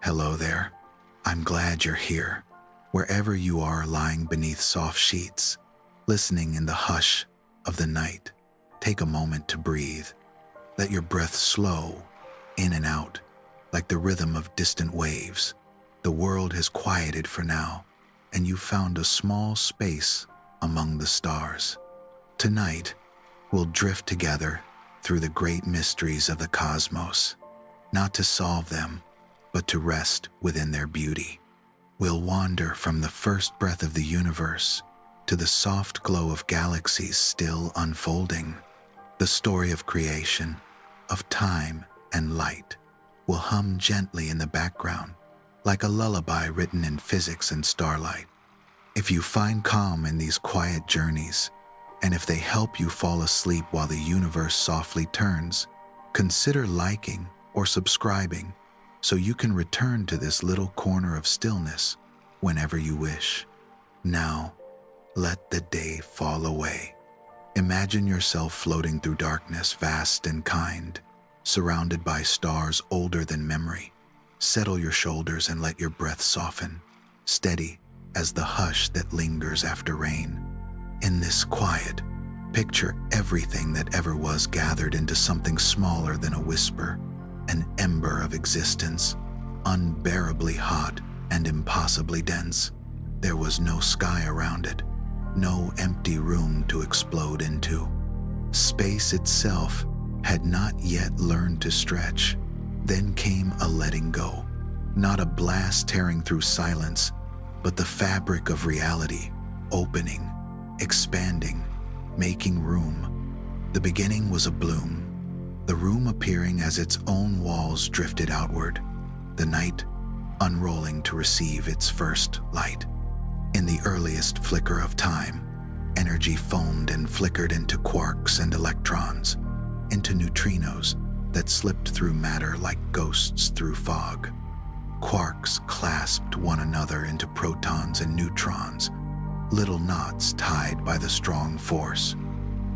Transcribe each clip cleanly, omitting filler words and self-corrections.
Hello there. I'm glad you're here. Wherever you are lying beneath soft sheets, listening in the hush of the night, take a moment to breathe. Let your breath slow in and out like the rhythm of distant waves. The world has quieted for now, and you found a small space among the stars. Tonight, we'll drift together through the great mysteries of the cosmos, not to solve them, but to rest within their beauty. We'll wander from the first breath of the universe to the soft glow of galaxies still unfolding. The story of creation, of time and light, will hum gently in the background, like a lullaby written in physics and starlight. If you find calm in these quiet journeys, and if they help you fall asleep while the universe softly turns, consider liking or subscribing so you can return to this little corner of stillness whenever you wish. Now, let the day fall away. Imagine yourself floating through darkness, vast and kind, surrounded by stars older than memory. Settle your shoulders and let your breath soften, steady as the hush that lingers after rain. In this quiet, picture everything that ever was gathered into something smaller than a whisper, an ember of existence, unbearably hot and impossibly dense. There was no sky around it, no empty room to explode into. Space itself had not yet learned to stretch. Then came a letting go, not a blast tearing through silence, but the fabric of reality, opening, expanding, making room. The beginning was a bloom, the room appearing as its own walls drifted outward, the night unrolling to receive its first light. In the earliest flicker of time, energy foamed and flickered into quarks and electrons, into neutrinos that slipped through matter like ghosts through fog. Quarks clasped one another into protons and neutrons, little knots tied by the strong force.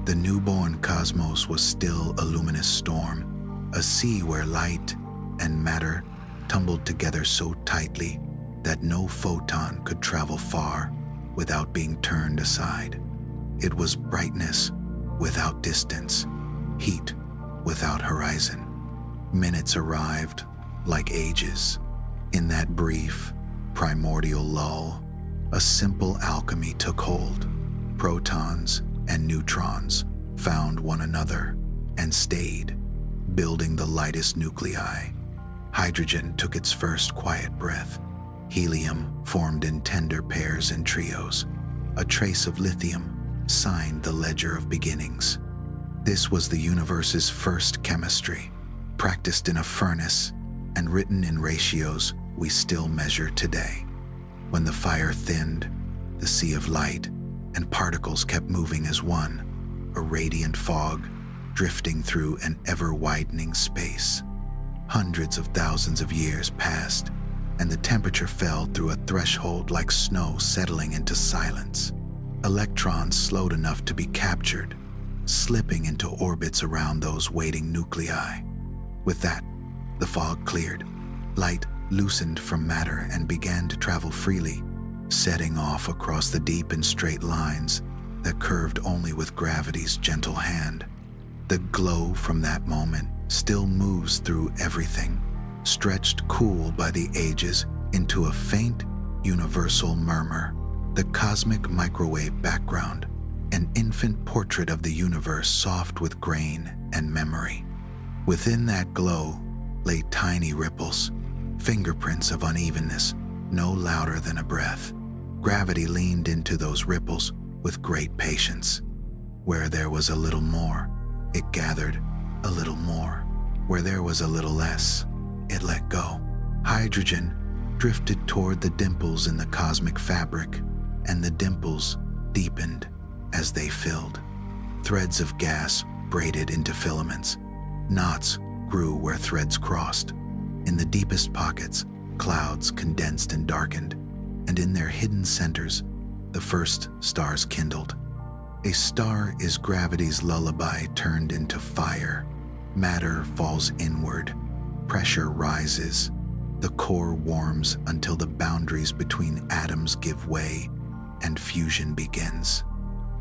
The newborn cosmos was still a luminous storm, a sea where light and matter tumbled together so tightly that no photon could travel far without being turned aside. It was brightness without distance, heat without horizon. Minutes arrived like ages. In that brief, primordial lull, a simple alchemy took hold. Protons and neutrons found one another and stayed, building the lightest nuclei. Hydrogen took its first quiet breath. Helium formed in tender pairs and trios. A trace of lithium signed the ledger of beginnings. This was the universe's first chemistry, practiced in a furnace and written in ratios we still measure today. When the fire thinned, the sea of light and particles kept moving as one, a radiant fog drifting through an ever-widening space. Hundreds of thousands of years passed, and the temperature fell through a threshold like snow settling into silence. Electrons slowed enough to be captured, slipping into orbits around those waiting nuclei. With that, the fog cleared. Light loosened from matter and began to travel freely, setting off across the deep and straight lines that curved only with gravity's gentle hand. The glow from that moment still moves through everything, stretched cool by the ages into a faint, universal murmur. The cosmic microwave background, an infant portrait of the universe soft with grain and memory. Within that glow lay tiny ripples, fingerprints of unevenness, no louder than a breath. Gravity leaned into those ripples with great patience. Where there was a little more, it gathered a little more. Where there was a little less, it let go. Hydrogen drifted toward the dimples in the cosmic fabric, and the dimples deepened as they filled. Threads of gas braided into filaments. Knots grew where threads crossed. In the deepest pockets, clouds condensed and darkened, and in their hidden centers, the first stars kindled. A star is gravity's lullaby turned into fire. Matter falls inward, pressure rises, The core warms until the boundaries between atoms give way and fusion begins.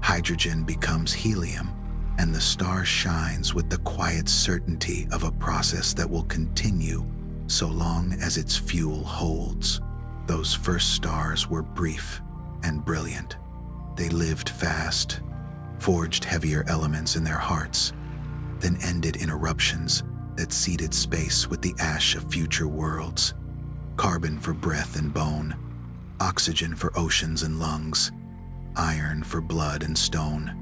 Hydrogen becomes helium, and the star shines with the quiet certainty of a process that will continue so long as its fuel holds. Those first stars were brief and brilliant. They lived fast, forged heavier elements in their hearts, then ended in eruptions that seeded space with the ash of future worlds. Carbon for breath and bone, oxygen for oceans and lungs, iron for blood and stone.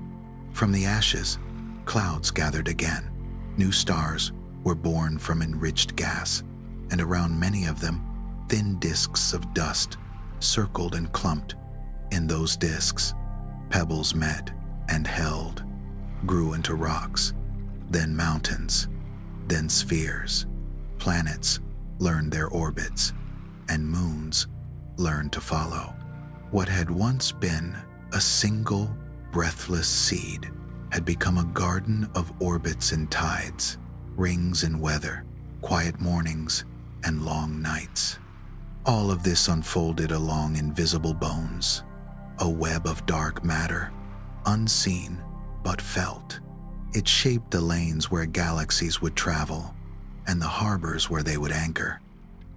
From the ashes, clouds gathered again. New stars were born from enriched gas, and around many of them, thin disks of dust circled and clumped. In those disks, pebbles met and held, grew into rocks, then mountains, then spheres. Planets learned their orbits, and moons learned to follow. What had once been a single, breathless seed had become a garden of orbits and tides, rings and weather, quiet mornings and long nights. All of this unfolded along invisible bones, a web of dark matter, unseen but felt. It shaped the lanes where galaxies would travel and the harbors where they would anchor.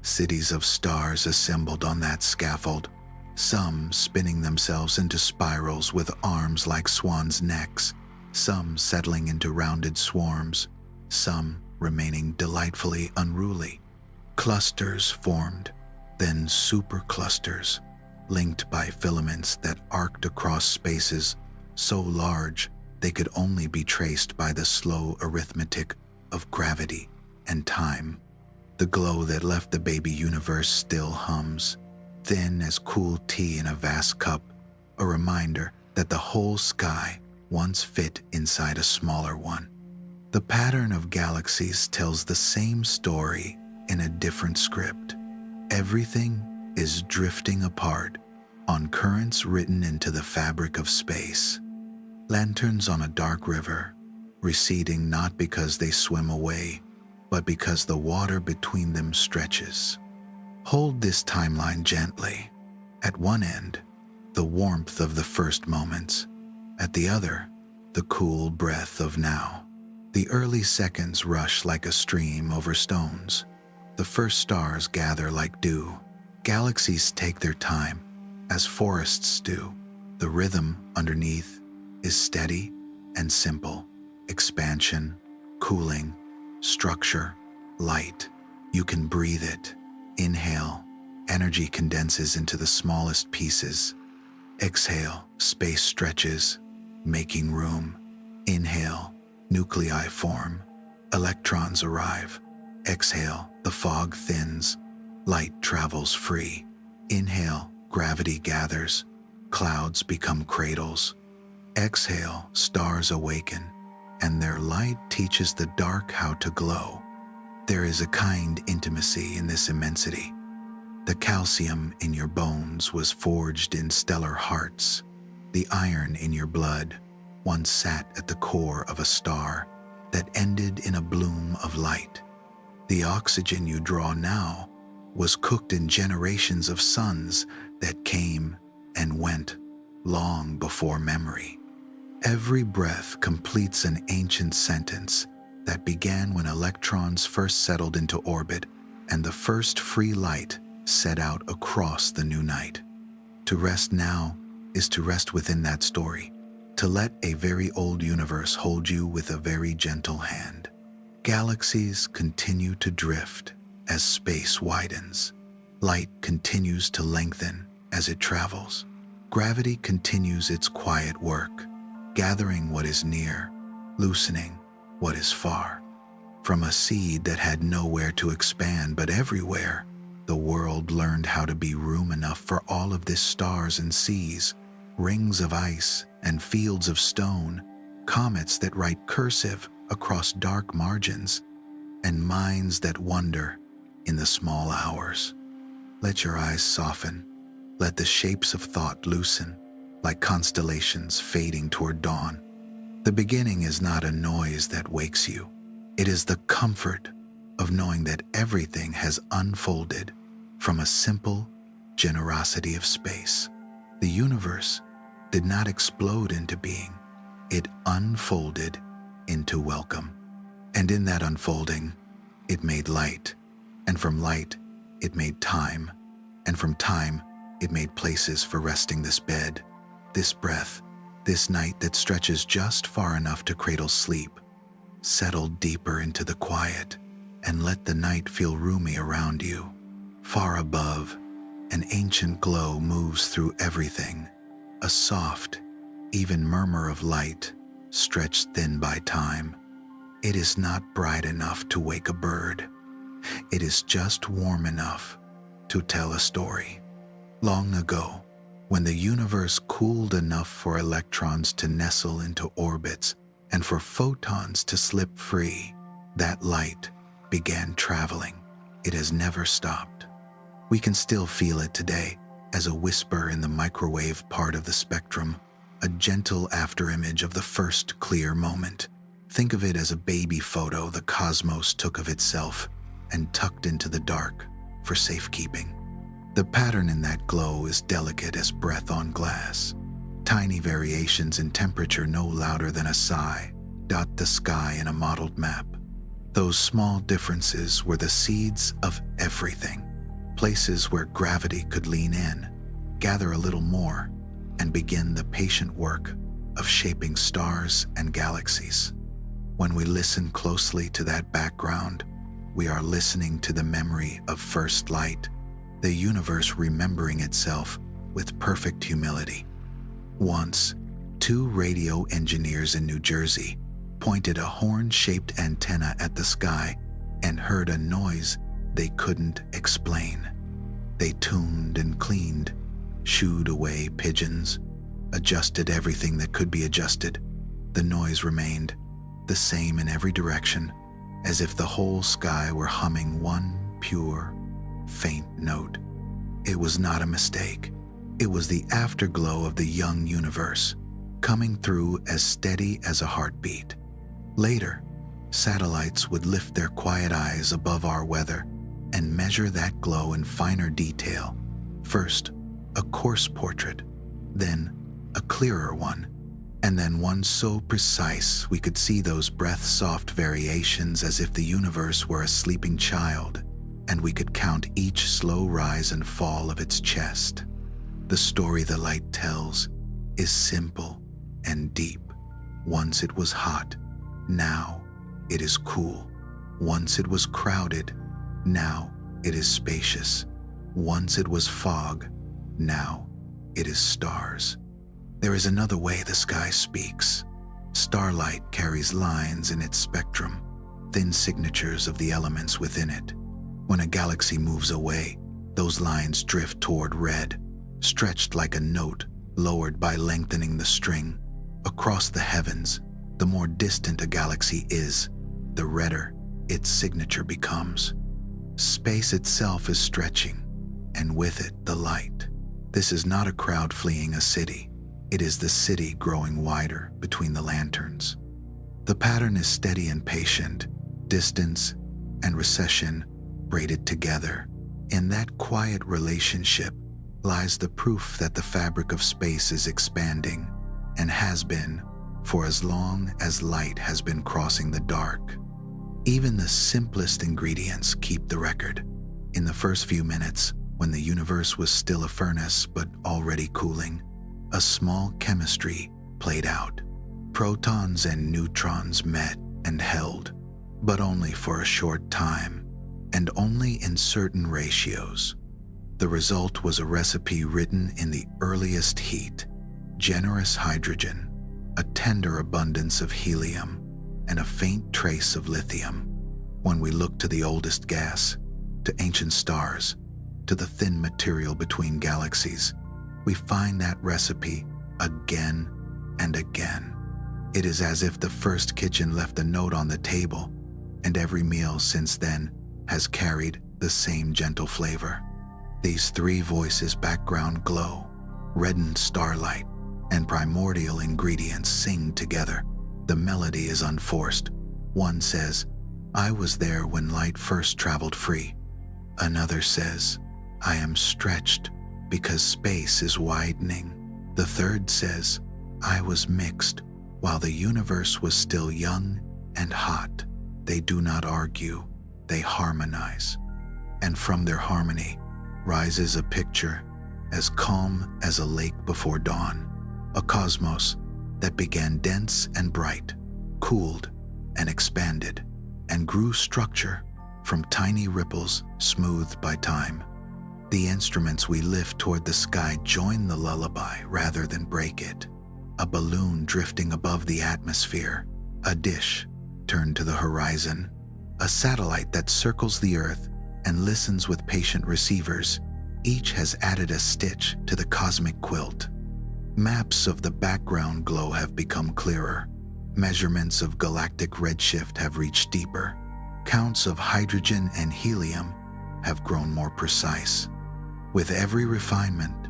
Cities of stars assembled on that scaffold, some spinning themselves into spirals with arms like swans' necks, some settling into rounded swarms, some remaining delightfully unruly. Clusters formed, then superclusters, linked by filaments that arced across spaces so large they could only be traced by the slow arithmetic of gravity and time. The glow that left the baby universe still hums, thin as cool tea in a vast cup, a reminder that the whole sky once fit inside a smaller one. The pattern of galaxies tells the same story in a different script. Everything is drifting apart on currents written into the fabric of space. Lanterns on a dark river, receding not because they swim away, but because the water between them stretches. Hold this timeline gently. At one end, the warmth of the first moments. At the other, the cool breath of now. The early seconds rush like a stream over stones. The first stars gather like dew. Galaxies take their time, as forests do. The rhythm underneath is steady and simple. Expansion, cooling, structure, light. You can breathe it. Inhale, energy condenses into the smallest pieces. Exhale, space stretches, making room. Inhale, nuclei form. Electrons arrive. Exhale, the fog thins. Light travels free. Inhale, gravity gathers. Clouds become cradles. Exhale, stars awaken, and their light teaches the dark how to glow. There is a kind intimacy in this immensity. The calcium in your bones was forged in stellar hearts. The iron in your blood once sat at the core of a star that ended in a bloom of light. The oxygen you draw now was cooked in generations of suns that came and went long before memory. Every breath completes an ancient sentence that began when electrons first settled into orbit and the first free light set out across the new night. To rest now is to rest within that story, to let a very old universe hold you with a very gentle hand. Galaxies continue to drift as space widens. Light continues to lengthen as it travels. Gravity continues its quiet work, gathering what is near, loosening what is far. From a seed that had nowhere to expand but everywhere, the world learned how to be room enough for all of this: stars and seas, rings of ice and fields of stone, comets that write cursive across dark margins, and minds that wonder in the small hours. Let your eyes soften. Let the shapes of thought loosen, like constellations fading toward dawn. The beginning is not a noise that wakes you. It is the comfort of knowing that everything has unfolded from a simple generosity of space. The universe did not explode into being, it unfolded into welcome. And in that unfolding, it made light, and from light, it made time, and from time, it made places for resting this bed, this breath, this night that stretches just far enough to cradle sleep. Settle deeper into the quiet and let the night feel roomy around you. Far above, an ancient glow moves through everything, a soft, even murmur of light stretched thin by time. It is not bright enough to wake a bird. It is just warm enough to tell a story. Long ago, when the universe cooled enough for electrons to nestle into orbits and for photons to slip free, that light began traveling. It has never stopped. We can still feel it today as a whisper in the microwave part of the spectrum, a gentle afterimage of the first clear moment. Think of it as a baby photo the cosmos took of itself and tucked into the dark for safekeeping. The pattern in that glow is delicate as breath on glass. Tiny variations in temperature no louder than a sigh dot the sky in a modeled map. Those small differences were the seeds of everything, places where gravity could lean in, gather a little more, and begin the patient work of shaping stars and galaxies. When we listen closely to that background, we are listening to the memory of first light, the universe remembering itself with perfect humility. Once, two radio engineers in New Jersey pointed a horn-shaped antenna at the sky and heard a noise they couldn't explain. They tuned and cleaned, shooed away pigeons, adjusted everything that could be adjusted. The noise remained the same in every direction, as if the whole sky were humming one pure, faint note. It was not a mistake. It was the afterglow of the young universe, coming through as steady as a heartbeat. Later, satellites would lift their quiet eyes above our weather and measure that glow in finer detail. First, a coarse portrait, then a clearer one, and then one so precise we could see those breath-soft variations as if the universe were a sleeping child, and we could count each slow rise and fall of its chest. The story the light tells is simple and deep. Once it was hot, now it is cool. Once it was crowded, now it is spacious. Once it was fog, now it is stars. There is another way the sky speaks. Starlight carries lines in its spectrum, thin signatures of the elements within it. When a galaxy moves away, those lines drift toward red, stretched like a note lowered by lengthening the string. Across the heavens, the more distant a galaxy is, the redder its signature becomes. Space itself is stretching, and with it the light. This is not a crowd fleeing a city. It is the city growing wider between the lanterns. The pattern is steady and patient, distance and recession braided together. In that quiet relationship lies the proof that the fabric of space is expanding, and has been for as long as light has been crossing the dark. Even the simplest ingredients keep the record. In the first few minutes, when the universe was still a furnace but already cooling, a small chemistry played out. Protons and neutrons met and held, but only for a short time, and only in certain ratios. The result was a recipe written in the earliest heat: generous hydrogen, a tender abundance of helium, and a faint trace of lithium. When we look to the oldest gas, to ancient stars, to the thin material between galaxies, we find that recipe again and again. It is as if the first kitchen left a note on the table, and every meal since then has carried the same gentle flavor. These three voices' background glow, reddened starlight, and primordial ingredients sing together. The melody is unforced. One says, I was there when light first traveled free. Another says, I am stretched because space is widening. The third says, I was mixed while the universe was still young and hot. They do not argue, they harmonize. And from their harmony rises a picture as calm as a lake before dawn, a cosmos that began dense and bright, cooled and expanded, and grew structure from tiny ripples smoothed by time. The instruments we lift toward the sky join the lullaby rather than break it. A balloon drifting above the atmosphere, a dish turned to the horizon, a satellite that circles the earth and listens with patient receivers. Each has added a stitch to the cosmic quilt. Maps of the background glow have become clearer. Measurements of galactic redshift have reached deeper. Counts of hydrogen and helium have grown more precise. With every refinement,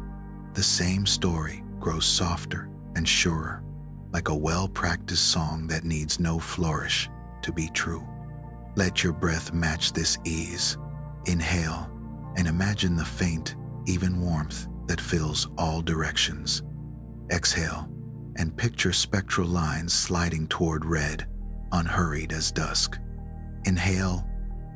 the same story grows softer and surer, like a well-practiced song that needs no flourish to be true. Let your breath match this ease. Inhale and imagine the faint, even warmth that fills all directions. Exhale and picture spectral lines sliding toward red, unhurried as dusk. Inhale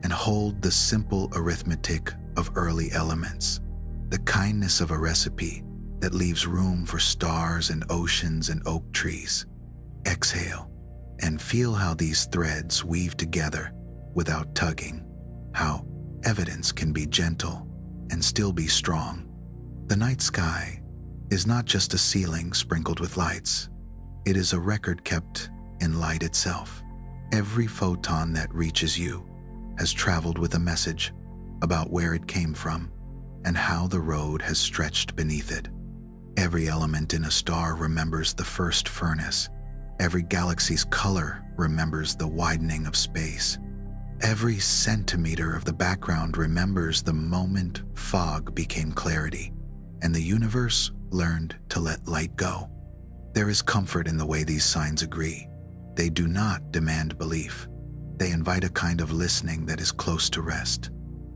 and hold the simple arithmetic of early elements, the kindness of a recipe that leaves room for stars and oceans and oak trees. Exhale and feel how these threads weave together without tugging, how evidence can be gentle and still be strong. The night sky is not just a ceiling sprinkled with lights. It is a record kept in light itself. Every photon that reaches you has traveled with a message about where it came from and how the road has stretched beneath it. Every element in a star remembers the first furnace. Every galaxy's color remembers the widening of space. Every centimeter of the background remembers the moment fog became clarity and the universe learned to let light go. There is comfort in the way these signs agree. They do not demand belief. They invite a kind of listening that is close to rest.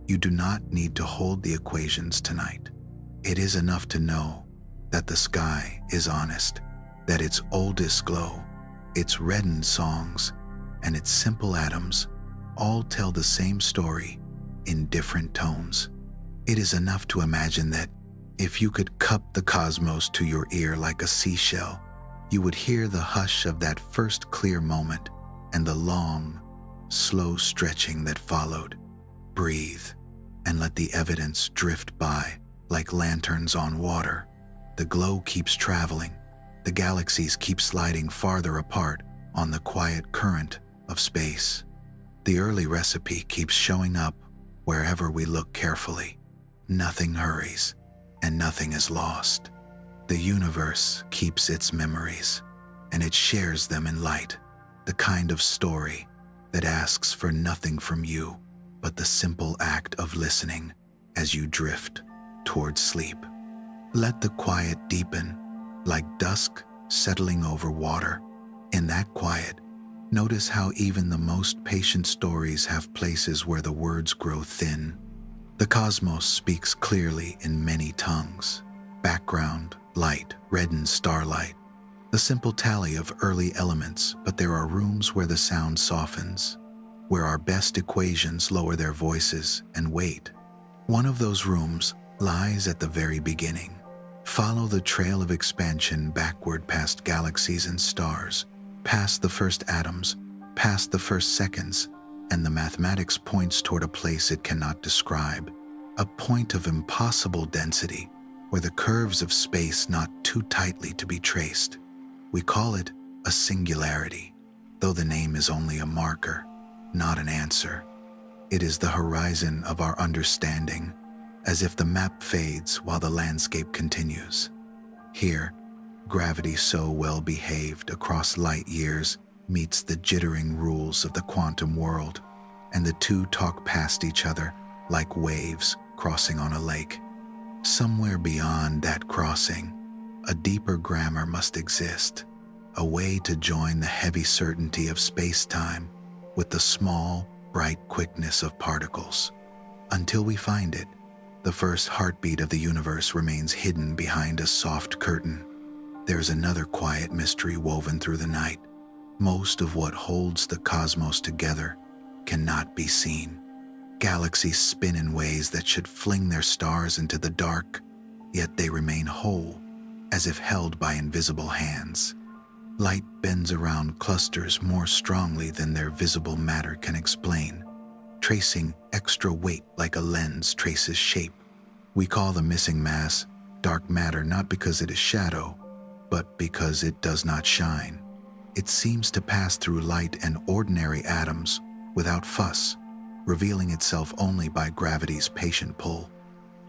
You do not need to hold the equations tonight. It is enough to know that the sky is honest, that its oldest glow, its reddened songs, and its simple atoms all tell the same story in different tones. It is enough to imagine that if you could cup the cosmos to your ear like a seashell, you would hear the hush of that first clear moment and the long, slow stretching that followed. Breathe and let the evidence drift by like lanterns on water. The glow keeps traveling. The galaxies keep sliding farther apart on the quiet current of space. The early recipe keeps showing up wherever we look carefully. Nothing hurries, and nothing is lost. The universe keeps its memories, and it shares them in light, the kind of story that asks for nothing from you but the simple act of listening as you drift toward sleep. Let the quiet deepen, like dusk settling over water. In that quiet, notice how even the most patient stories have places where the words grow thin. The cosmos speaks clearly in many tongues. Background, light, reddened starlight. The simple tally of early elements, but there are rooms where the sound softens, where our best equations lower their voices and wait. One of those rooms lies at the very beginning. Follow the trail of expansion backward past galaxies and stars, past the first atoms, past the first seconds, and the mathematics points toward a place it cannot describe, a point of impossible density where the curves of space not too tightly to be traced. We call it a singularity, though the name is only a marker, not an answer. It is the horizon of our understanding, as if the map fades while the landscape continues. Here, gravity so well behaved across light years meets the jittering rules of the quantum world, and the two talk past each other like waves crossing on a lake. Somewhere beyond that crossing, a deeper grammar must exist, a way to join the heavy certainty of space-time with the small, bright quickness of particles. Until we find it, the first heartbeat of the universe remains hidden behind a soft curtain. There's another quiet mystery woven through the night. Most of what holds the cosmos together cannot be seen. Galaxies spin in ways that should fling their stars into the dark, yet they remain whole, as if held by invisible hands. Light bends around clusters more strongly than their visible matter can explain, tracing extra weight like a lens traces shape. We call the missing mass dark matter not because it is shadow, but because it does not shine. It seems to pass through light and ordinary atoms without fuss, revealing itself only by gravity's patient pull.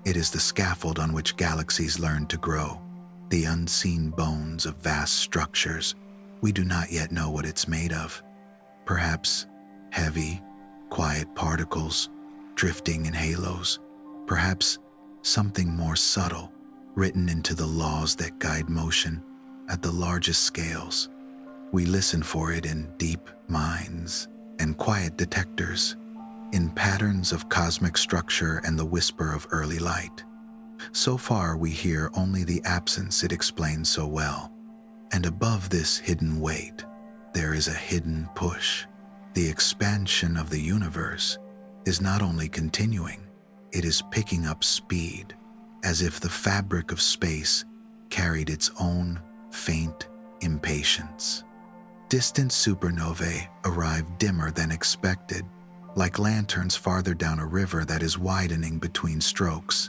It is the scaffold on which galaxies learn to grow, the unseen bones of vast structures. We do not yet know what it's made of. Perhaps heavy, quiet particles drifting in halos. Perhaps something more subtle, written into the laws that guide motion at the largest scales. We listen for it in deep mines and quiet detectors, in patterns of cosmic structure and the whisper of early light. So far, we hear only the absence it explains so well. And above this hidden weight, there is a hidden push. The expansion of the universe is not only continuing, it is picking up speed, as if the fabric of space carried its own faint impatience. Distant supernovae arrive dimmer than expected, like lanterns farther down a river that is widening between strokes.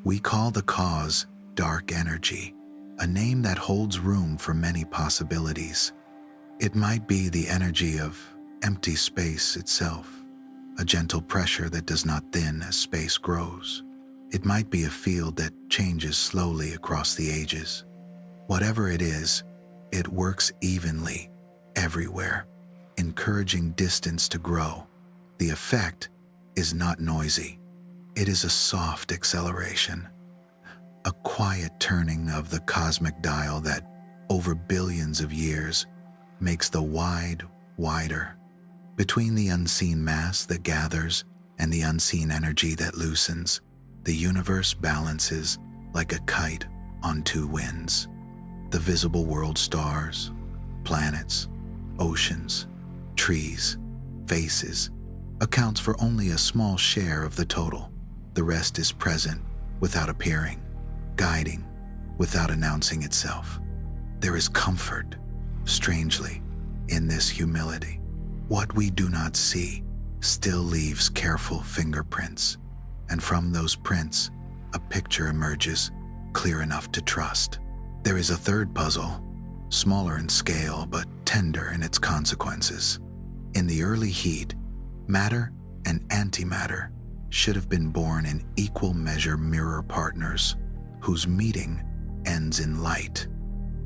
We call the cause dark energy, a name that holds room for many possibilities. It might be the energy of empty space itself, a gentle pressure that does not thin as space grows. It might be a field that changes slowly across the ages. Whatever it is, it works evenly everywhere, encouraging distance to grow. The effect is not noisy. It is a soft acceleration, a quiet turning of the cosmic dial that, over billions of years, makes the wide wider. Between the unseen mass that gathers and the unseen energy that loosens, the universe balances like a kite on two winds. The visible world stars, planets, oceans, trees, faces, accounts for only a small share of the total. The rest is present without appearing, guiding without announcing itself. There is comfort, strangely, in this humility. What we do not see still leaves careful fingerprints, and from those prints, a picture emerges clear enough to trust. There is a third puzzle, smaller in scale but tender in its consequences. In the early heat, matter and antimatter should have been born in equal measure mirror partners, whose meeting ends in light.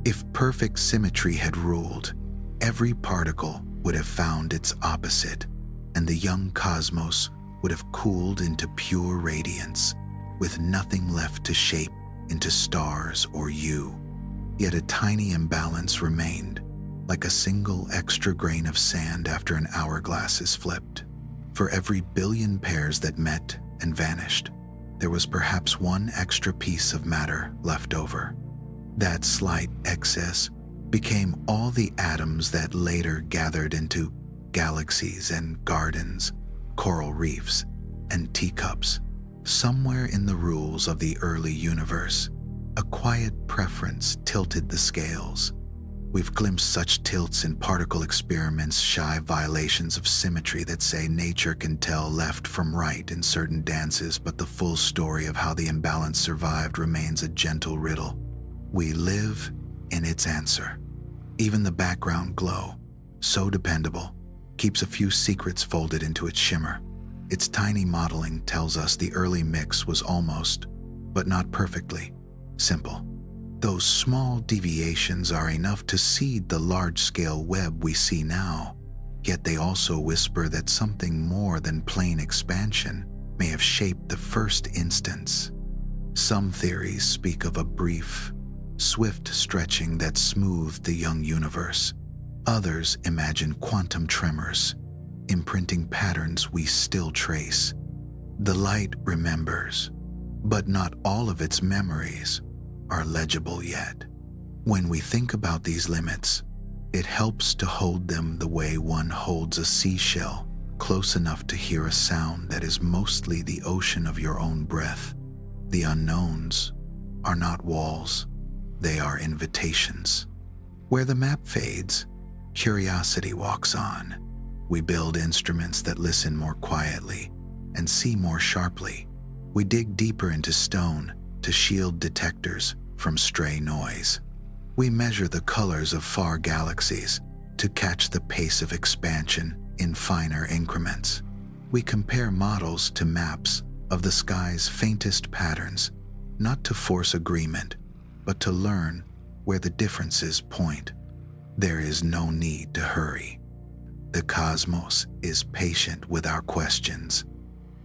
If perfect symmetry had ruled, every particle would have found its opposite, and the young cosmos would have cooled into pure radiance, with nothing left to shape into stars or you. Yet a tiny imbalance remained, like a single extra grain of sand after an hourglass is flipped. For every billion pairs that met and vanished, there was perhaps one extra piece of matter left over. That slight excess became all the atoms that later gathered into galaxies and gardens, coral reefs, and teacups. Somewhere in the rules of the early universe, a quiet preference tilted the scales. We've glimpsed such tilts in particle experiments, shy violations of symmetry that say nature can tell left from right in certain dances, but the full story of how the imbalance survived remains a gentle riddle. We live in its answer. Even the background glow, so dependable, keeps a few secrets folded into its shimmer. Its tiny modeling tells us the early mix was almost, but not perfectly, simple. Those small deviations are enough to seed the large-scale web we see now, yet they also whisper that something more than plain expansion may have shaped the first instance. Some theories speak of a brief, swift stretching that smoothed the young universe. Others imagine quantum tremors, imprinting patterns we still trace. The light remembers, but not all of its memories are legible yet. When we think about these limits, it helps to hold them the way one holds a seashell, close enough to hear a sound that is mostly the ocean of your own breath. The unknowns are not walls, they are invitations. Where the map fades, curiosity walks on. We build instruments that listen more quietly and see more sharply. We dig deeper into stone to shield detectors from stray noise. We measure the colors of far galaxies to catch the pace of expansion in finer increments. We compare models to maps of the sky's faintest patterns, not to force agreement, but to learn where the differences point. There is no need to hurry. The cosmos is patient with our questions.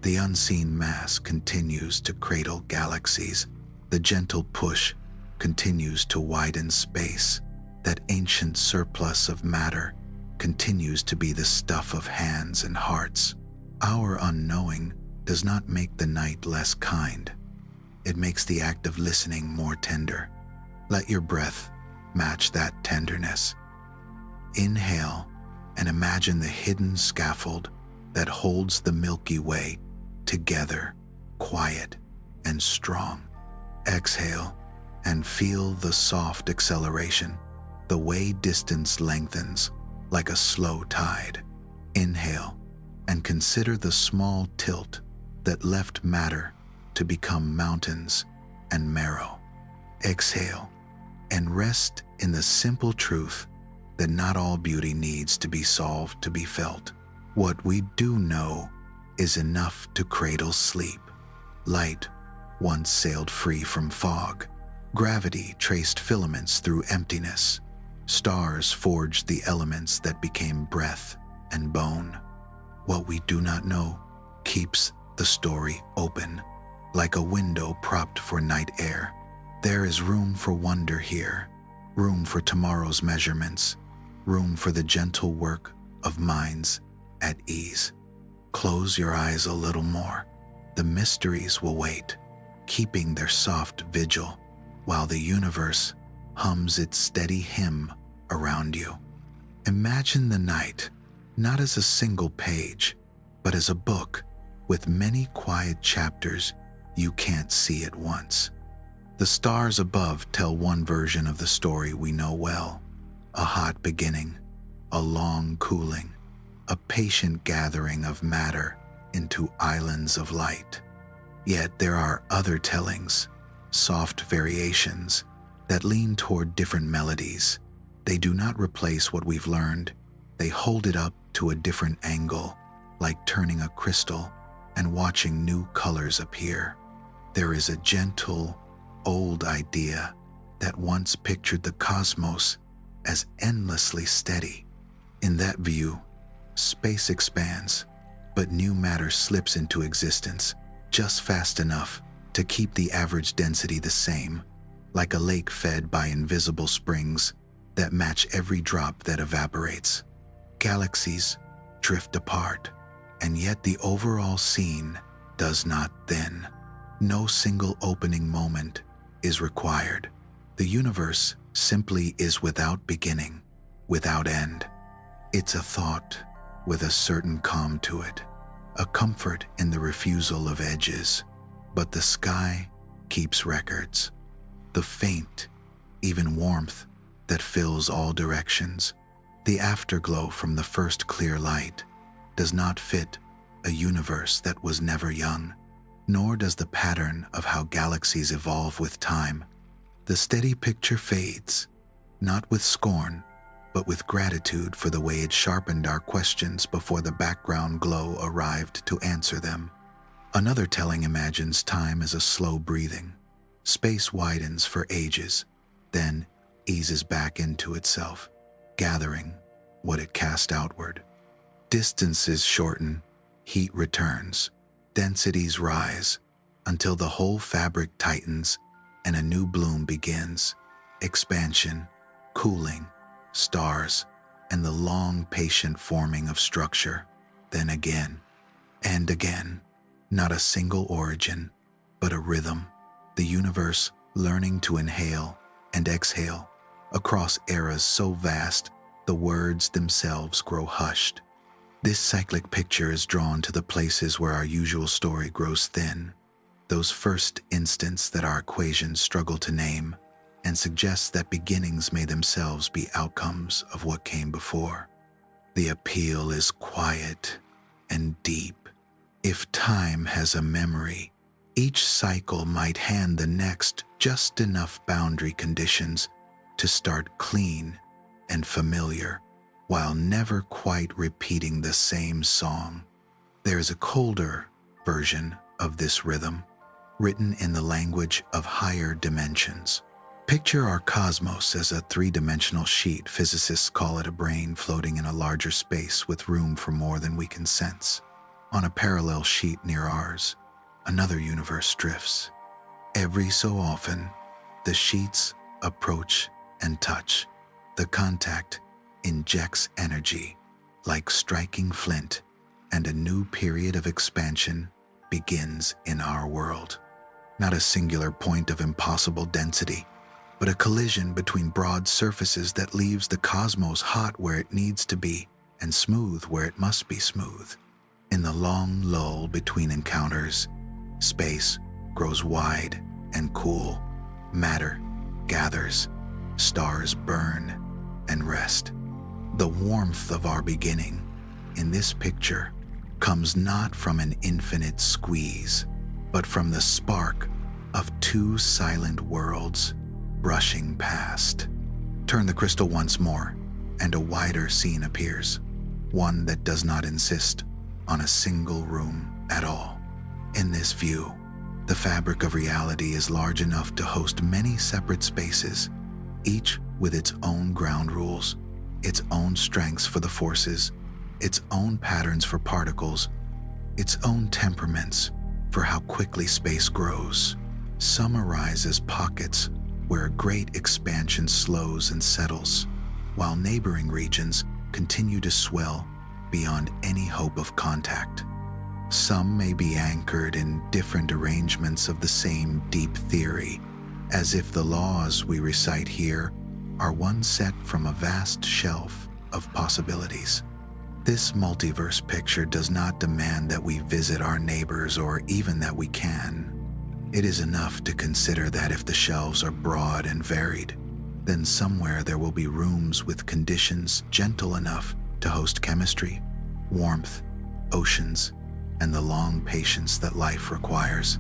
The unseen mass continues to cradle galaxies. The gentle push continues to widen space. That ancient surplus of matter continues to be the stuff of hands and hearts. Our unknowing does not make the night less kind. It makes the act of listening more tender. Let your breath match that tenderness. Inhale and imagine the hidden scaffold that holds the Milky Way together, quiet and strong. Exhale and feel the soft acceleration, the way distance lengthens like a slow tide. Inhale and consider the small tilt that left matter to become mountains and marrow. Exhale and rest in the simple truth that not all beauty needs to be solved to be felt. What we do know is enough to cradle sleep. Light once sailed free from fog. Gravity traced filaments through emptiness. Stars forged the elements that became breath and bone. What we do not know keeps the story open, like a window propped for night air. There is room for wonder here, room for tomorrow's measurements, room for the gentle work of minds at ease. Close your eyes a little more. The mysteries will wait, keeping their soft vigil while the universe hums its steady hymn around you. Imagine the night not as a single page, but as a book with many quiet chapters you can't see at once. The stars above tell one version of the story we know well: a hot beginning, a long cooling, a patient gathering of matter into islands of light. Yet there are other tellings, soft variations that lean toward different melodies. They do not replace what we've learned. They hold it up to a different angle, like turning a crystal and watching new colors appear. There is a gentle, old idea that once pictured the cosmos as endlessly steady. In that view, space expands, but new matter slips into existence just fast enough to keep the average density the same, like a lake fed by invisible springs that match every drop that evaporates. Galaxies drift apart, and yet the overall scene does not thin. No single opening moment is required. The universe simply is without beginning, without end. It's a thought with a certain calm to it, a comfort in the refusal of edges. But the sky keeps records. The faint, even warmth that fills all directions, the afterglow from the first clear light, does not fit a universe that was never young, nor does the pattern of how galaxies evolve with time. The steady picture fades, not with scorn, but with gratitude for the way it sharpened our questions before the background glow arrived to answer them. Another telling imagines time as a slow breathing. Space widens for ages, then eases back into itself, gathering what it cast outward. Distances shorten, heat returns, densities rise, until the whole fabric tightens and a new bloom begins. Expansion, cooling, stars, and the long, patient forming of structure. then again, and again. Not a single origin, but a rhythm. The universe learning to inhale and exhale across eras so vast the words themselves grow hushed. This cyclic picture is drawn to the places where our usual story grows thin, those first instants that our equations struggle to name, and suggests that beginnings may themselves be outcomes of what came before. The appeal is quiet and deep. If time has a memory, each cycle might hand the next just enough boundary conditions to start clean and familiar, while never quite repeating the same song. There is a colder version of this rhythm, written in the language of higher dimensions. Picture our cosmos as a three-dimensional sheet. Physicists call it a brain floating in a larger space with room for more than we can sense. On a parallel sheet near ours, another universe drifts. Every so often, the sheets approach and touch. The contact injects energy like striking flint, and a new period of expansion begins in our world. Not a singular point of impossible density, but a collision between broad surfaces that leaves the cosmos hot where it needs to be and smooth where it must be smooth. In the long lull between encounters, space grows wide and cool. Matter gathers, stars burn and rest. The warmth of our beginning in this picture comes not from an infinite squeeze, but from the spark of two silent worlds brushing past. Turn the crystal once more, and a wider scene appears, one that does not insist on a single room at all. In this view, the fabric of reality is large enough to host many separate spaces, each with its own ground rules, its own strengths for the forces, its own patterns for particles, its own temperaments for how quickly space grows. Some arise as pockets where a great expansion slows and settles, while neighboring regions continue to swell beyond any hope of contact. Some may be anchored in different arrangements of the same deep theory, as if the laws we recite here are one set from a vast shelf of possibilities. This multiverse picture does not demand that we visit our neighbors or even that we can. It is enough to consider that if the shelves are broad and varied, then somewhere there will be rooms with conditions gentle enough to host chemistry, warmth, oceans, and the long patience that life requires.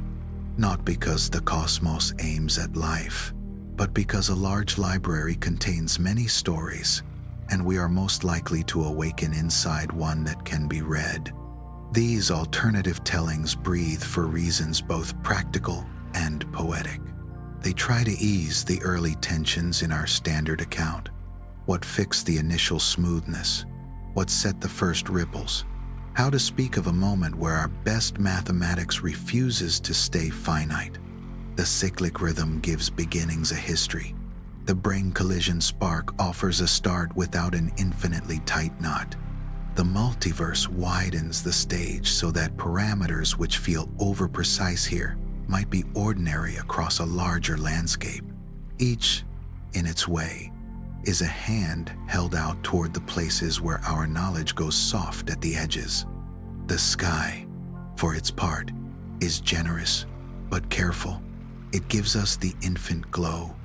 Not because the cosmos aims at life, but because a large library contains many stories, and we are most likely to awaken inside one that can be read. These alternative tellings breathe for reasons both practical and poetic. They try to ease the early tensions in our standard account. What fixed the initial smoothness? What set the first ripples? How to speak of a moment where our best mathematics refuses to stay finite? The cyclic rhythm gives beginnings a history. The brain collision spark offers a start without an infinitely tight knot. The multiverse widens the stage so that parameters which feel over-precise here might be ordinary across a larger landscape. Each, in its way, is a hand held out toward the places where our knowledge goes soft at the edges. The sky, for its part, is generous but careful. It gives us the infant glow,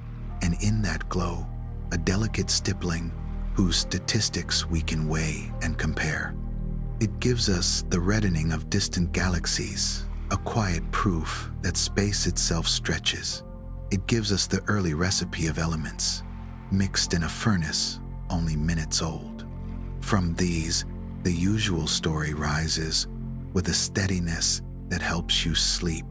and in that glow, a delicate stippling whose statistics we can weigh and compare. It gives us the reddening of distant galaxies, a quiet proof that space itself stretches. It gives us the early recipe of elements, mixed in a furnace only minutes old. From these, the usual story rises with a steadiness that helps you sleep.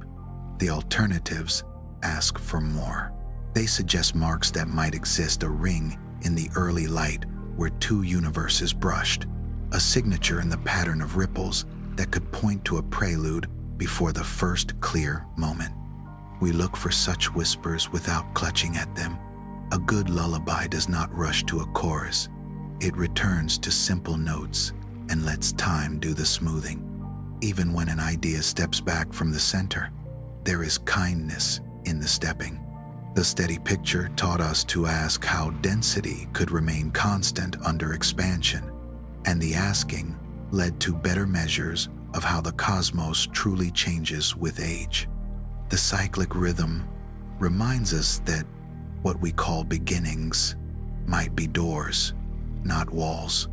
The alternatives ask for more. They suggest marks that might exist, a ring in the early light where two universes brushed, a signature in the pattern of ripples that could point to a prelude before the first clear moment. We look for such whispers without clutching at them. A good lullaby does not rush to a chorus. It returns to simple notes, and lets time do the smoothing. Even when an idea steps back from the center, there is kindness in the stepping. The steady picture taught us to ask how density could remain constant under expansion, and the asking led to better measures of how the cosmos truly changes with age. The cyclic rhythm reminds us that what we call beginnings might be doors, not walls.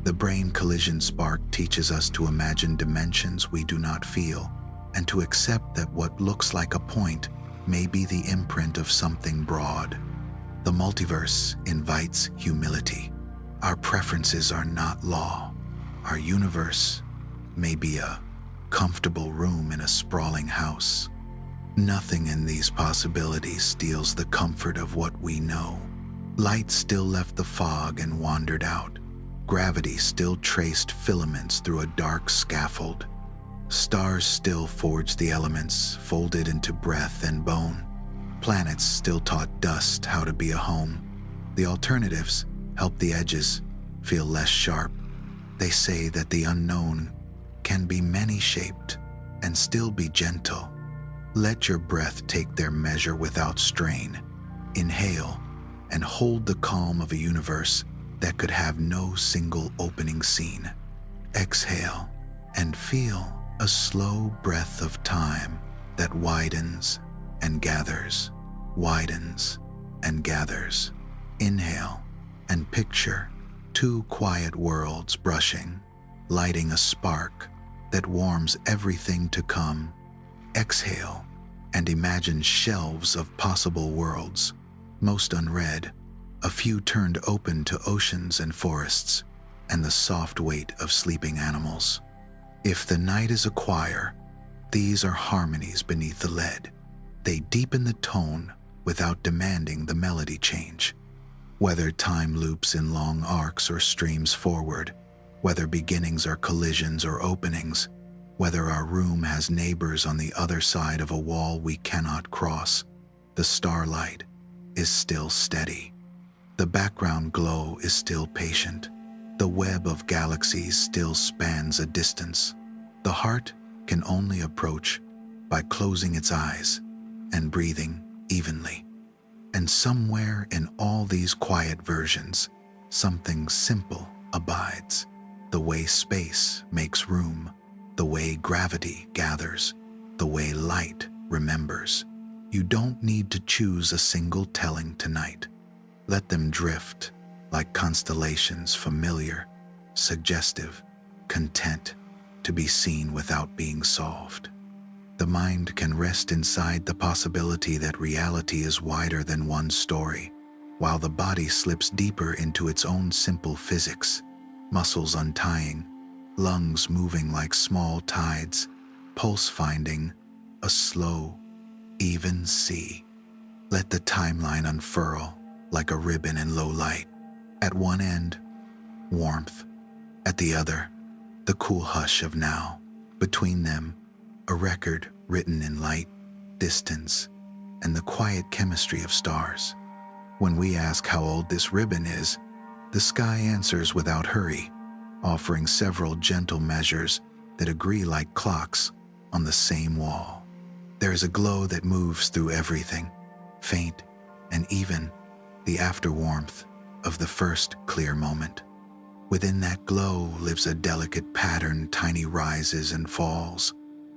The brain collision spark teaches us to imagine dimensions we do not feel, and to accept that what looks like a point may be the imprint of something broad. The multiverse invites humility. Our preferences are not law. Our universe may be a comfortable room in a sprawling house. Nothing in these possibilities steals the comfort of what we know. Light still left the fog and wandered out. Gravity still traced filaments through a dark scaffold. Stars still forged the elements, folded into breath and bone. Planets still taught dust how to be a home. The alternatives help the edges feel less sharp. They say that the unknown can be many-shaped and still be gentle. Let your breath take their measure without strain. Inhale and hold the calm of a universe that could have no single opening scene. Exhale and feel a slow breath of time that widens and gathers, widens and gathers. Inhale and picture two quiet worlds brushing, lighting a spark that warms everything to come. Exhale and imagine shelves of possible worlds, most unread, a few turned open to oceans and forests, and the soft weight of sleeping animals. If the night is a choir, these are harmonies beneath the lead. They deepen the tone without demanding the melody change. Whether time loops in long arcs or streams forward, whether beginnings are collisions or openings, whether our room has neighbors on the other side of a wall we cannot cross, the starlight is still steady. The background glow is still patient. The web of galaxies still spans a distance. The heart can only approach by closing its eyes and breathing evenly. And somewhere in all these quiet versions, something simple abides. The way space makes room, the way gravity gathers, the way light remembers. You don't need to choose a single telling tonight. Let them drift like constellations, familiar, suggestive, content to be seen without being solved. The mind can rest inside the possibility that reality is wider than one story, while the body slips deeper into its own simple physics, muscles untying, lungs moving like small tides, pulse finding a slow, even sea. Let the timeline unfurl like a ribbon in low light. At one end, warmth. At the other, the cool hush of now. Between them, a record written in light, distance, and the quiet chemistry of stars. When we ask how old this ribbon is, the sky answers without hurry, offering several gentle measures that agree like clocks on the same wall. There is a glow that moves through everything, faint and even, the after-warmth of the first clear moment. Within that glow lives a delicate pattern, tiny rises and falls,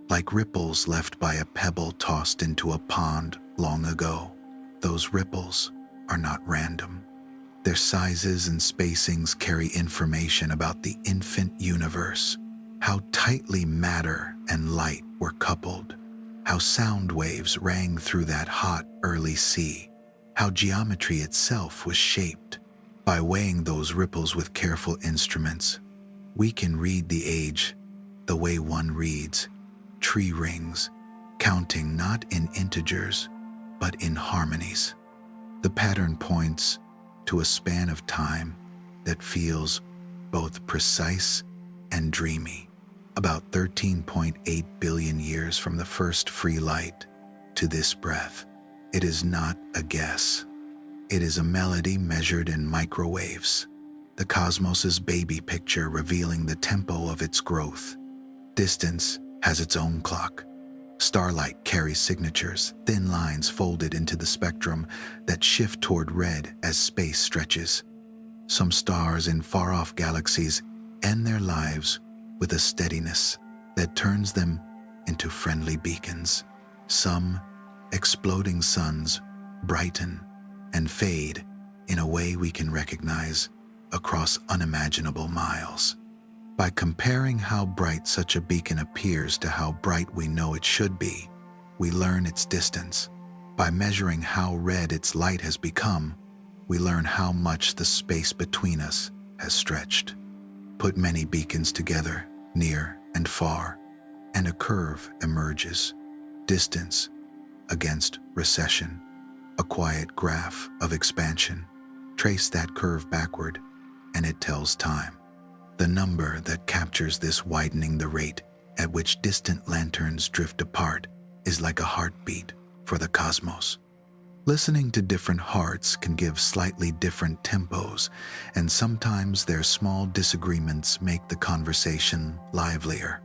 like ripples left by a pebble tossed into a pond long ago. Those ripples are not random. Their sizes and spacings carry information about the infant universe, how tightly matter and light were coupled, how sound waves rang through that hot early sea, how geometry itself was shaped. By weighing those ripples with careful instruments, we can read the age the way one reads tree rings, counting not in integers, but in harmonies. The pattern points to a span of time that feels both precise and dreamy, about 13.8 billion years from the first free light to this breath. It is not a guess. It is a melody measured in microwaves, the cosmos's baby picture revealing the tempo of its growth. Distance has its own clock. Starlight carries signatures, thin lines folded into the spectrum that shift toward red as space stretches. Some stars in far-off galaxies end their lives with a steadiness that turns them into friendly beacons. Some exploding suns brighten and fade in a way we can recognize across unimaginable miles. By comparing how bright such a beacon appears to how bright we know it should be, we learn its distance. By measuring how red its light has become, we learn how much the space between us has stretched. Put many beacons together, near and far, and a curve emerges. Distance against recession, a quiet graph of expansion. Trace that curve backward, and it tells time. The number that captures this widening the rate at which distant lanterns drift apart is like a heartbeat for the cosmos. Listening to different hearts can give slightly different tempos, and sometimes their small disagreements make the conversation livelier.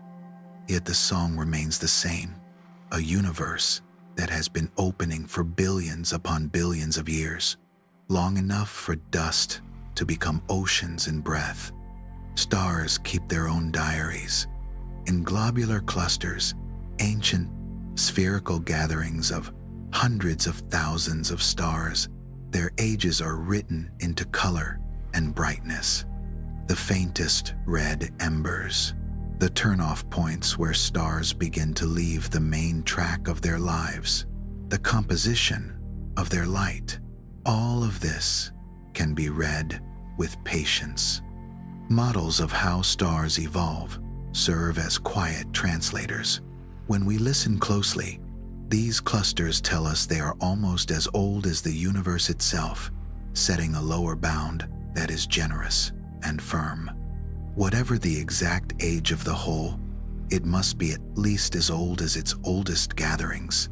Yet the song remains the same, a universe that has been opening for billions upon billions of years, long enough for dust to become oceans in breath. Stars keep their own diaries. In globular clusters, ancient spherical gatherings of hundreds of thousands of stars, their ages are written into color and brightness. The faintest red embers, the turn-off points where stars begin to leave the main track of their lives, the composition of their light, all of this can be read with patience. Models of how stars evolve serve as quiet translators. When we listen closely, these clusters tell us they are almost as old as the universe itself, setting a lower bound that is generous and firm. Whatever the exact age of the whole, it must be at least as old as its oldest gatherings.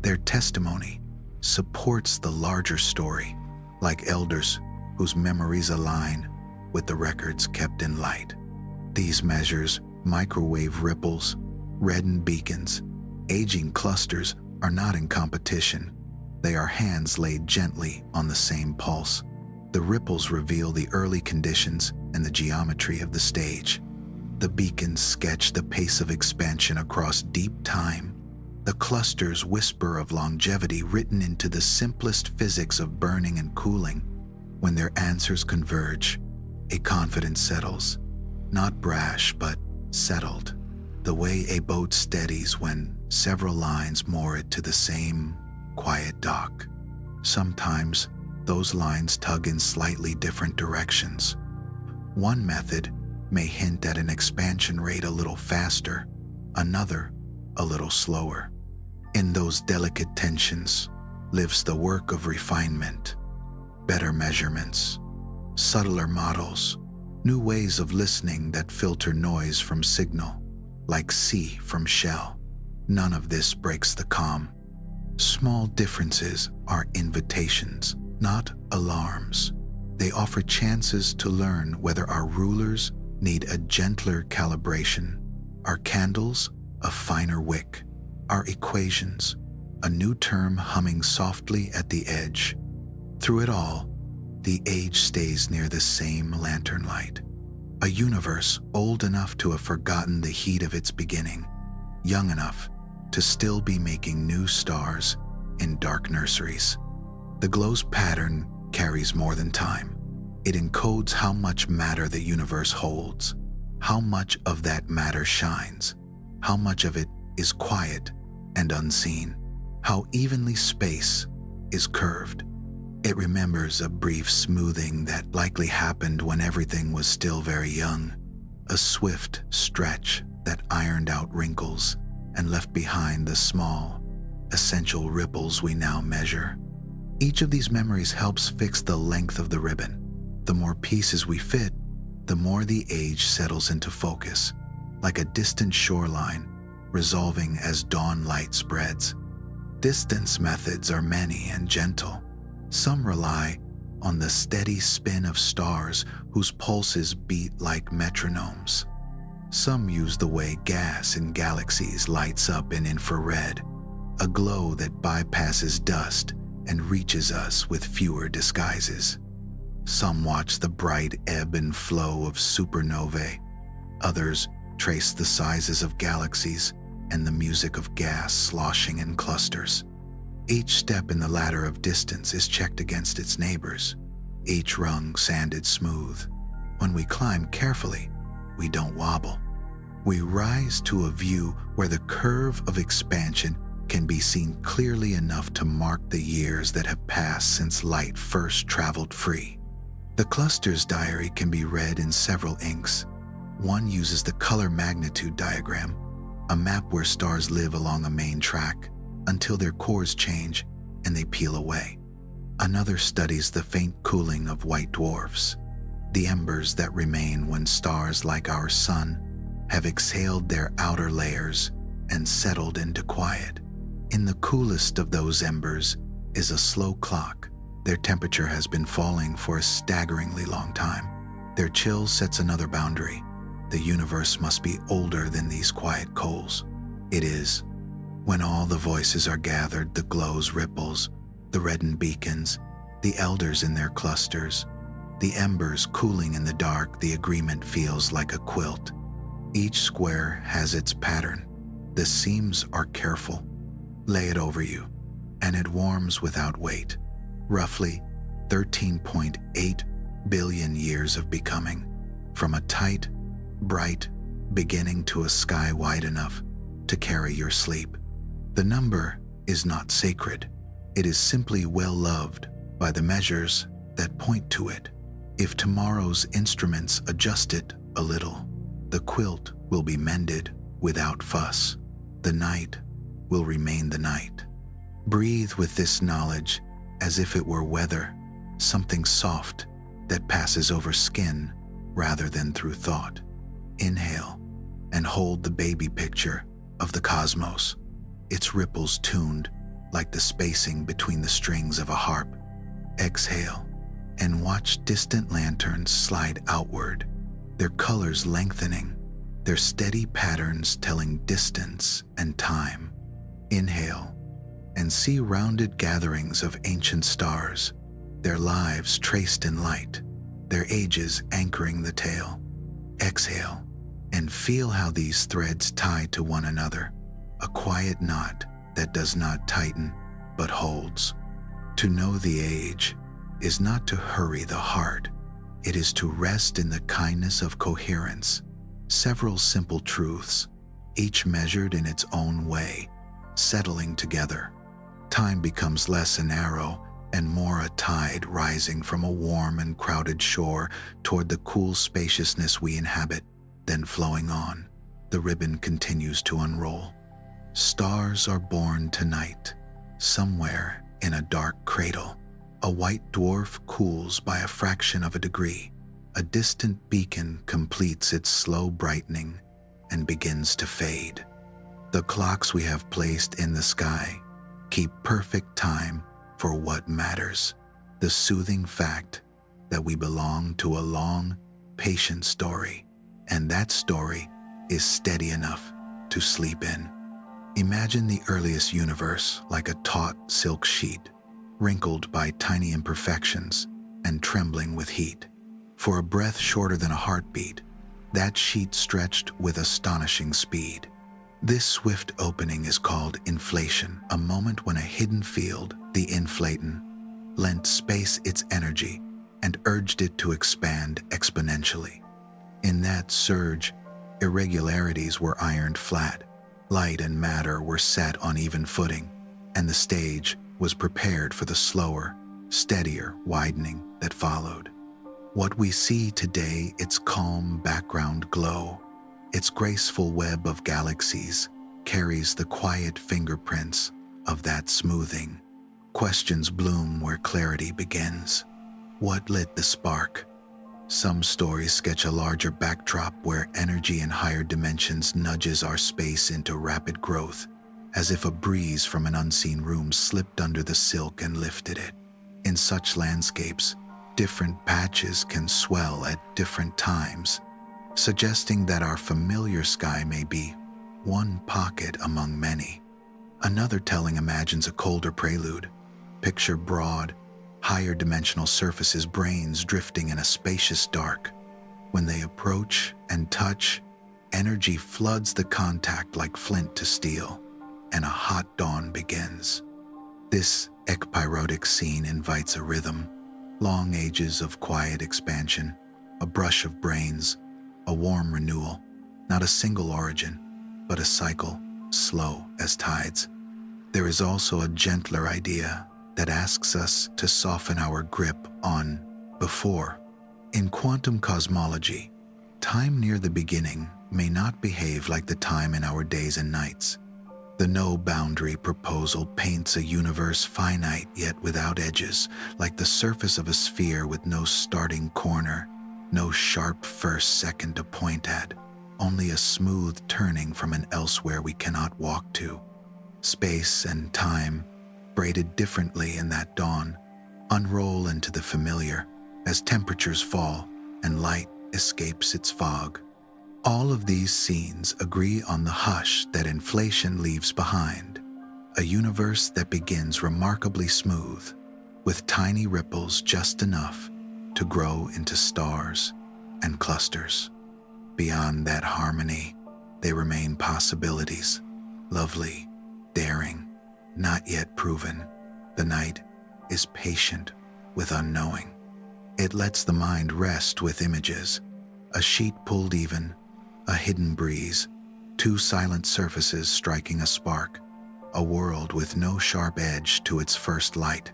Their testimony supports the larger story, like elders whose memories align with the records kept in light. These measures, microwave ripples, reddened beacons, aging clusters are not in competition. They are hands laid gently on the same pulse. The ripples reveal the early conditions and the geometry of the stage. The beacons sketch the pace of expansion across deep time. The clusters whisper of longevity written into the simplest physics of burning and cooling. When their answers converge, a confidence settles, not brash but settled, the way a boat steadies when several lines moor it to the same quiet dock. Sometimes those lines tug in slightly different directions. One method may hint at an expansion rate a little faster, another a little slower. In those delicate tensions lives the work of refinement, better measurements, subtler models, new ways of listening that filter noise from signal, like sea from shell. None of this breaks the calm. Small differences are invitations, not alarms. They offer chances to learn whether our rulers need a gentler calibration, our candles a finer wick, our equations a new term humming softly at the edge. Through it all, the age stays near the same lantern light. A universe old enough to have forgotten the heat of its beginning, young enough to still be making new stars in dark nurseries. The glow's pattern carries more than time. It encodes how much matter the universe holds, how much of that matter shines, how much of it is quiet and unseen, how evenly space is curved. It remembers a brief smoothing that likely happened when everything was still very young, a swift stretch that ironed out wrinkles and left behind the small, essential ripples we now measure. Each of these memories helps fix the length of the ribbon. The more pieces we fit, the more the age settles into focus, like a distant shoreline, resolving as dawn light spreads. Distance methods are many and gentle. Some rely on the steady spin of stars whose pulses beat like metronomes. Some use the way gas in galaxies lights up in infrared, a glow that bypasses dust and reaches us with fewer disguises. Some watch the bright ebb and flow of supernovae. Others trace the sizes of galaxies and the music of gas sloshing in clusters. Each step in the ladder of distance is checked against its neighbors, each rung sanded smooth. When we climb carefully, we don't wobble. We rise to a view where the curve of expansion can be seen clearly enough to mark the years that have passed since light first traveled free. The cluster's diary can be read in several inks. One uses the color magnitude diagram, a map where stars live along a main track until their cores change and they peel away. Another studies the faint cooling of white dwarfs, the embers that remain when stars like our sun have exhaled their outer layers and settled into quiet. In the coolest of those embers is a slow clock. Their temperature has been falling for a staggeringly long time. Their chill sets another boundary. The universe must be older than these quiet coals. It is. When all the voices are gathered, the glows ripples, the reddened beacons, the elders in their clusters, the embers cooling in the dark, the agreement feels like a quilt. Each square has its pattern. The seams are careful. Lay it over you, and it warms without weight. Roughly 13.8 billion years of becoming, from a tight, bright beginning to a sky wide enough to carry your sleep. The number is not sacred. It is simply well loved by the measures that point to it. If tomorrow's instruments adjust it a little, the quilt will be mended without fuss. The night will remain the night. Breathe with this knowledge as if it were weather, something soft that passes over skin rather than through thought. Inhale and hold the baby picture of the cosmos, its ripples tuned like the spacing between the strings of a harp. Exhale and watch distant lanterns slide outward, their colors lengthening, their steady patterns telling distance and time. Inhale and see rounded gatherings of ancient stars, their lives traced in light, their ages anchoring the tale. Exhale and feel how these threads tie to one another, a quiet knot that does not tighten but holds. To know the age is not to hurry the heart, it is to rest in the kindness of coherence. Several simple truths, each measured in its own way, settling together. Time becomes less an arrow and more a tide rising from a warm and crowded shore toward the cool spaciousness we inhabit, then flowing on. The ribbon continues to unroll. Stars are born tonight, somewhere in a dark cradle. A white dwarf cools by a fraction of a degree. A distant beacon completes its slow brightening and begins to fade. The clocks we have placed in the sky keep perfect time for what matters, the soothing fact that we belong to a long, patient story, and that story is steady enough to sleep in. Imagine the earliest universe like a taut silk sheet, wrinkled by tiny imperfections and trembling with heat. For a breath shorter than a heartbeat, that sheet stretched with astonishing speed. This swift opening is called inflation, a moment when a hidden field, the inflaton, lent space its energy and urged it to expand exponentially. In that surge, irregularities were ironed flat, light and matter were set on even footing, and the stage was prepared for the slower, steadier widening that followed. What we see today, its calm background glow, its graceful web of galaxies, carries the quiet fingerprints of that smoothing. Questions bloom where clarity begins. What lit the spark? Some stories sketch a larger backdrop where energy in higher dimensions nudges our space into rapid growth, as if a breeze from an unseen room slipped under the silk and lifted it. In such landscapes, different patches can swell at different times, suggesting that our familiar sky may be one pocket among many. Another telling imagines a colder prelude. Picture broad, higher dimensional surfaces, brains drifting in a spacious dark. When they approach and touch, energy floods the contact like flint to steel, and a hot dawn begins. This ekpyrotic scene invites a rhythm, long ages of quiet expansion, a brush of brains, a warm renewal, not a single origin, but a cycle, slow as tides. There is also a gentler idea that asks us to soften our grip on before. In quantum cosmology, time near the beginning may not behave like the time in our days and nights. The no-boundary proposal paints a universe finite yet without edges, like the surface of a sphere with no starting corner, no sharp first second to point at, only a smooth turning from an elsewhere we cannot walk to. Space and time, braided differently in that dawn, unroll into the familiar as temperatures fall and light escapes its fog. All of these scenes agree on the hush that inflation leaves behind, a universe that begins remarkably smooth, with tiny ripples just enough to grow into stars and clusters. Beyond that harmony, they remain possibilities, lovely, daring, not yet proven. The night is patient with unknowing. It lets the mind rest with images, a sheet pulled even, a hidden breeze, two silent surfaces striking a spark, a world with no sharp edge to its first light.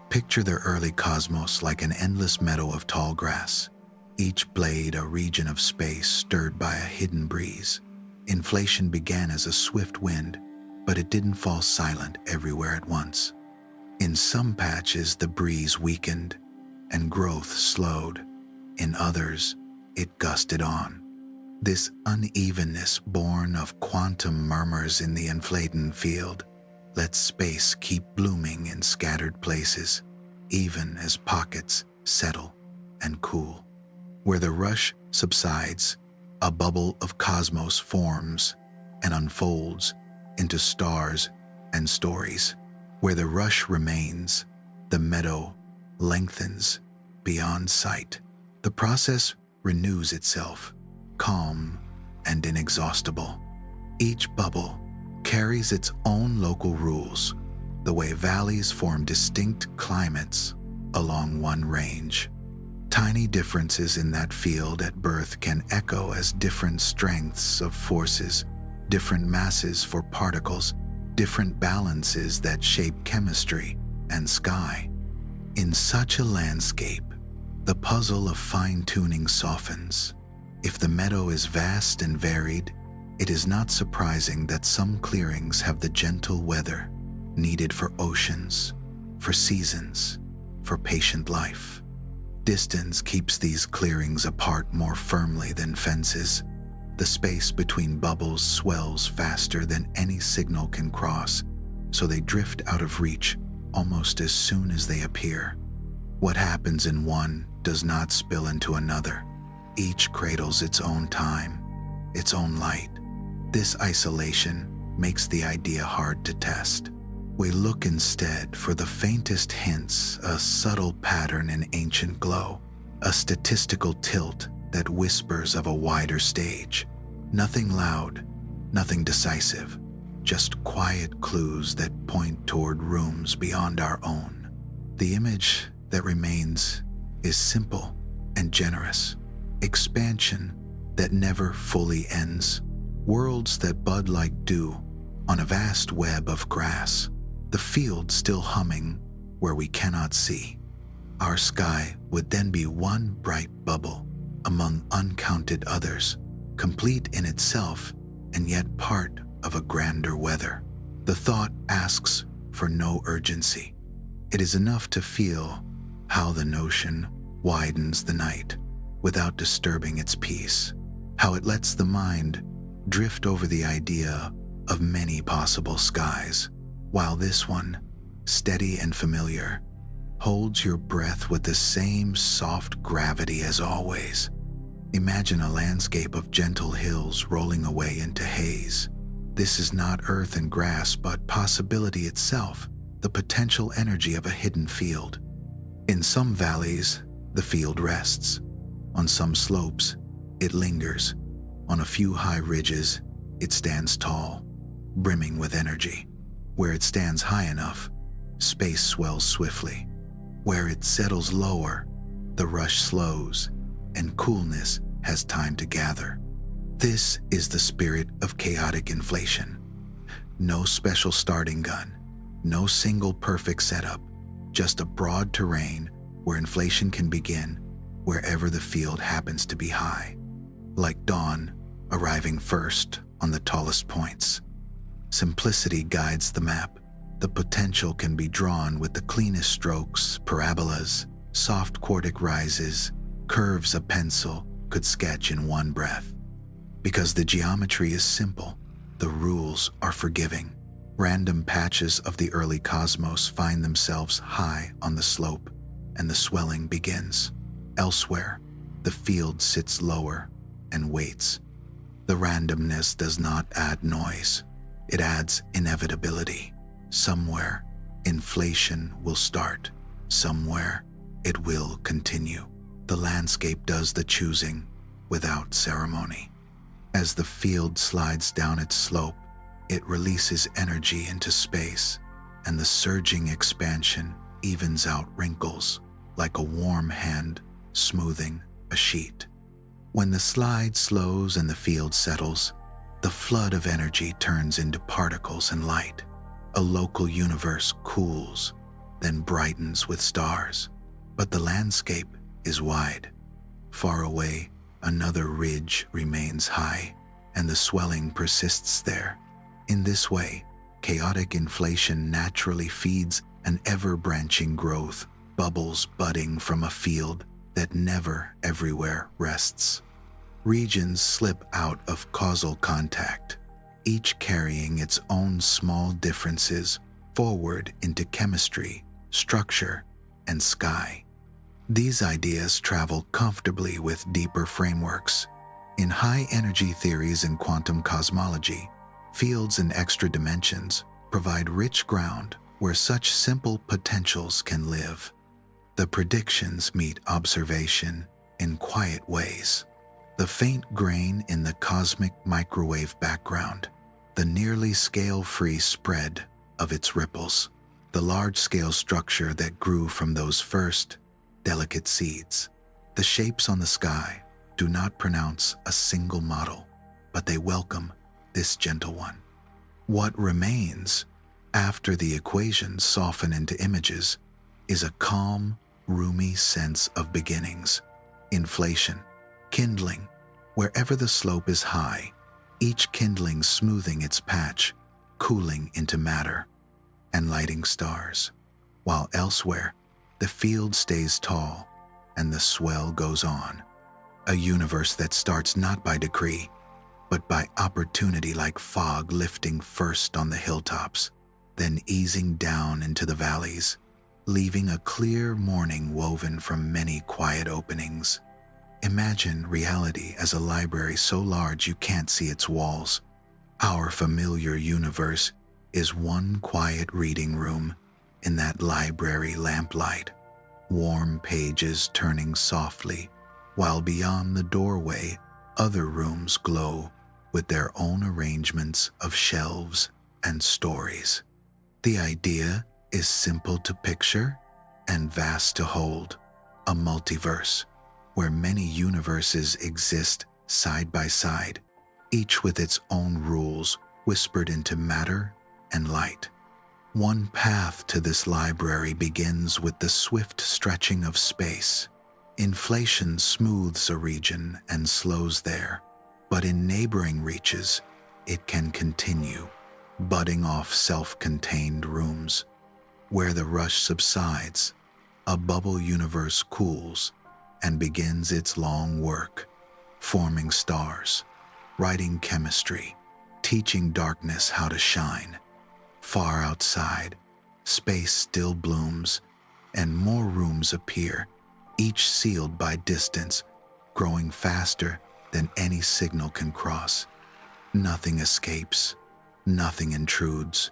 Picture the early cosmos like an endless meadow of tall grass, each blade a region of space stirred by a hidden breeze. Inflation began as a swift wind, but it didn't fall silent everywhere at once. In some patches, the breeze weakened and growth slowed. In others, it gusted on. This unevenness, born of quantum murmurs in the inflating field, lets space keep blooming in scattered places, even as pockets settle and cool. Where the rush subsides, a bubble of cosmos forms and unfolds into stars and stories. Where the rush remains, the meadow lengthens beyond sight. The process renews itself, calm and inexhaustible. Each bubble carries its own local rules, the way valleys form distinct climates along one range. Tiny differences in that field at birth can echo as different strengths of forces, different masses for particles, different balances that shape chemistry and sky. In such a landscape, the puzzle of fine-tuning softens. If the meadow is vast and varied, it is not surprising that some clearings have the gentle weather needed for oceans, for seasons, for patient life. Distance keeps these clearings apart more firmly than fences. The space between bubbles swells faster than any signal can cross, so they drift out of reach almost as soon as they appear. What happens in one does not spill into another. Each cradles its own time, its own light. This isolation makes the idea hard to test. We look instead for the faintest hints, a subtle pattern in ancient glow, a statistical tilt that whispers of a wider stage. Nothing loud, nothing decisive, just quiet clues that point toward rooms beyond our own. The image that remains is simple and generous. Expansion that never fully ends. Worlds that bud like dew on a vast web of grass. The field still humming where we cannot see. Our sky would then be one bright bubble among uncounted others, complete in itself and yet part of a grander weather. The thought asks for no urgency. It is enough to feel how the notion widens the night without disturbing its peace, how it lets the mind drift over the idea of many possible skies, while this one, steady and familiar, holds your breath with the same soft gravity as always. Imagine a landscape of gentle hills rolling away into haze. This is not earth and grass, but possibility itself, the potential energy of a hidden field. In some valleys, the field rests. On some slopes, it lingers. On a few high ridges, it stands tall, brimming with energy. Where it stands high enough, space swells swiftly. Where it settles lower, the rush slows, and coolness has time to gather. This is the spirit of chaotic inflation. No special starting gun, no single perfect setup, just a broad terrain where inflation can begin wherever the field happens to be high. Like dawn, arriving first on the tallest points. Simplicity guides the map. The potential can be drawn with the cleanest strokes, parabolas, soft quartic rises, curves a pencil could sketch in one breath. Because the geometry is simple, the rules are forgiving. Random patches of the early cosmos find themselves high on the slope, and the swelling begins. Elsewhere, the field sits lower and waits. The randomness does not add noise. It adds inevitability. Somewhere, inflation will start. Somewhere, it will continue. The landscape does the choosing without ceremony. As the field slides down its slope, it releases energy into space, and the surging expansion evens out wrinkles like a warm hand smoothing a sheet. When the slide slows and the field settles, the flood of energy turns into particles and light. A local universe cools, then brightens with stars. But the landscape is wide. Far away, another ridge remains high, and the swelling persists there. In this way, chaotic inflation naturally feeds an ever-branching growth, bubbles budding from a field that never everywhere rests. Regions slip out of causal contact, each carrying its own small differences forward into chemistry, structure, and sky. These ideas travel comfortably with deeper frameworks. In high-energy theories and quantum cosmology, fields and extra dimensions provide rich ground where such simple potentials can live. The predictions meet observation in quiet ways. The faint grain in the cosmic microwave background, the nearly scale-free spread of its ripples, the large-scale structure that grew from those first, delicate seeds. The shapes on the sky do not pronounce a single model, but they welcome this gentle one. What remains, after the equations soften into images, is a calm, roomy sense of beginnings, inflation, kindling, wherever the slope is high, each kindling smoothing its patch, cooling into matter, and lighting stars, while elsewhere, the field stays tall and the swell goes on. A universe that starts not by decree, but by opportunity, like fog lifting first on the hilltops, then easing down into the valleys, leaving a clear morning woven from many quiet openings. Imagine reality as a library so large you can't see its walls. Our familiar universe is one quiet reading room in that library lamplight, warm pages turning softly, while beyond the doorway, other rooms glow with their own arrangements of shelves and stories. The idea is simple to picture and vast to hold, a multiverse where many universes exist side by side, each with its own rules whispered into matter and light. One path to this library begins with the swift stretching of space. Inflation smooths a region and slows there, but in neighboring reaches, it can continue, budding off self-contained rooms. Where the rush subsides, a bubble universe cools and begins its long work, forming stars, writing chemistry, teaching darkness how to shine. Far outside, space still blooms, and more rooms appear, each sealed by distance, growing faster than any signal can cross. Nothing escapes, nothing intrudes.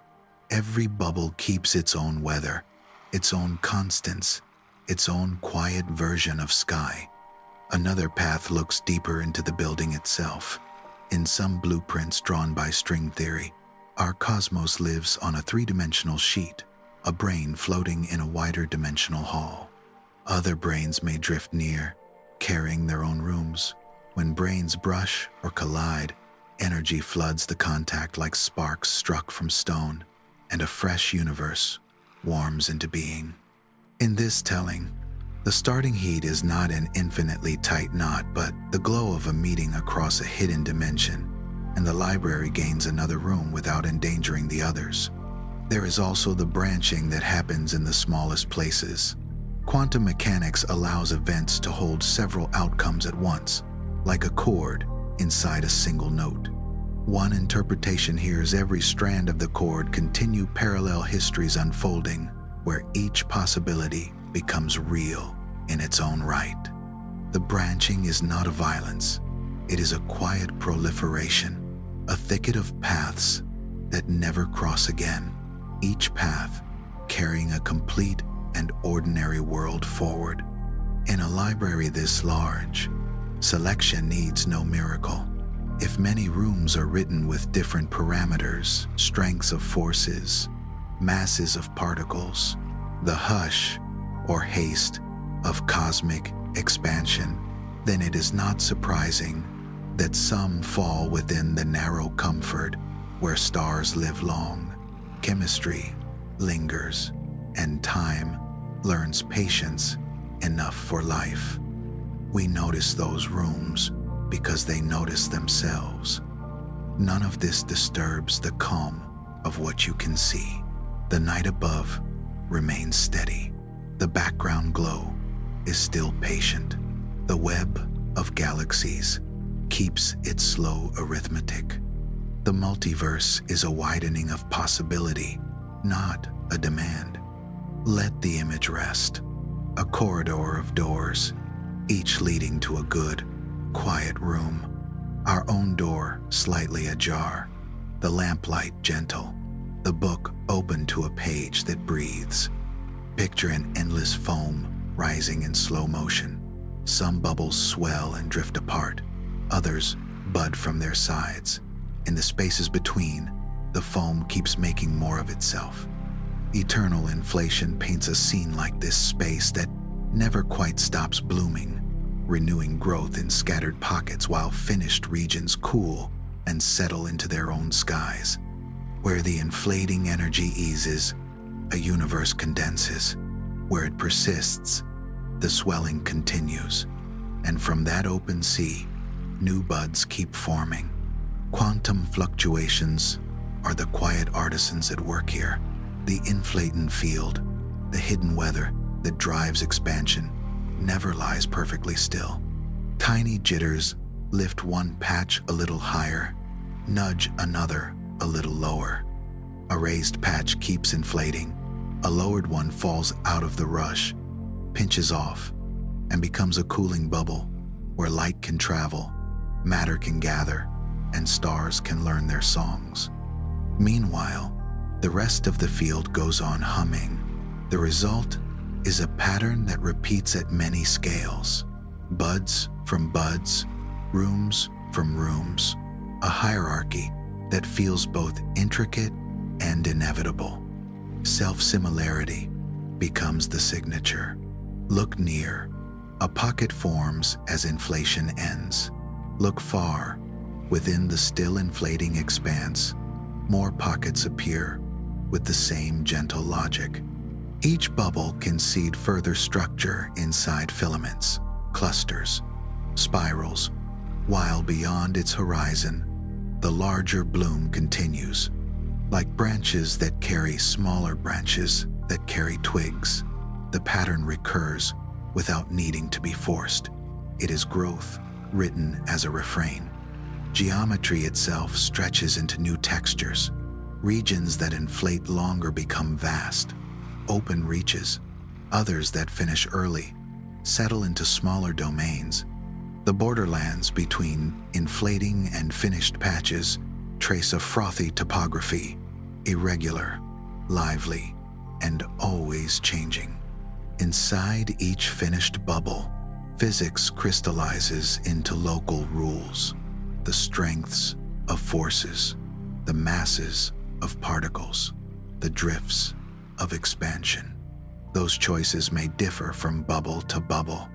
Every bubble keeps its own weather, its own constants, its own quiet version of sky. Another path looks deeper into the building itself. In some blueprints drawn by string theory, our cosmos lives on a three-dimensional sheet, a brain floating in a wider dimensional hall. Other brains may drift near, carrying their own rooms. When brains brush or collide, energy floods the contact like sparks struck from stone, and a fresh universe warms into being. In this telling, the starting heat is not an infinitely tight knot, but the glow of a meeting across a hidden dimension, and the library gains another room without endangering the others. There is also the branching that happens in the smallest places. Quantum mechanics allows events to hold several outcomes at once, like a chord inside a single note. One interpretation hears every strand of the chord continue parallel histories unfolding, where each possibility becomes real in its own right. The branching is not a violence. It is a quiet proliferation, a thicket of paths that never cross again, each path carrying a complete and ordinary world forward. In a library this large, selection needs no miracle. If many rooms are written with different parameters, strengths of forces, masses of particles, the hush or haste of cosmic expansion, then it is not surprising that some fall within the narrow comfort where stars live long, chemistry lingers, and time learns patience enough for life. We notice those rooms because they notice themselves. None of this disturbs the calm of what you can see. The night above remains steady. The background glow is still patient. The web of galaxies keeps its slow arithmetic. The multiverse is a widening of possibility, not a demand. Let the image rest. A corridor of doors, each leading to a good, quiet room. Our own door slightly ajar, the lamplight gentle, the book open to a page that breathes. Picture an endless foam rising in slow motion. Some bubbles swell and drift apart, others bud from their sides. In the spaces between, the foam keeps making more of itself. Eternal inflation paints a scene like this space that never quite stops blooming, renewing growth in scattered pockets while finished regions cool and settle into their own skies. Where the inflating energy eases, a universe condenses. Where it persists, the swelling continues. And from that open sea, new buds keep forming. Quantum fluctuations are the quiet artisans at work here. The inflating field, the hidden weather that drives expansion, never lies perfectly still. Tiny jitters lift one patch a little higher, nudge another a little lower. A raised patch keeps inflating. A lowered one falls out of the rush, pinches off, and becomes a cooling bubble where light can travel, matter can gather, and stars can learn their songs. Meanwhile, the rest of the field goes on humming. The result is a pattern that repeats at many scales. Buds from buds, rooms from rooms, a hierarchy that feels both intricate and inevitable. Self-similarity becomes the signature. Look near, a pocket forms as inflation ends. Look far, within the still inflating expanse, more pockets appear with the same gentle logic. Each bubble can seed further structure inside filaments, clusters, spirals, while beyond its horizon, the larger bloom continues, like branches that carry smaller branches that carry twigs. The pattern recurs without needing to be forced. It is growth written as a refrain. Geometry itself stretches into new textures. Regions that inflate longer become vast, open reaches, Others that finish early settle into smaller domains. The borderlands between inflating and finished patches trace a frothy topography, irregular, lively, and always changing. Inside each finished bubble, physics crystallizes into local rules, the strengths of forces, the masses of particles, the drifts of expansion. Those choices may differ from bubble to bubble,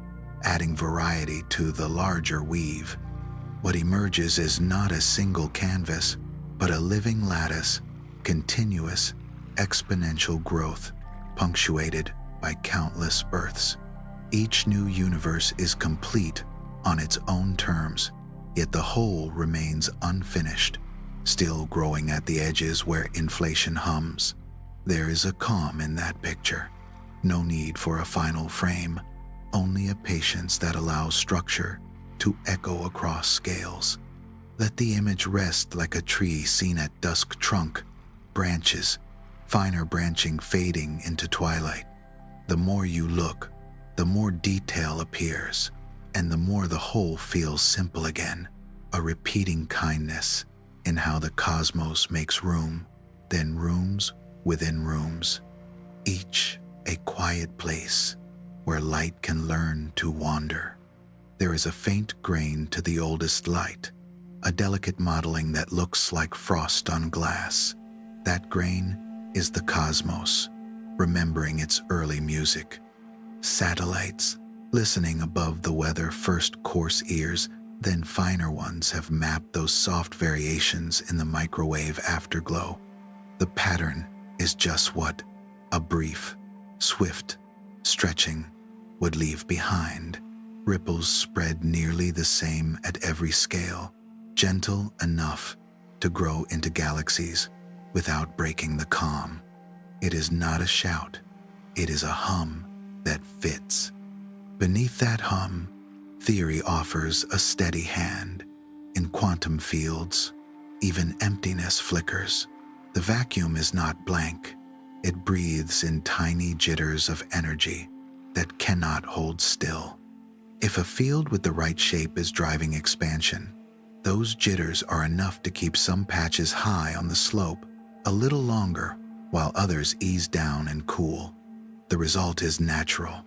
adding variety to the larger weave. What emerges is not a single canvas, but a living lattice, continuous, exponential growth, punctuated by countless births. Each new universe is complete on its own terms, yet the whole remains unfinished, still growing at the edges where inflation hums. There is a calm in that picture. No need for a final frame, only a patience that allows structure to echo across scales. Let the image rest like a tree seen at dusk, trunk, branches, finer branching fading into twilight. The more you look, the more detail appears, and the more the whole feels simple again, a repeating kindness in how the cosmos makes room, then rooms within rooms, each a quiet place where light can learn to wander. There is a faint grain to the oldest light, a delicate modeling that looks like frost on glass. That grain is the cosmos, remembering its early music. Satellites, listening above the weather, first coarse ears, then finer ones, have mapped those soft variations in the microwave afterglow. The pattern is just what a brief, swift stretching would leave behind. Ripples spread nearly the same at every scale, gentle enough to grow into galaxies without breaking the calm. It is not a shout, it is a hum that fits. Beneath that hum, theory offers a steady hand. In quantum fields, even emptiness flickers. The vacuum is not blank. It breathes in tiny jitters of energy that cannot hold still. If a field with the right shape is driving expansion, those jitters are enough to keep some patches high on the slope a little longer while others ease down and cool. The result is natural.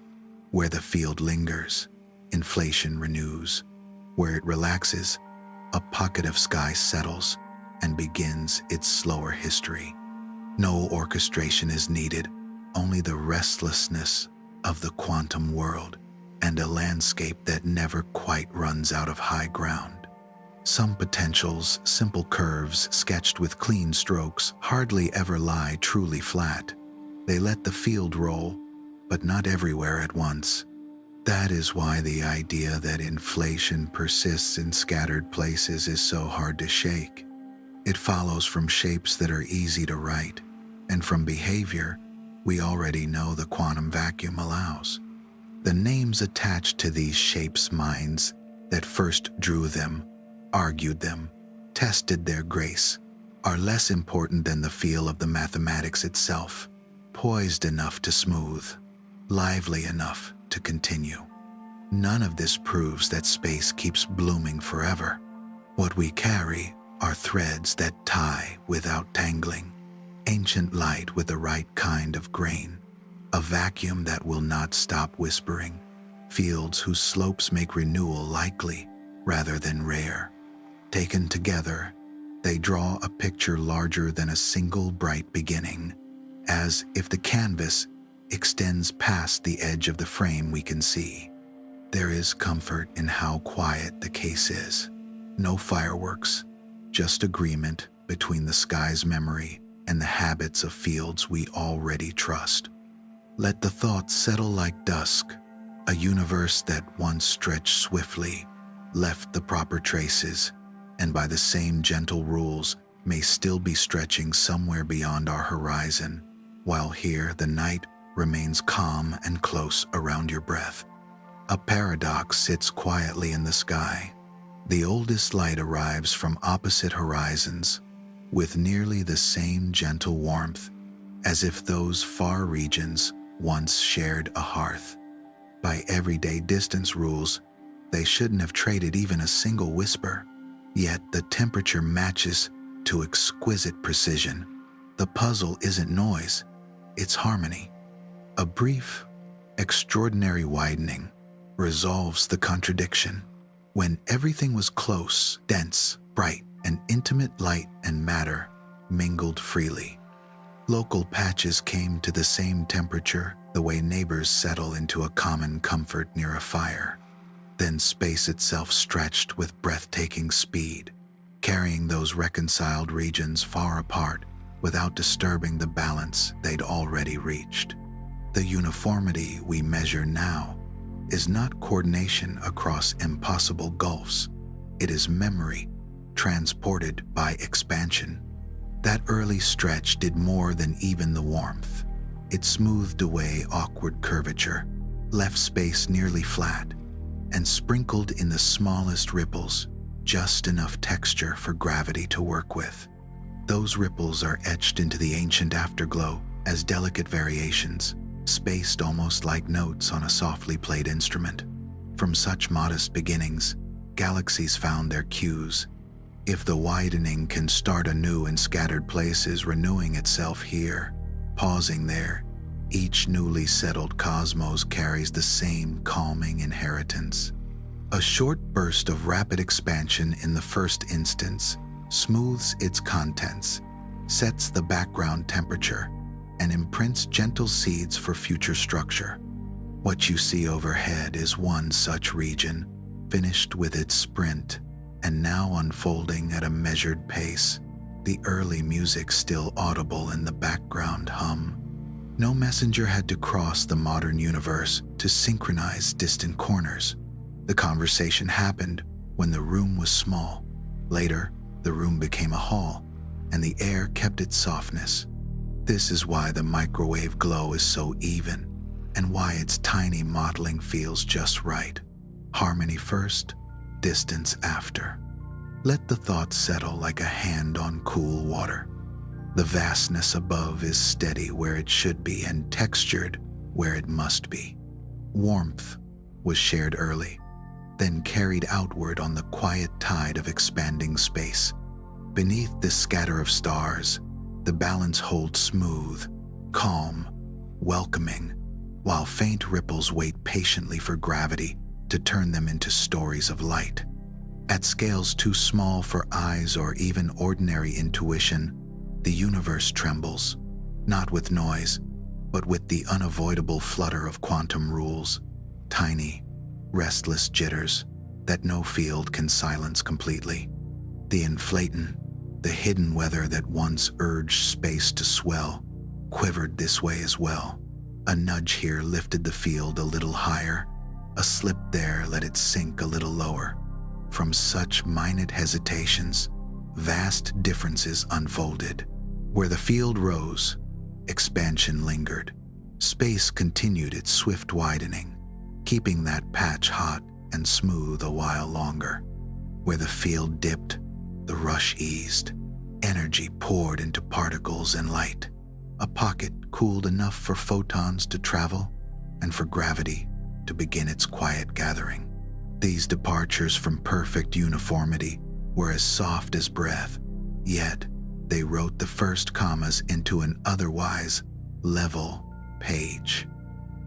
Where the field lingers, inflation renews. Where it relaxes, a pocket of sky settles and begins its slower history. No orchestration is needed, only the restlessness of the quantum world and a landscape that never quite runs out of high ground. Some potentials, simple curves sketched with clean strokes, hardly ever lie truly flat. They let the field roll, but not everywhere at once. That is why the idea that inflation persists in scattered places is so hard to shake. It follows from shapes that are easy to write, and from behavior we already know the quantum vacuum allows. The names attached to these shapes, minds that first drew them, argued them, tested their grace, are less important than the feel of the mathematics itself, poised enough to smooth, lively enough to continue. None of this proves that space keeps blooming forever. What we carry are threads that tie without tangling, ancient light with the right kind of grain, a vacuum that will not stop whispering, fields whose slopes make renewal likely rather than rare. Taken together, they draw a picture larger than a single bright beginning, as if the canvas extends past the edge of the frame we can see. There is comfort in how quiet the case is. No fireworks, just agreement between the sky's memory and the habits of fields we already trust. Let the thoughts settle like dusk, a universe that once stretched swiftly, left the proper traces, and by the same gentle rules may still be stretching somewhere beyond our horizon, while here the night remains calm and close around your breath. A paradox sits quietly in the sky. The oldest light arrives from opposite horizons, with nearly the same gentle warmth, as if those far regions once shared a hearth. By everyday distance rules, they shouldn't have traded even a single whisper. Yet the temperature matches to exquisite precision. The puzzle isn't noise, it's harmony. A brief, extraordinary widening resolves the contradiction. When everything was close, dense, bright, and intimate, light and matter mingled freely. Local patches came to the same temperature, the way neighbors settle into a common comfort near a fire. Then space itself stretched with breathtaking speed, carrying those reconciled regions far apart without disturbing the balance they'd already reached. The uniformity we measure now is not coordination across impossible gulfs. It is memory transported by expansion. That early stretch did more than even the warmth. It smoothed away awkward curvature, left space nearly flat, and sprinkled in the smallest ripples just enough texture for gravity to work with. Those ripples are etched into the ancient afterglow as delicate variations, spaced almost like notes on a softly played instrument. From such modest beginnings, galaxies found their cues. If the widening can start anew in scattered places, renewing itself here, pausing there, each newly settled cosmos carries the same calming inheritance. A short burst of rapid expansion in the first instance smooths its contents, sets the background temperature, and imprints gentle seeds for future structure. What you see overhead is one such region, finished with its sprint, and now unfolding at a measured pace, the early music still audible in the background hum. No messenger had to cross the modern universe to synchronize distant corners. The conversation happened when the room was small. Later, the room became a hall, and the air kept its softness. This is why the microwave glow is so even, and why its tiny mottling feels just right. Harmony first, distance after. Let the thought settle like a hand on cool water. The vastness above is steady where it should be and textured where it must be. Warmth was shared early, then carried outward on the quiet tide of expanding space. Beneath this scatter of stars, the balance holds smooth, calm, welcoming, while faint ripples wait patiently for gravity to turn them into stories of light. At scales too small for eyes or even ordinary intuition, the universe trembles, not with noise, but with the unavoidable flutter of quantum rules, tiny, restless jitters that no field can silence completely. The inflaton, the hidden weather that once urged space to swell, quivered this way as well. A nudge here lifted the field a little higher, a slip there let it sink a little lower. From such minute hesitations, vast differences unfolded. Where the field rose, expansion lingered. Space continued its swift widening, keeping that patch hot and smooth a while longer. Where the field dipped, the rush eased. Energy poured into particles and light. A pocket cooled enough for photons to travel and for gravity to begin its quiet gathering. These departures from perfect uniformity were as soft as breath, yet they wrote the first commas into an otherwise level page.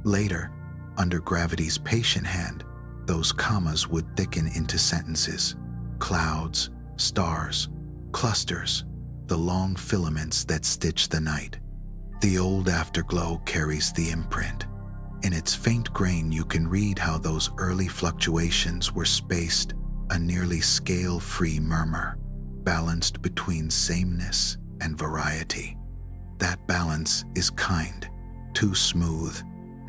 Later, under gravity's patient hand, those commas would thicken into sentences, clouds, stars, clusters, the long filaments that stitch the night. The old afterglow carries the imprint. In its faint grain, you can read how those early fluctuations were spaced, a nearly scale-free murmur, balanced between sameness and variety. That balance is kind. Too smooth,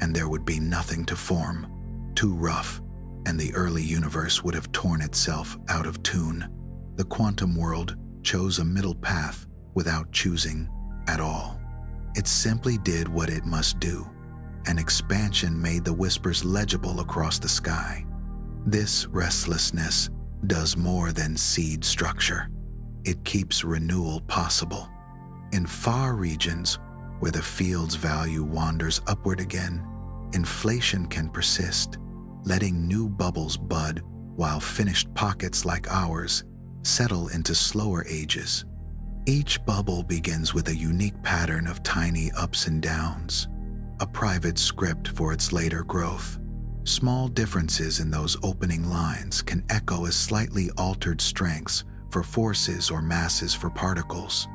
and there would be nothing to form. Too rough, and the early universe would have torn itself out of tune. The quantum world chose a middle path without choosing at all. It simply did what it must do. An expansion made the whispers legible across the sky. This restlessness does more than seed structure. It keeps renewal possible. In far regions, where the field's value wanders upward again, inflation can persist, letting new bubbles bud while finished pockets like ours settle into slower ages. Each bubble begins with a unique pattern of tiny ups and downs, a private script for its later growth. Small differences in those opening lines can echo as slightly altered strengths for forces or masses for particles.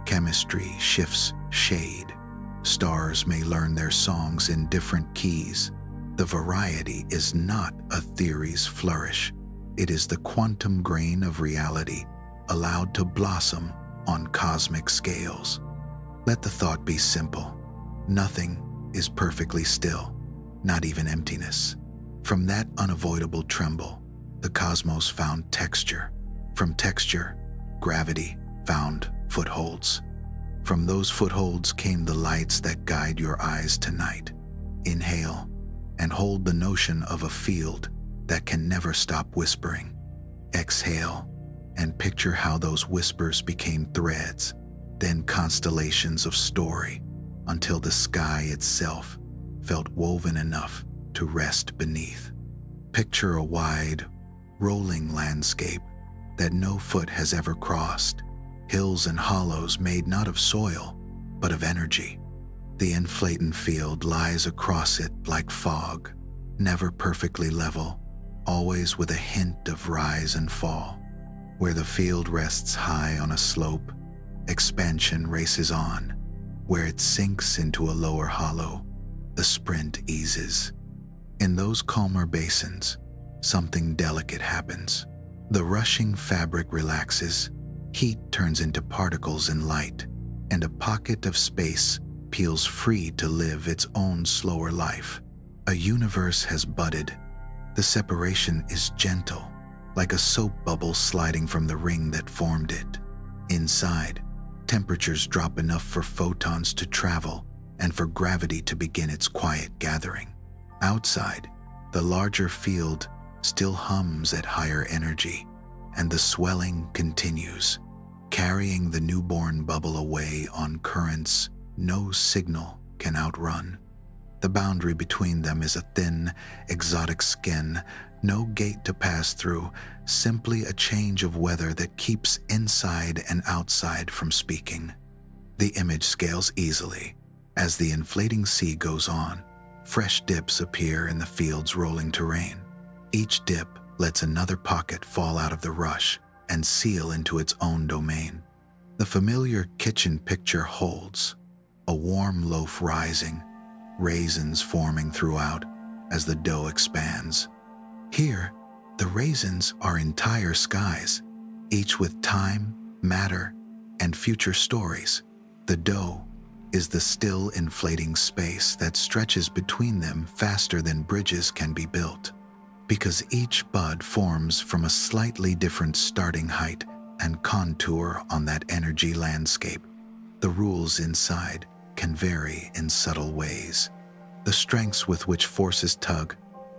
Chemistry shifts shade. Stars may learn their songs in different keys. The variety is not a theory's flourish. It is the quantum grain of reality allowed to blossom on cosmic scales. Let the thought be simple. Nothing is perfectly still, not even emptiness. From that unavoidable tremble, the cosmos found texture. From texture, gravity found footholds. From those footholds came the lights that guide your eyes tonight. Inhale and hold the notion of a field that can never stop whispering. Exhale and picture how those whispers became threads, then constellations of story, until the sky itself felt woven enough to rest beneath. Picture a wide, rolling landscape that no foot has ever crossed, hills and hollows made not of soil, but of energy. The inflating field lies across it like fog, never perfectly level, always with a hint of rise and fall. Where the field rests high on a slope, expansion races on. Where it sinks into a lower hollow, the sprint eases. In those calmer basins, something delicate happens. The rushing fabric relaxes, heat turns into particles in light, and a pocket of space peels free to live its own slower life. A universe has budded. The separation is gentle, like a soap bubble sliding from the ring that formed it. Inside, temperatures drop enough for photons to travel and for gravity to begin its quiet gathering. Outside, the larger field still hums at higher energy, and the swelling continues, carrying the newborn bubble away on currents no signal can outrun. The boundary between them is a thin, exotic skin, no gate to pass through, simply a change of weather that keeps inside and outside from speaking. The image scales easily. As the inflating sea goes on, fresh dips appear in the field's rolling terrain. Each dip lets another pocket fall out of the rush and seal into its own domain. The familiar kitchen picture holds, a warm loaf rising, raisins forming throughout as the dough expands. Here, the raisins are entire skies, each with time, matter, and future stories. The dough is the still inflating space that stretches between them faster than bridges can be built. Because each bud forms from a slightly different starting height and contour on that energy landscape, the rules inside can vary in subtle ways. The strengths with which forces tug,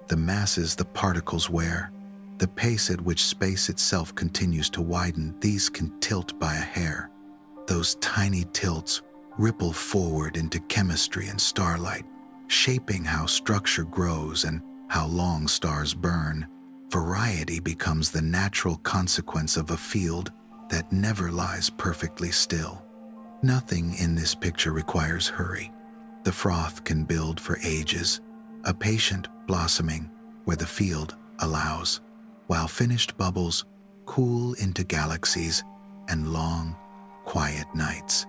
the masses the particles wear, the pace at which space itself continues to widen, these can tilt by a hair. Those tiny tilts ripple forward into chemistry and starlight, shaping how structure grows and how long stars burn. Variety becomes the natural consequence of a field that never lies perfectly still. Nothing in this picture requires hurry. The froth can build for ages, a patient blossoming where the field allows, while finished bubbles cool into galaxies and long, quiet nights.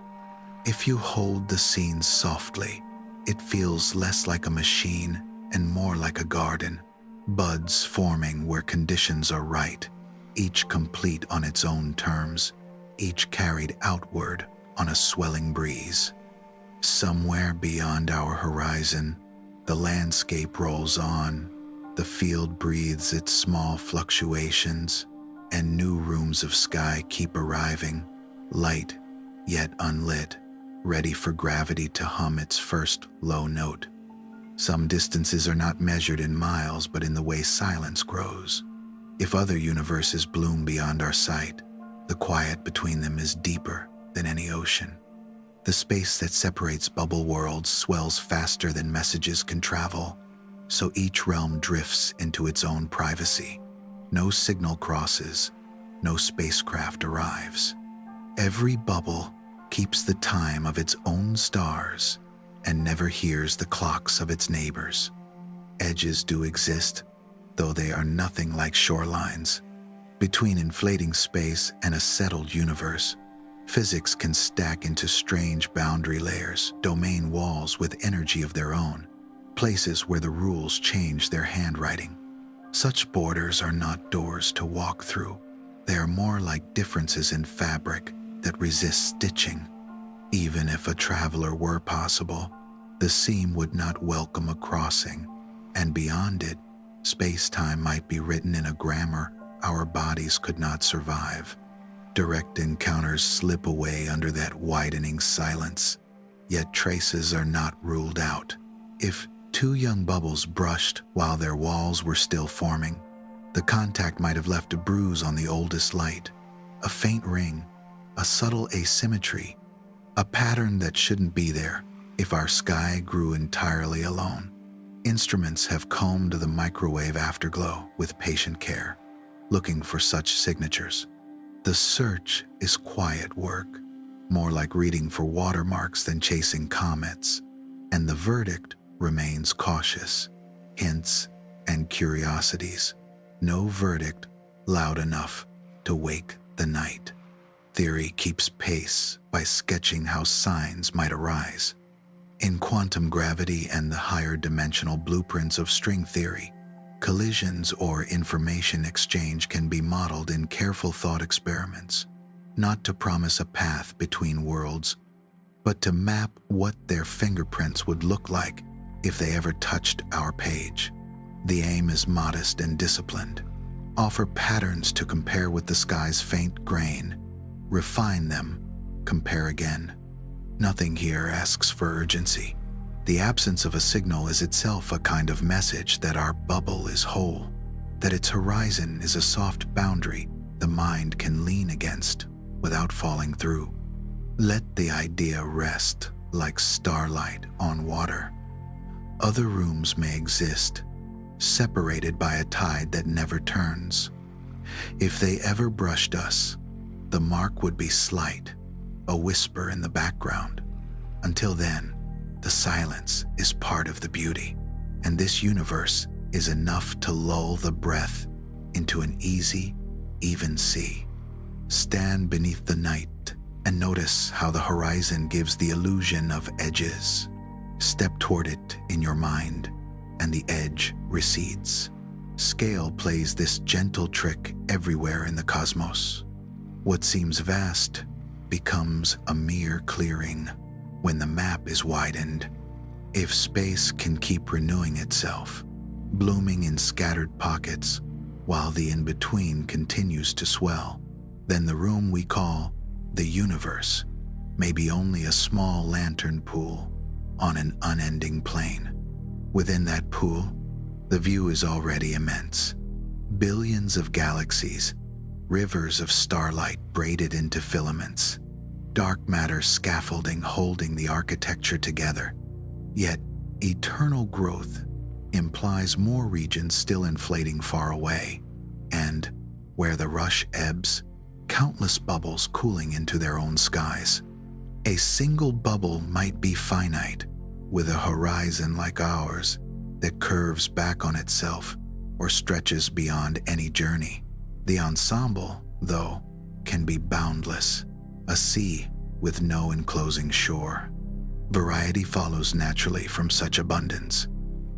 If you hold the scene softly, it feels less like a machine and more like a garden, buds forming where conditions are right, each complete on its own terms, each carried outward on a swelling breeze. Somewhere beyond our horizon, the landscape rolls on, the field breathes its small fluctuations, and new rooms of sky keep arriving, light yet unlit, ready for gravity to hum its first low note. Some distances are not measured in miles, but in the way silence grows. If other universes bloom beyond our sight, the quiet between them is deeper than any ocean. The space that separates bubble worlds swells faster than messages can travel, so each realm drifts into its own privacy. No signal crosses, no spacecraft arrives. Every bubble keeps the time of its own stars and never hears the clocks of its neighbors. Edges do exist, though they are nothing like shorelines. Between inflating space and a settled universe, physics can stack into strange boundary layers, domain walls with energy of their own, places where the rules change their handwriting. Such borders are not doors to walk through. They are more like differences in fabric that resist stitching. Even if a traveler were possible, the seam would not welcome a crossing, and beyond it, space-time might be written in a grammar our bodies could not survive. Direct encounters slip away under that widening silence, yet traces are not ruled out. If two young bubbles brushed while their walls were still forming, the contact might have left a bruise on the oldest light, a faint ring, a subtle asymmetry, a pattern that shouldn't be there if our sky grew entirely alone. Instruments have combed the microwave afterglow with patient care, looking for such signatures. The search is quiet work, more like reading for watermarks than chasing comets, and the verdict remains cautious. Hints and curiosities. No verdict loud enough to wake the night. Theory keeps pace by sketching how signs might arise. In quantum gravity and the higher dimensional blueprints of string theory, collisions or information exchange can be modeled in careful thought experiments, not to promise a path between worlds, but to map what their fingerprints would look like if they ever touched our page. The aim is modest and disciplined. Offer patterns to compare with the sky's faint grain. Refine them, compare again. Nothing here asks for urgency. The absence of a signal is itself a kind of message that our bubble is whole, that its horizon is a soft boundary the mind can lean against without falling through. Let the idea rest like starlight on water. Other rooms may exist, separated by a tide that never turns. If they ever brushed us, the mark would be slight, a whisper in the background. Until then, the silence is part of the beauty, and this universe is enough to lull the breath into an easy, even sea. Stand beneath the night and notice how the horizon gives the illusion of edges. Step toward it in your mind, and the edge recedes. Scale plays this gentle trick everywhere in the cosmos. What seems vast becomes a mere clearing when the map is widened. If space can keep renewing itself, blooming in scattered pockets, while the in-between continues to swell, then the room we call the universe may be only a small lantern pool on an unending plain. Within that pool, the view is already immense. Billions of galaxies, rivers of starlight braided into filaments, dark matter scaffolding holding the architecture together. Yet, eternal growth implies more regions still inflating far away, and, where the rush ebbs, countless bubbles cooling into their own skies. A single bubble might be finite, with a horizon like ours that curves back on itself or stretches beyond any journey. The ensemble, though, can be boundless, a sea with no enclosing shore. Variety follows naturally from such abundance.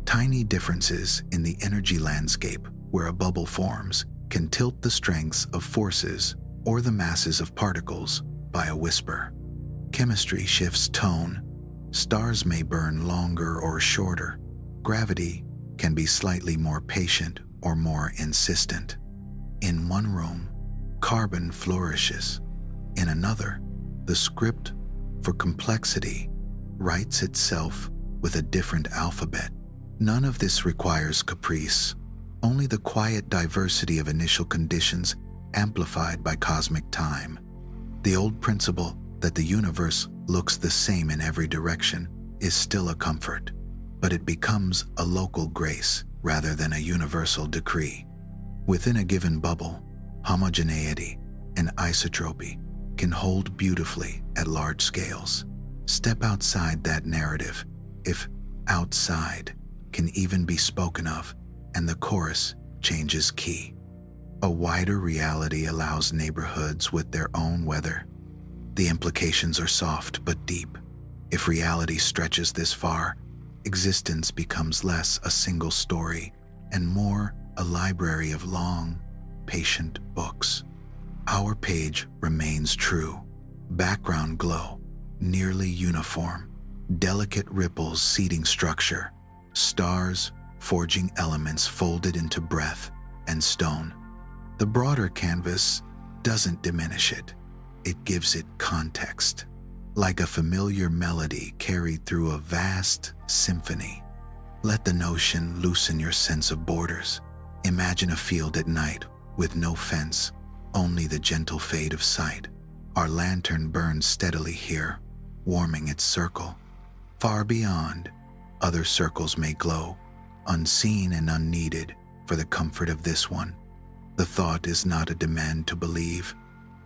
Tiny differences in the energy landscape where a bubble forms can tilt the strengths of forces or the masses of particles by a whisper. Chemistry shifts tone. Stars may burn longer or shorter. Gravity can be slightly more patient or more insistent. In one room, carbon flourishes. In another, the script for complexity writes itself with a different alphabet. None of this requires caprice, only the quiet diversity of initial conditions amplified by cosmic time. The old principle that the universe looks the same in every direction is still a comfort, but it becomes a local grace rather than a universal decree. Within a given bubble, homogeneity and isotropy can hold beautifully at large scales. Step outside that narrative, if outside can even be spoken of, and the chorus changes key. A wider reality allows neighborhoods with their own weather. The implications are soft but deep. If reality stretches this far, existence becomes less a single story and more a library of long, patient books. Our page remains true. Background glow, nearly uniform. Delicate ripples seeding structure. Stars forging elements folded into breath and stone. The broader canvas doesn't diminish it. It gives it context, like a familiar melody carried through a vast symphony. Let the notion loosen your sense of borders. Imagine a field at night with no fence, only the gentle fade of sight. Our lantern burns steadily here, warming its circle. Far beyond, other circles may glow, unseen and unneeded for the comfort of this one. The thought is not a demand to believe,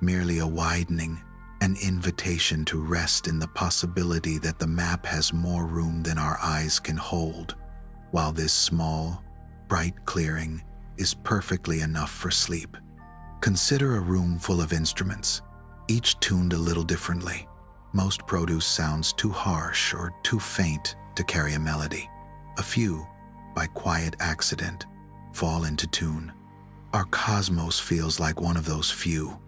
merely a widening, an invitation to rest in the possibility that the map has more room than our eyes can hold, while this small, bright clearing is perfectly enough for sleep. Consider a room full of instruments, each tuned a little differently. Most produce sounds too harsh or too faint to carry a melody. A few, by quiet accident, fall into tune. Our cosmos feels like one of those few.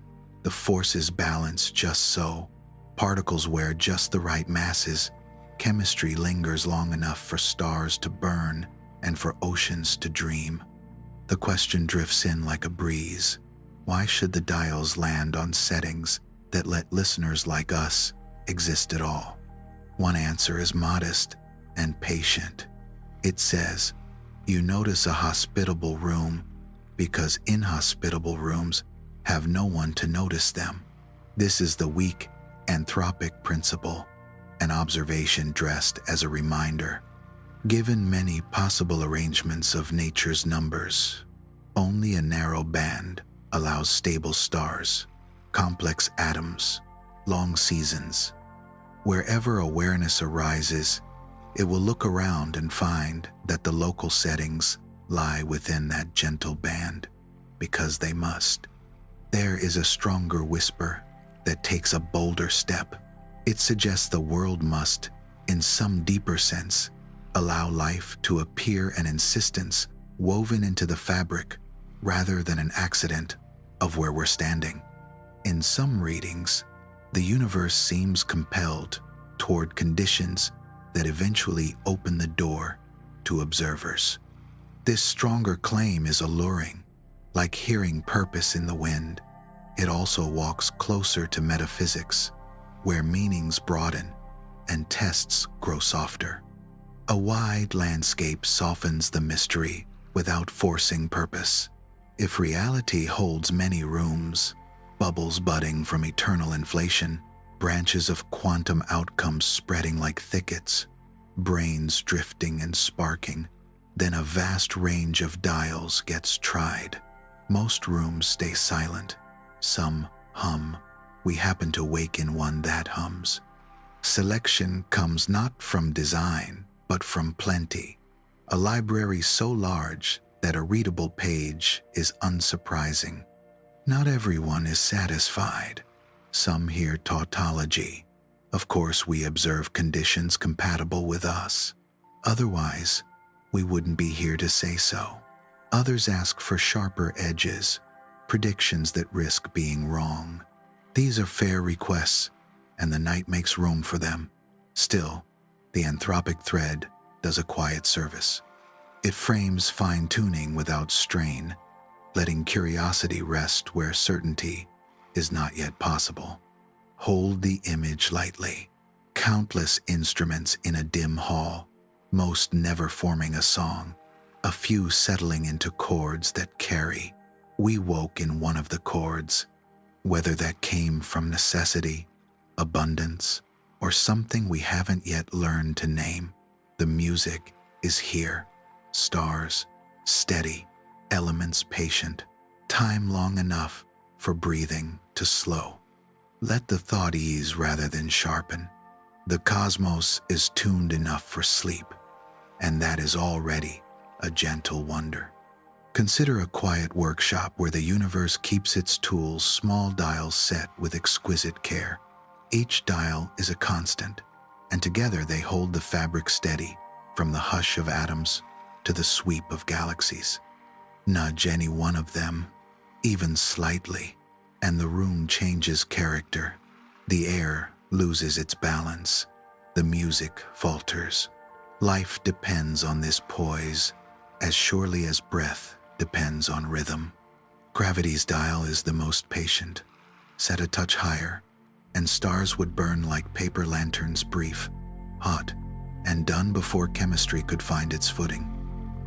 The forces balance just so. Particles wear just the right masses. Chemistry lingers long enough for stars to burn and for oceans to dream. The question drifts in like a breeze. Why should the dials land on settings that let listeners like us exist at all? One answer is modest and patient. It says, you notice a hospitable room because inhospitable rooms have no one to notice them. This is the weak anthropic principle, an observation dressed as a reminder. Given many possible arrangements of nature's numbers, only a narrow band allows stable stars, complex atoms, long seasons. Wherever awareness arises, it will look around and find that the local settings lie within that gentle band, because they must. There is a stronger whisper that takes a bolder step. It suggests the world must, in some deeper sense, allow life to appear an insistence woven into the fabric rather than an accident of where we're standing. In some readings, the universe seems compelled toward conditions that eventually open the door to observers. This stronger claim is alluring, like hearing purpose in the wind. It also walks closer to metaphysics, where meanings broaden and tests grow softer. A wide landscape softens the mystery without forcing purpose. If reality holds many rooms, bubbles budding from eternal inflation, branches of quantum outcomes spreading like thickets, brains drifting and sparking, then a vast range of dials gets tried. Most rooms stay silent. Some hum. We happen to wake in one that hums. Selection comes not from design, but from plenty. A library so large that a readable page is unsurprising. Not everyone is satisfied. Some hear tautology. Of course, we observe conditions compatible with us. Otherwise, we wouldn't be here to say so. Others ask for sharper edges, predictions that risk being wrong. These are fair requests, and the night makes room for them. Still, the anthropic thread does a quiet service. It frames fine-tuning without strain, letting curiosity rest where certainty is not yet possible. Hold the image lightly. Countless instruments in a dim hall, most never forming a song, a few settling into chords that carry. We woke in one of the chords, whether that came from necessity, abundance, or something we haven't yet learned to name. The music is here. Stars, steady, elements patient, time long enough for breathing to slow. Let the thought ease rather than sharpen. The cosmos is tuned enough for sleep, and that is already a gentle wonder. Consider a quiet workshop where the universe keeps its tools, small dials set with exquisite care. Each dial is a constant, and together they hold the fabric steady, from the hush of atoms to the sweep of galaxies. Nudge any one of them, even slightly, and the room changes character. The air loses its balance. The music falters. Life depends on this poise, as surely as breath depends on rhythm. Gravity's dial is the most patient. Set a touch higher, and stars would burn like paper lanterns, brief, hot, and done before chemistry could find its footing.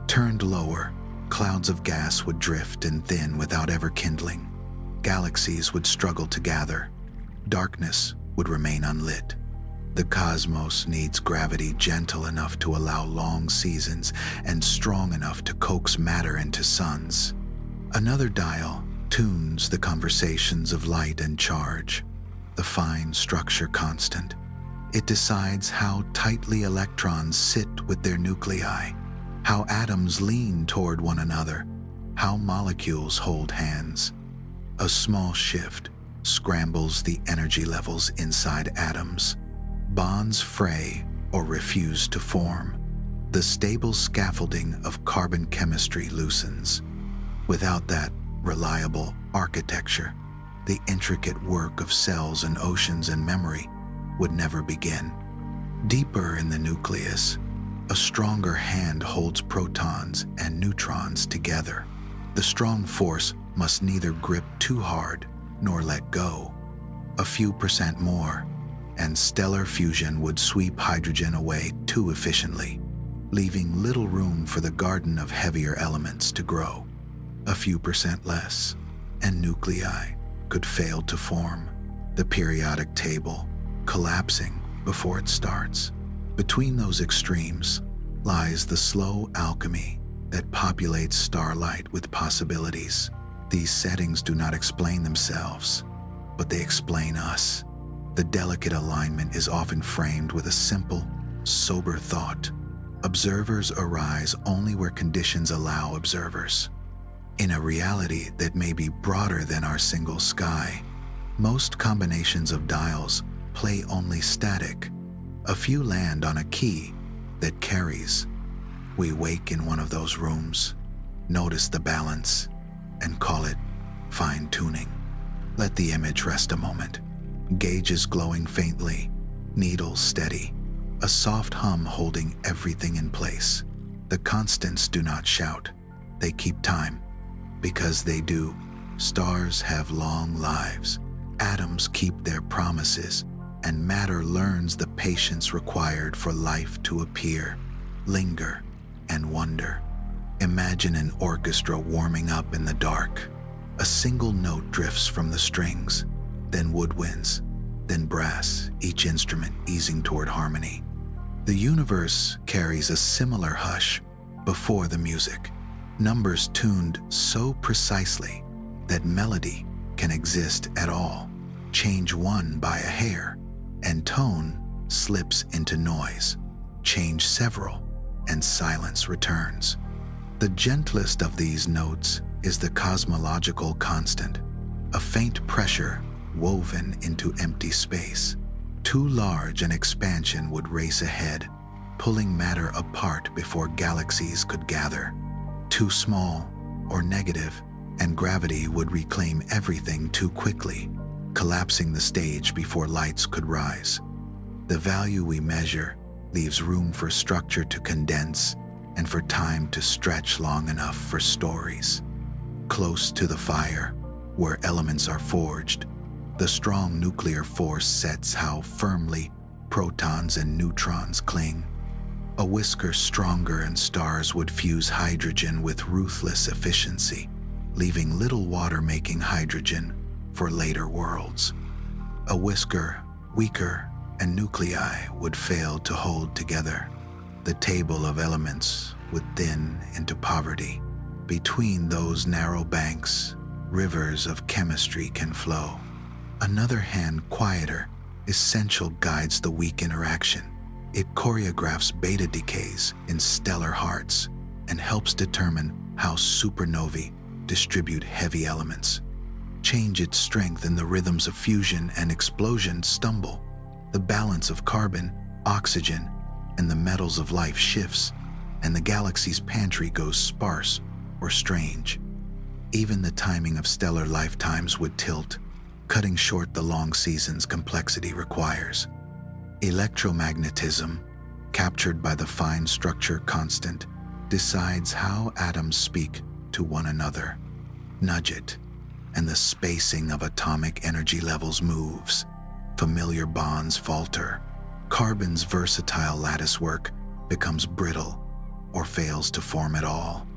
Turned lower, clouds of gas would drift and thin without ever kindling. Galaxies would struggle to gather. Darkness would remain unlit. The cosmos needs gravity gentle enough to allow long seasons and strong enough to coax matter into suns. Another dial tunes the conversations of light and charge, the fine structure constant. It decides how tightly electrons sit with their nuclei, how atoms lean toward one another, how molecules hold hands. A small shift scrambles the energy levels inside atoms. Bonds fray or refuse to form. The stable scaffolding of carbon chemistry loosens. Without that reliable architecture, the intricate work of cells and oceans and memory would never begin. Deeper in the nucleus, a stronger hand holds protons and neutrons together. The strong force must neither grip too hard nor let go. A few percent more, and stellar fusion would sweep hydrogen away too efficiently, leaving little room for the garden of heavier elements to grow. A few percent less, and nuclei could fail to form, the periodic table collapsing before it starts. Between those extremes lies the slow alchemy that populates starlight with possibilities. These settings do not explain themselves, but they explain us. The delicate alignment is often framed with a simple, sober thought. Observers arise only where conditions allow observers. In a reality that may be broader than our single sky, most combinations of dials play only static. A few land on a key that carries. We wake in one of those rooms, notice the balance, and call it fine-tuning. Let the image rest a moment. Gauges glowing faintly, needles steady, a soft hum holding everything in place. The constants do not shout, they keep time. Because they do, stars have long lives, atoms keep their promises, and matter learns the patience required for life to appear, linger, and wonder. Imagine an orchestra warming up in the dark. A single note drifts from the strings, then woodwinds, then brass, each instrument easing toward harmony. The universe carries a similar hush before the music, numbers tuned so precisely that melody can exist at all. Change one by a hair, and tone slips into noise. Change several, and silence returns. The gentlest of these notes is the cosmological constant, a faint pressure woven into empty space. Too large an expansion would race ahead, pulling matter apart before galaxies could gather. Too small or negative, and gravity would reclaim everything too quickly, collapsing the stage before lights could rise. The value we measure leaves room for structure to condense and for time to stretch long enough for stories. Close to the fire, where elements are forged, the strong nuclear force sets how firmly protons and neutrons cling. A whisker stronger and stars would fuse hydrogen with ruthless efficiency, leaving little water making hydrogen for later worlds. A whisker weaker and nuclei would fail to hold together. The table of elements would thin into poverty. Between those narrow banks, rivers of chemistry can flow. Another hand, quieter, essential, guides the weak interaction. It choreographs beta decays in stellar hearts and helps determine how supernovae distribute heavy elements. Change its strength in the rhythms of fusion and explosion stumble. The balance of carbon, oxygen, and the metals of life shifts, and the galaxy's pantry goes sparse or strange. Even the timing of stellar lifetimes would tilt, cutting short the long seasons complexity requires. Electromagnetism, captured by the fine structure constant, decides how atoms speak to one another. Nudge it, and the spacing of atomic energy levels moves. Familiar bonds falter. Carbon's versatile latticework becomes brittle or fails to form at all.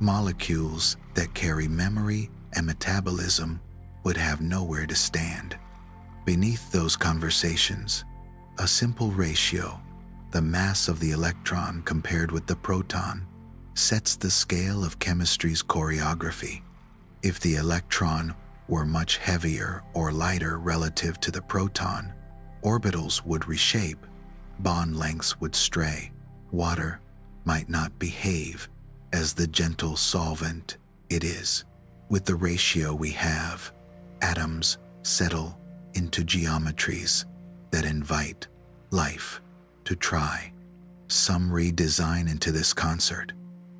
Molecules that carry memory and metabolism would have nowhere to stand. Beneath those conversations, a simple ratio, the mass of the electron compared with the proton, sets the scale of chemistry's choreography. If the electron were much heavier or lighter relative to the proton, orbitals would reshape, bond lengths would stray, water might not behave as the gentle solvent it is. With the ratio we have, atoms settle into geometries that invite life to try. Some redesign into this concert.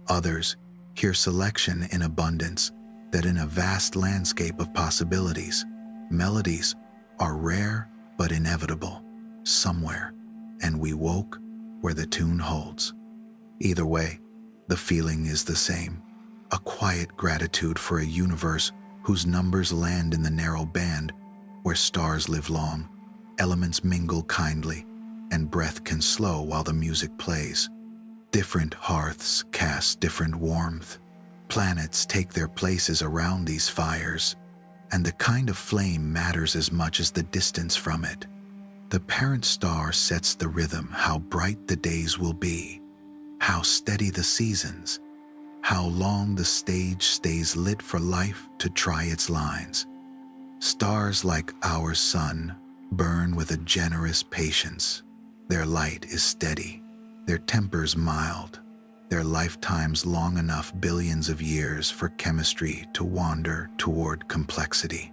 Others hear selection in abundance that in a vast landscape of possibilities, melodies are rare but inevitable somewhere, and we woke where the tune holds. Either way, the feeling is the same, a quiet gratitude for a universe whose numbers land in the narrow band where stars live long, elements mingle kindly, and breath can slow while the music plays. Different hearths cast different warmth. Planets take their places around these fires, and the kind of flame matters as much as the distance from it. The parent star sets the rhythm, how bright the days will be, how steady the seasons, how long the stage stays lit for life to try its lines. Stars like our sun burn with a generous patience. Their light is steady, their tempers mild, their lifetimes long enough, billions of years, for chemistry to wander toward complexity.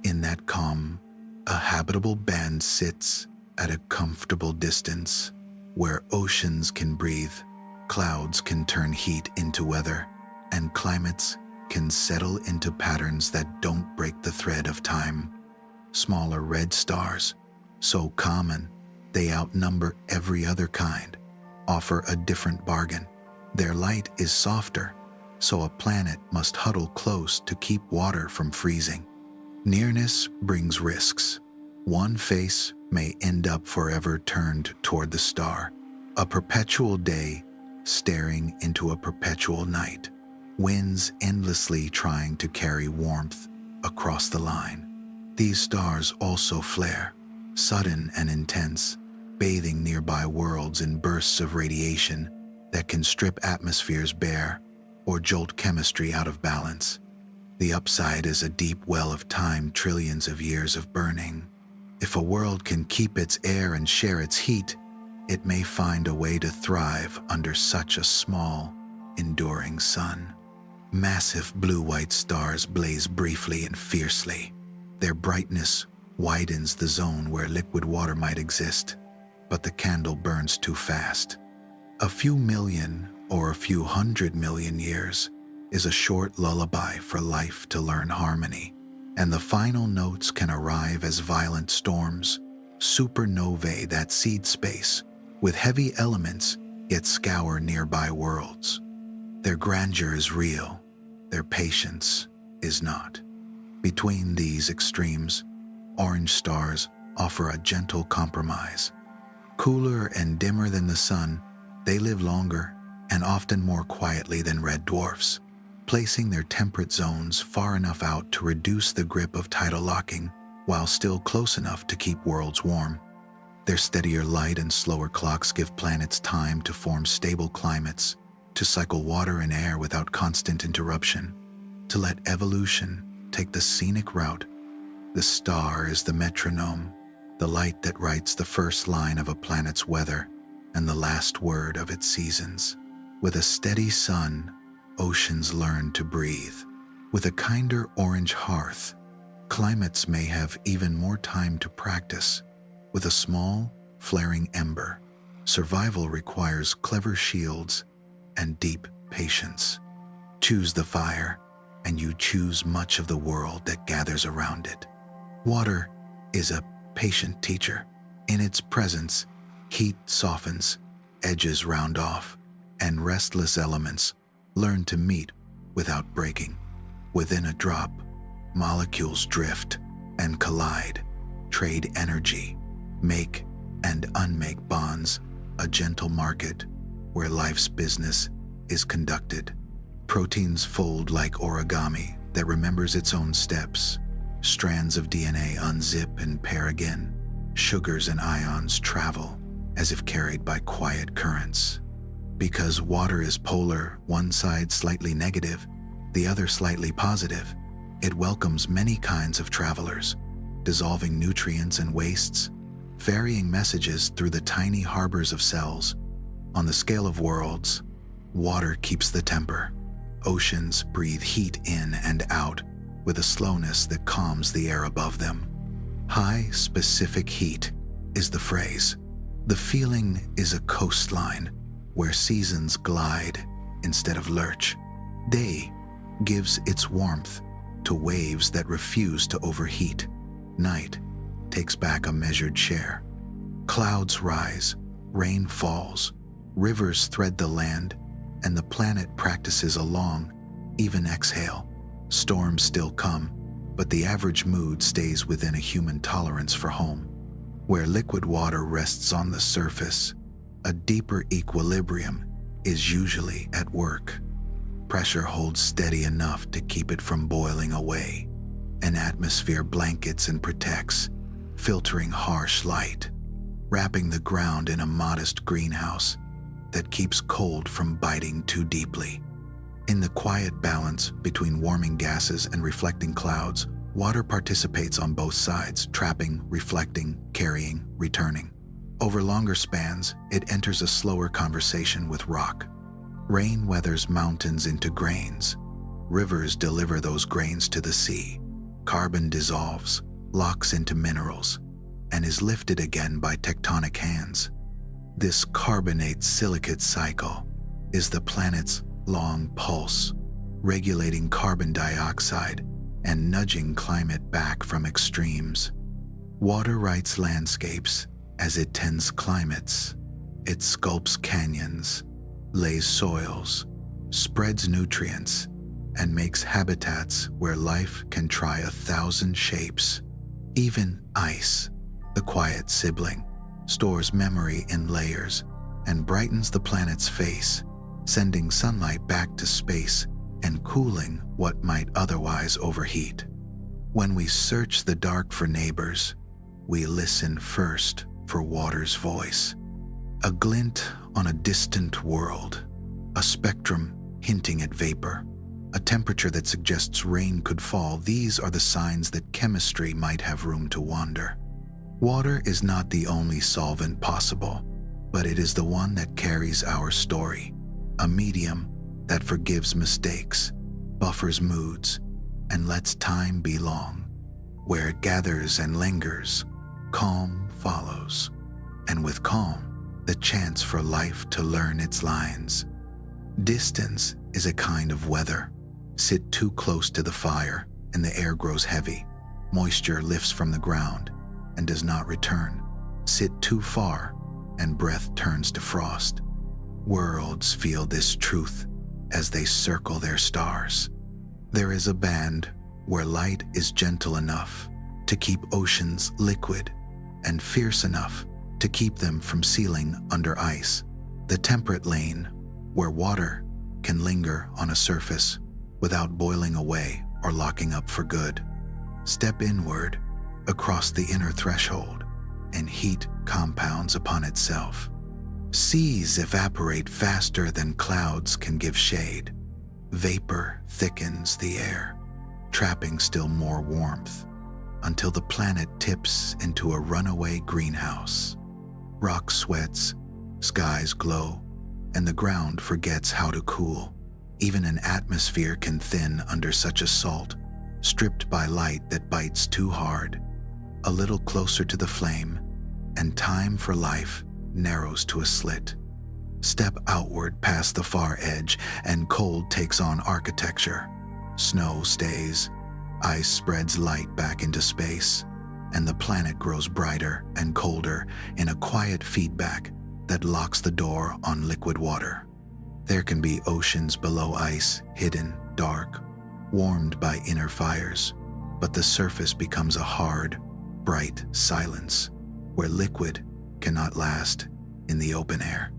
In that calm, a habitable band sits at a comfortable distance, where oceans can breathe, clouds can turn heat into weather, and climates can settle into patterns that don't break the thread of time. Smaller red stars, so common they outnumber every other kind, offer a different bargain. Their light is softer, so a planet must huddle close to keep water from freezing. Nearness brings risks. One face may end up forever turned toward the star, a perpetual day staring into a perpetual night, winds endlessly trying to carry warmth across the line. These stars also flare, sudden and intense, bathing nearby worlds in bursts of radiation that can strip atmospheres bare or jolt chemistry out of balance. The upside is a deep well of time, trillions of years of burning. If a world can keep its air and share its heat, it may find a way to thrive under such a small, enduring sun. Massive blue-white stars blaze briefly and fiercely. Their brightness widens the zone where liquid water might exist, but the candle burns too fast. A few million or a few 100 million years is a short lullaby for life to learn harmony, and the final notes can arrive as violent storms, supernovae that seed space with heavy elements yet scour nearby worlds. Their grandeur is real, their patience is not. Between these extremes, orange stars offer a gentle compromise. Cooler and dimmer than the sun, they live longer and often more quietly than red dwarfs, placing their temperate zones far enough out to reduce the grip of tidal locking while still close enough to keep worlds warm. Their steadier light and slower clocks give planets time to form stable climates, to cycle water and air without constant interruption, to let evolution take the scenic route. The star is the metronome, the light that writes the first line of a planet's weather and the last word of its seasons. With a steady sun, oceans learn to breathe. With a kinder orange hearth, climates may have even more time to practice. With a small, flaring ember, survival requires clever shields and deep patience. Choose the fire, and you choose much of the world that gathers around it. Water is a patient teacher. In its presence, heat softens, edges round off, and restless elements learn to meet without breaking. Within a drop, molecules drift and collide, trade energy, make and unmake bonds, a gentle market where life's business is conducted. Proteins fold like origami that remembers its own steps. Strands of DNA unzip and pair again. Sugars and ions travel as if carried by quiet currents. Because water is polar, one side slightly negative, the other slightly positive, it welcomes many kinds of travelers, dissolving nutrients and wastes, ferrying messages through the tiny harbors of cells. On the scale of worlds, water keeps the temper. Oceans breathe heat in and out with a slowness that calms the air above them. High specific heat is the phrase. The feeling is a coastline where seasons glide instead of lurch. Day gives its warmth to waves that refuse to overheat. Night takes back a measured share. Clouds rise, rain falls, rivers thread the land, and the planet practices a long, even exhale. Storms still come, but the average mood stays within a human tolerance for home. Where liquid water rests on the surface, a deeper equilibrium is usually at work. Pressure holds steady enough to keep it from boiling away. An atmosphere blankets and protects, filtering harsh light, wrapping the ground in a modest greenhouse that keeps cold from biting too deeply. In the quiet balance between warming gases and reflecting clouds, water participates on both sides, trapping, reflecting, carrying, returning. Over longer spans, it enters a slower conversation with rock. Rain weathers mountains into grains. Rivers deliver those grains to the sea. Carbon dissolves, locks into minerals, and is lifted again by tectonic hands. This carbonate-silicate cycle is the planet's long pulse, regulating carbon dioxide and nudging climate back from extremes. Water writes landscapes as it tends climates. It sculpts canyons, lays soils, spreads nutrients, and makes habitats where life can try 1,000 shapes. Even ice, the quiet sibling, stores memory in layers and brightens the planet's face, sending sunlight back to space and cooling what might otherwise overheat. When we search the dark for neighbors, we listen first for water's voice. A glint on a distant world, a spectrum hinting at vapor, a temperature that suggests rain could fall. These are the signs that chemistry might have room to wander. Water is not the only solvent possible, but it is the one that carries our story, a medium that forgives mistakes, buffers moods, and lets time be long. Where it gathers and lingers, calm follows, and with calm, the chance for life to learn its lines. Distance is a kind of weather. Sit too close to the fire, and the air grows heavy. Moisture lifts from the ground and does not return. Sit too far, and breath turns to frost. Worlds feel this truth as they circle their stars. There is a band where light is gentle enough to keep oceans liquid and fierce enough to keep them from sealing under ice. The temperate lane where water can linger on a surface without boiling away or locking up for good. Step inward across the inner threshold, and heat compounds upon itself. Seas evaporate faster than clouds can give shade. Vapor thickens the air, trapping still more warmth, until the planet tips into a runaway greenhouse. Rock sweats, skies glow, and the ground forgets how to cool. Even an atmosphere can thin under such assault, stripped by light that bites too hard. A little closer to the flame, and time for life narrows to a slit. Step outward past the far edge, and cold takes on architecture. Snow stays, ice spreads light back into space, and the planet grows brighter and colder in a quiet feedback that locks the door on liquid water. There can be oceans below ice, hidden, dark, warmed by inner fires, but the surface becomes a hard, bright silence, where liquid cannot last in the open air.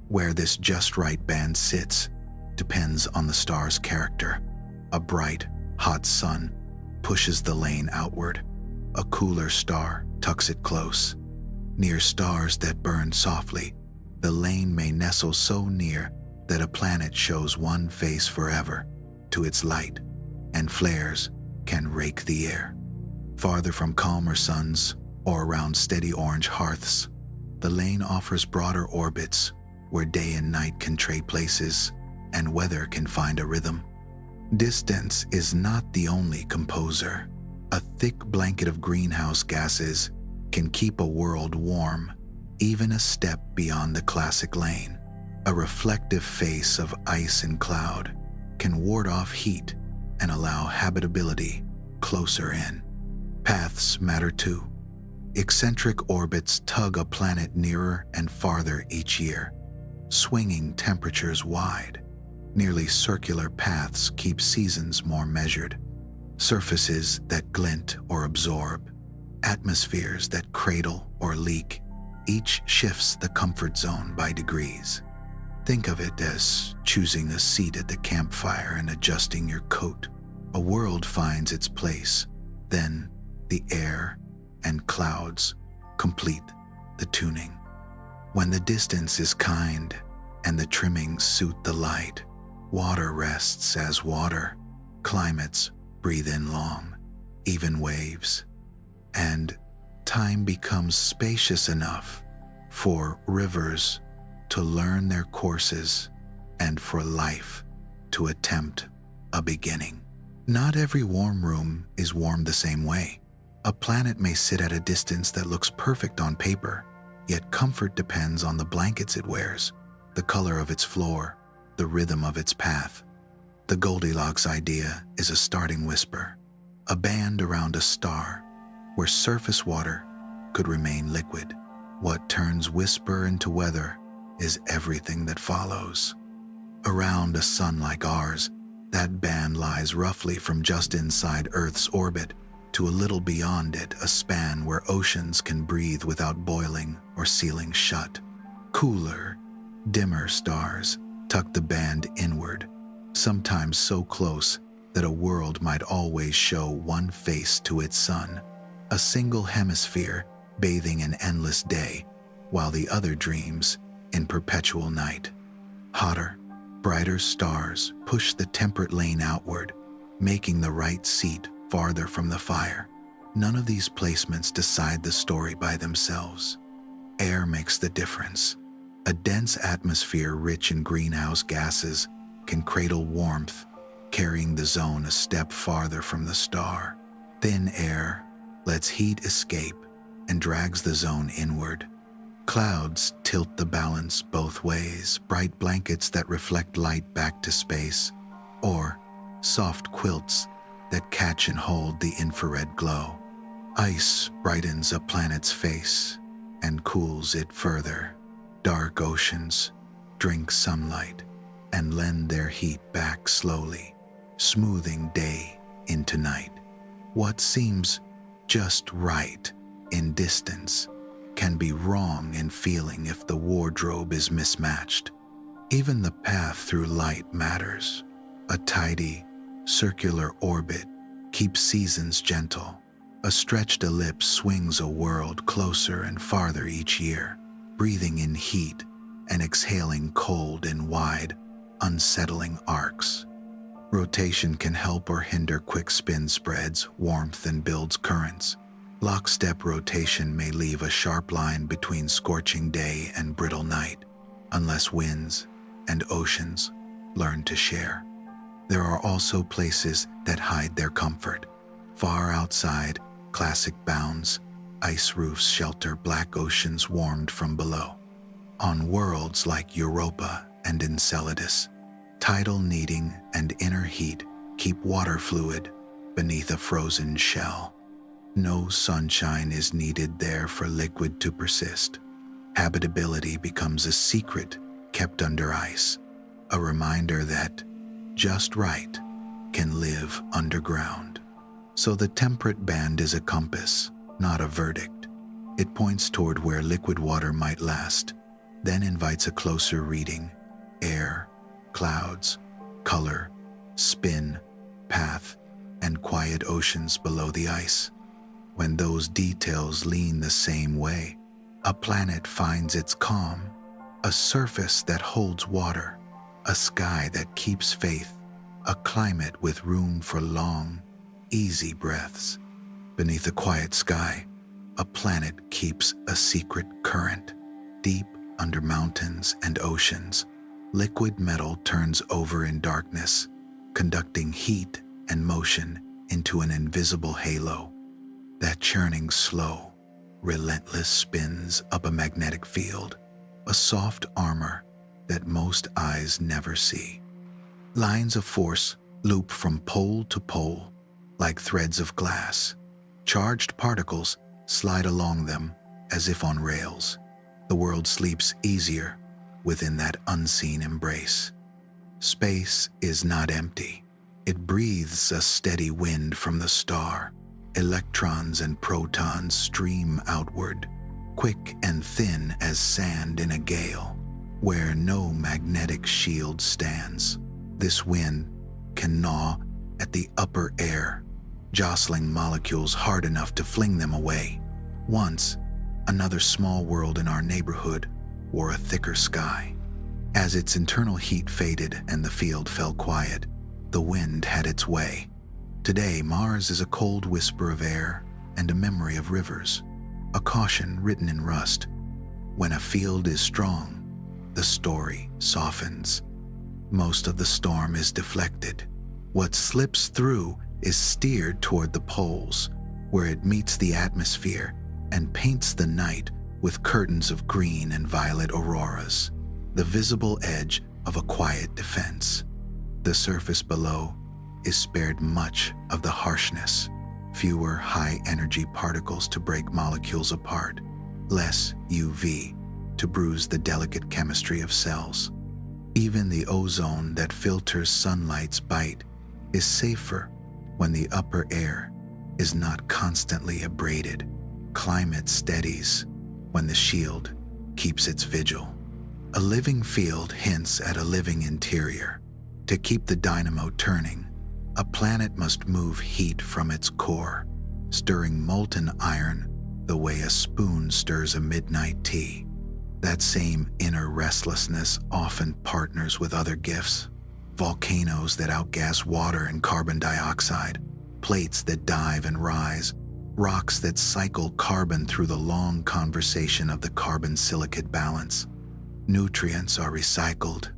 Where this just right band sits depends on the star's character. A bright, hot sun pushes the lane outward. A cooler star tucks it close. Near stars that burn softly, the lane may nestle so near that a planet shows one face forever to its light, and flares can rake the air. Farther from calmer suns or around steady orange hearths, the lane offers broader orbits where day and night can trade places and weather can find a rhythm. Distance is not the only composer. A thick blanket of greenhouse gases can keep a world warm, even a step beyond the classic lane. A reflective face of ice and cloud can ward off heat and allow habitability closer in. Paths matter too. Eccentric orbits tug a planet nearer and farther each year, swinging temperatures wide. Nearly circular paths keep seasons more measured. Surfaces that glint or absorb, atmospheres that cradle or leak, each shifts the comfort zone by degrees. Think of it as choosing a seat at the campfire and adjusting your coat. A world finds its place, then the air and clouds complete the tuning. When the distance is kind and the trimmings suit the light, water rests as water, climates breathe in long, even waves, and time becomes spacious enough for rivers to learn their courses and for life to attempt a beginning. Not every warm room is warm the same way. A planet may sit at a distance that looks perfect on paper, yet comfort depends on the blankets it wears, the color of its floor, the rhythm of its path. The Goldilocks idea is a starting whisper, a band around a star where surface water could remain liquid. What turns whisper into weather is everything that follows. Around a sun like ours, that band lies roughly from just inside Earth's orbit to a little beyond it, a span where oceans can breathe without boiling or sealing shut. Cooler, dimmer stars tuck the band inward, sometimes so close that a world might always show one face to its sun, a single hemisphere bathing in endless day, while the other dreams in perpetual night. Hotter, brighter stars push the temperate lane outward, making the right seat farther from the fire. None of these placements decide the story by themselves. Air makes the difference. A dense atmosphere rich in greenhouse gases can cradle warmth, carrying the zone a step farther from the star. Thin air lets heat escape and drags the zone inward. Clouds tilt the balance both ways, bright blankets that reflect light back to space, or soft quilts that catch and hold the infrared glow. Ice brightens a planet's face and cools it further. Dark oceans drink sunlight and lend their heat back slowly, smoothing day into night. What seems just right in distance can be wrong in feeling if the wardrobe is mismatched. Even the path through light matters. A tidy, circular orbit keeps seasons gentle, A stretched ellipse swings a world closer and farther each year, breathing in heat and exhaling cold in wide, unsettling arcs. Rotation can help or hinder quick spin spreads warmth and builds currents. Lockstep rotation may leave a sharp line between scorching day and brittle night, unless winds and oceans learn to share. There are also places that hide their comfort. Far outside, classic bounds, ice roofs shelter black oceans warmed from below. On worlds like Europa and Enceladus, tidal kneading and inner heat keep water fluid beneath a frozen shell. No sunshine is needed there for liquid to persist. Habitability becomes a secret kept under ice, a reminder that just right can live underground. So the temperate band is a compass, not a verdict. It points toward where liquid water might last, then invites a closer reading: air, clouds, color, spin, path, and quiet oceans below the ice. When those details lean the same way, a planet finds its calm, a surface that holds water, a sky that keeps faith, a climate with room for long, easy breaths. Beneath a quiet sky, a planet keeps a secret current. Deep under mountains and oceans, liquid metal turns over in darkness, conducting heat and motion into an invisible halo. That churning slow, relentless spins up a magnetic field, a soft armor that most eyes never see. Lines of force loop from pole to pole like threads of glass. Charged particles slide along them as if on rails. The world sleeps easier within that unseen embrace. Space is not empty. It breathes a steady wind from the star. Electrons and protons stream outward, quick and thin as sand in a gale, where no magnetic shield stands. This wind can gnaw at the upper air, jostling molecules hard enough to fling them away. Once, another small world in our neighborhood wore a thicker sky. As its internal heat faded and the field fell quiet, the wind had its way. Today, Mars is a cold whisper of air and a memory of rivers, a caution written in rust. When a field is strong, the story softens. Most of the storm is deflected. What slips through is steered toward the poles, where it meets the atmosphere and paints the night with curtains of green and violet auroras, the visible edge of a quiet defense. The surface below is spared much of the harshness, fewer high-energy particles to break molecules apart, less UV to bruise the delicate chemistry of cells. Even the ozone that filters sunlight's bite is safer when the upper air is not constantly abraded. Climate steadies when the shield keeps its vigil. A living field hints at a living interior. To keep the dynamo turning, a planet must move heat from its core, stirring molten iron the way a spoon stirs a midnight tea. That same inner restlessness often partners with other gifts: volcanoes that outgas water and carbon dioxide, plates that dive and rise, rocks that cycle carbon through the long conversation of the carbon-silicate balance. Nutrients are recycled,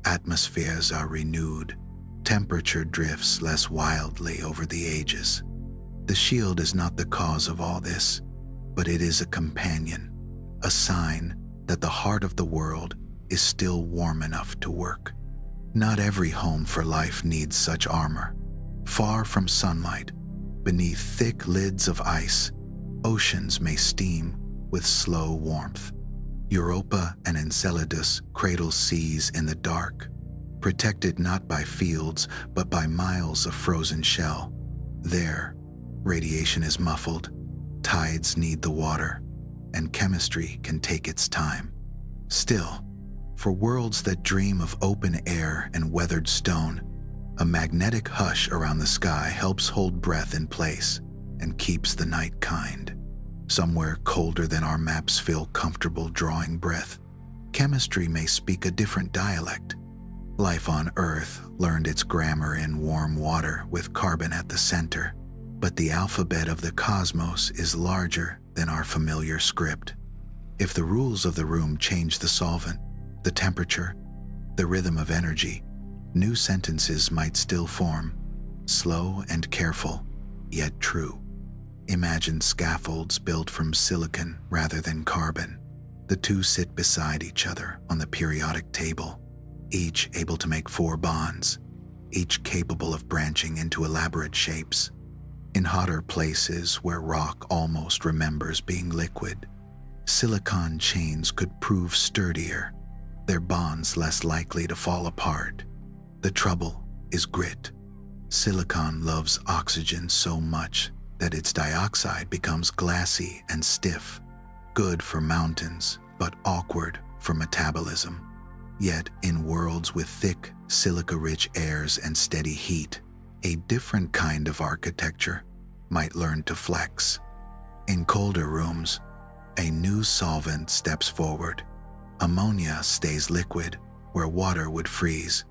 atmospheres are renewed, temperature drifts less wildly over the ages. The shield is not the cause of all this, but it is a companion, a sign that the heart of the world is still warm enough to work. Not every home for life needs such armor. Far from sunlight, beneath thick lids of ice, oceans may steam with slow warmth. Europa and Enceladus cradle seas in the dark, protected not by fields but by miles of frozen shell. There, radiation is muffled, tides need the water, and chemistry can take its time. Still, for worlds that dream of open air and weathered stone, a magnetic hush around the sky helps hold breath in place. and keeps the night kind. Somewhere colder than our maps feel comfortable drawing breath, chemistry may speak a different dialect. Life on Earth learned its grammar in warm water with carbon at the center, but the alphabet of the cosmos is larger than our familiar script. If the rules of the room change the solvent, the temperature, the rhythm of energy, new sentences might still form, slow and careful, yet true. Imagine scaffolds built from silicon rather than carbon. The two sit beside each other on the periodic table, each able to make 4 bonds, each capable of branching into elaborate shapes. In hotter places where rock almost remembers being liquid, silicon chains could prove sturdier, their bonds less likely to fall apart. The trouble is grit. Silicon loves oxygen so much that its dioxide becomes glassy and stiff, good for mountains, but awkward for metabolism. Yet, in worlds with thick, silica-rich airs and steady heat, a different kind of architecture might learn to flex. In colder rooms, a new solvent steps forward. Ammonia stays liquid where water would freeze,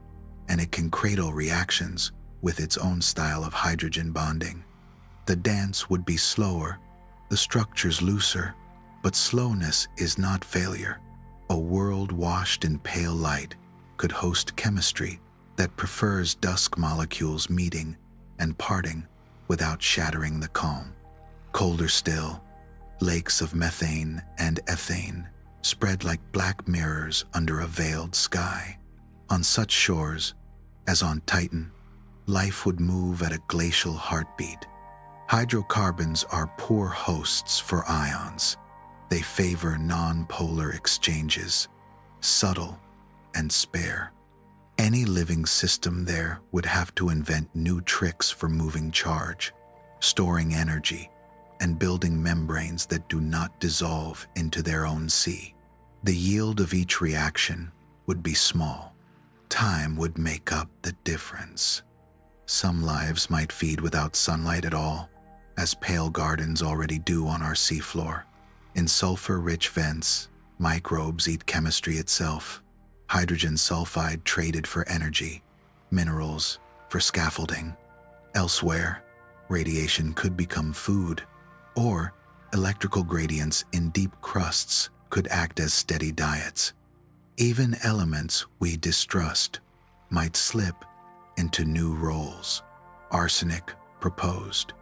and it can cradle reactions with its own style of hydrogen bonding. The dance would be slower, the structures looser, but slowness is not failure. A world washed in pale light could host chemistry that prefers dusk molecules meeting and parting without shattering the calm. Colder still, lakes of methane and ethane spread like black mirrors under a veiled sky. On such shores, as on Titan, life would move at a glacial heartbeat. Hydrocarbons are poor hosts for ions. They favor non-polar exchanges, subtle and spare. Any living system there would have to invent new tricks for moving charge, storing energy, and building membranes that do not dissolve into their own sea. The yield of each reaction would be small. Time would make up the difference. Some lives might feed without sunlight at all, as pale gardens already do on our seafloor. In sulfur-rich vents, microbes eat chemistry itself. Hydrogen sulfide traded for energy, minerals for scaffolding. Elsewhere, radiation could become food, or electrical gradients in deep crusts could act as steady diets. Even elements we distrust might slip into new roles. Arsenic proposed,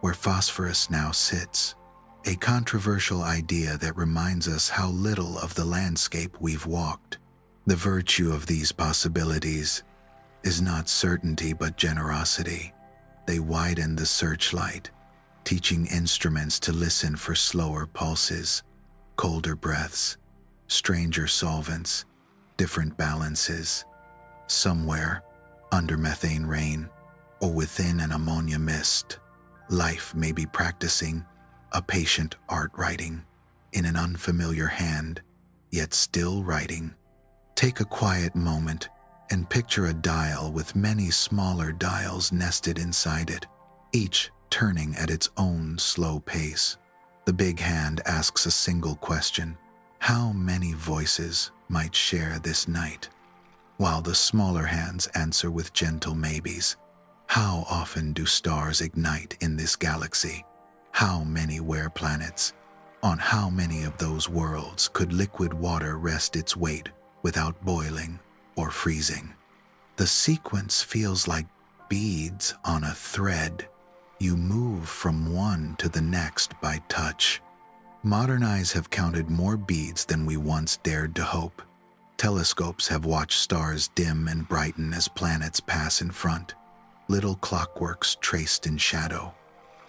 where phosphorus now sits, a controversial idea that reminds us how little of the landscape we've walked. The virtue of these possibilities is not certainty but generosity. They widen the searchlight, teaching instruments to listen for slower pulses, colder breaths, stranger solvents, different balances. Somewhere, under methane rain, or within an ammonia mist, life may be practicing a patient art writing in an unfamiliar hand, yet still writing. Take a quiet moment and picture a dial with many smaller dials nested inside it, each turning at its own slow pace. The big hand asks a single question: how many voices might share this night? While the smaller hands answer with gentle maybes. How often do stars ignite in this galaxy? How many wear planets? On how many of those worlds could liquid water rest its weight without boiling or freezing? The sequence feels like beads on a thread. You move from one to the next by touch. Modern eyes have counted more beads than we once dared to hope. Telescopes have watched stars dim and brighten as planets pass in front. Little clockworks traced in shadow.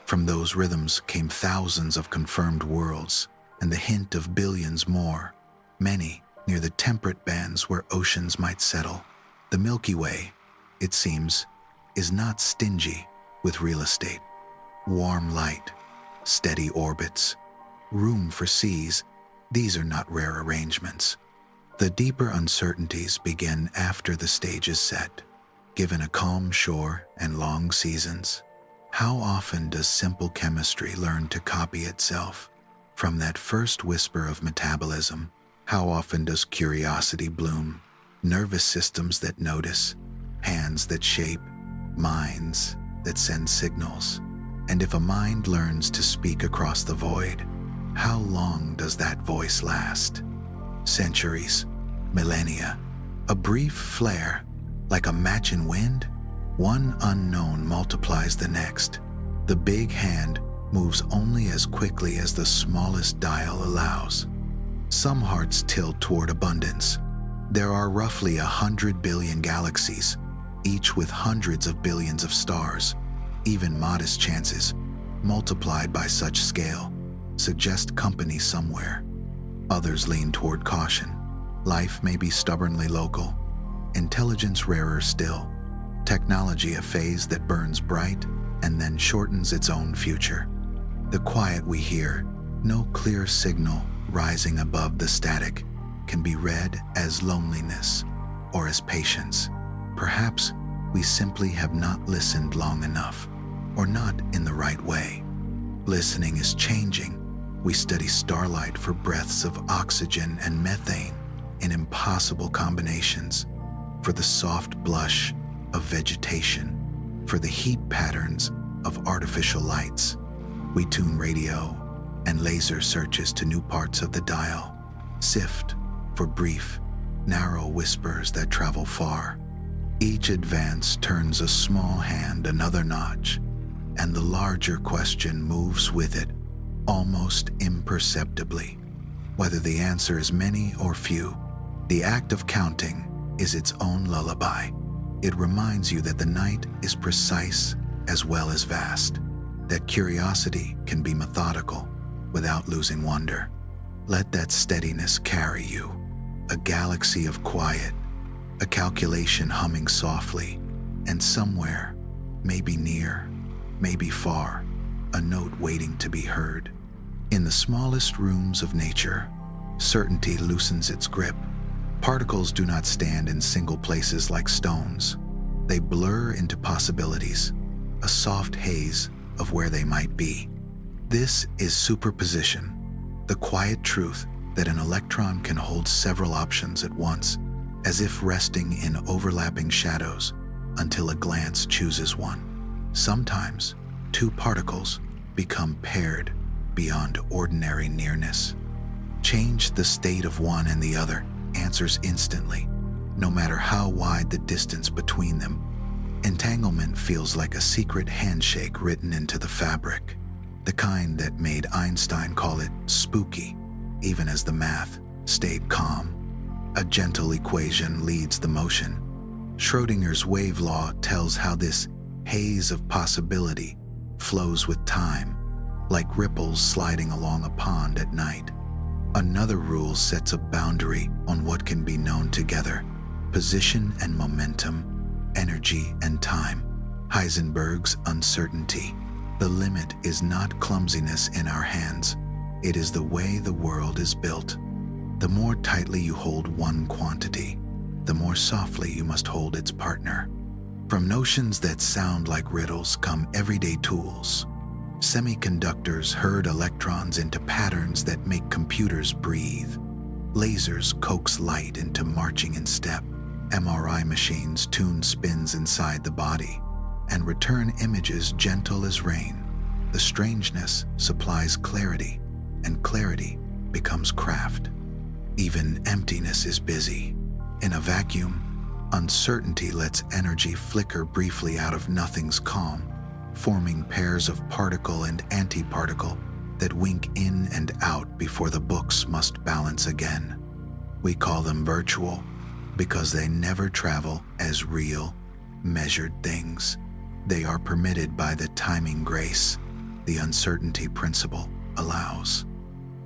From those rhythms came thousands of confirmed worlds and the hint of billions more, many near the temperate bands where oceans might settle. The Milky Way, it seems, is not stingy with real estate. Warm light, steady orbits, room for seas, these are not rare arrangements. The deeper uncertainties begin after the stage is set. Given a calm shore and long seasons, How often does simple chemistry learn to copy itself? From that first whisper of metabolism, how often does curiosity bloom? Nervous systems that notice, hands that shape, minds that send signals. And if a mind learns to speak across the void, how long does that voice last? Centuries, millennia, a brief flare, like a match in wind? One unknown multiplies the next. The big hand moves only as quickly as the smallest dial allows. Some hearts tilt toward abundance. There are roughly 100 billion galaxies, each with hundreds of billions of stars. Even modest chances, multiplied by such scale, suggest company somewhere. Others lean toward caution. Life may be stubbornly local, intelligence rarer still, technology a phase that burns bright and then shortens its own future. The quiet we hear, no clear signal rising above the static, can be read as loneliness or as patience. Perhaps we simply have not listened long enough, or not in the right way. Listening is changing. We study starlight for breaths of oxygen and methane in impossible combinations, for the soft blush of vegetation, for the heat patterns of artificial lights. We tune radio and laser searches to new parts of the dial, sift for brief, narrow whispers that travel far. Each advance turns a small hand another notch, and the larger question moves with it, almost imperceptibly. Whether the answer is many or few, the act of counting is its own lullaby. It reminds you that the night is precise as well as vast, that curiosity can be methodical without losing wonder. Let that steadiness carry you, a galaxy of quiet, a calculation humming softly, and somewhere, maybe near, maybe far, a note waiting to be heard. In the smallest rooms of nature, certainty loosens its grip. Particles do not stand in single places like stones. They blur into possibilities, a soft haze of where they might be. This is superposition, the quiet truth that an electron can hold several options at once, as if resting in overlapping shadows until a glance chooses one. Sometimes, two particles become paired beyond ordinary nearness. Change the state of one and the other, answers instantly, no matter how wide the distance between them. Entanglement feels like a secret handshake written into the fabric, the kind that made Einstein call it spooky, even as the math stayed calm. A gentle equation leads the motion. Schrödinger's wave law tells how this haze of possibility flows with time, like ripples sliding along a pond at night. Another rule sets a boundary on what can be known together: position and momentum, energy and time. Heisenberg's uncertainty. The limit is not clumsiness in our hands. It is the way the world is built. The more tightly you hold one quantity, the more softly you must hold its partner. From notions that sound like riddles come everyday tools. Semiconductors herd electrons into patterns that make computers breathe. Lasers coax light into marching in step. MRI machines tune spins inside the body and return images gentle as rain. The strangeness supplies clarity, and clarity becomes craft. Even emptiness is busy. In a vacuum, uncertainty lets energy flicker briefly out of nothing's calm, forming pairs of particle and antiparticle that wink in and out before the books must balance again. We call them virtual because they never travel as real, measured things. They are permitted by the timing grace the uncertainty principle allows.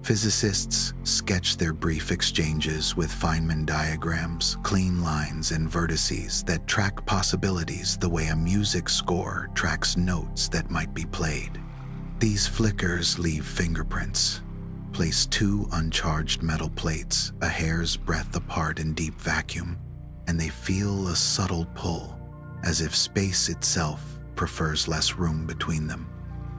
Physicists sketch their brief exchanges with Feynman diagrams, clean lines and vertices that track possibilities the way a music score tracks notes that might be played. These flickers leave fingerprints. Place two uncharged metal plates a hair's breadth apart in deep vacuum, and they feel a subtle pull, as if space itself prefers less room between them.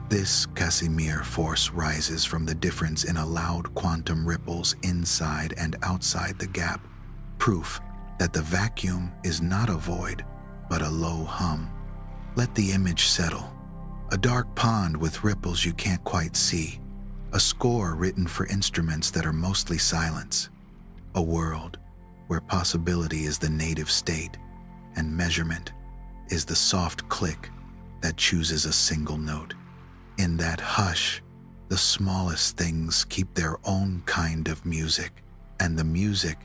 This Casimir force rises from the difference in allowed quantum ripples inside and outside the gap, proof that the vacuum is not a void, but a low hum. Let the image settle. A dark pond with ripples you can't quite see. A score written for instruments that are mostly silence. A world where possibility is the native state and measurement is the soft click that chooses a single note. In that hush, the smallest things keep their own kind of music, and the music,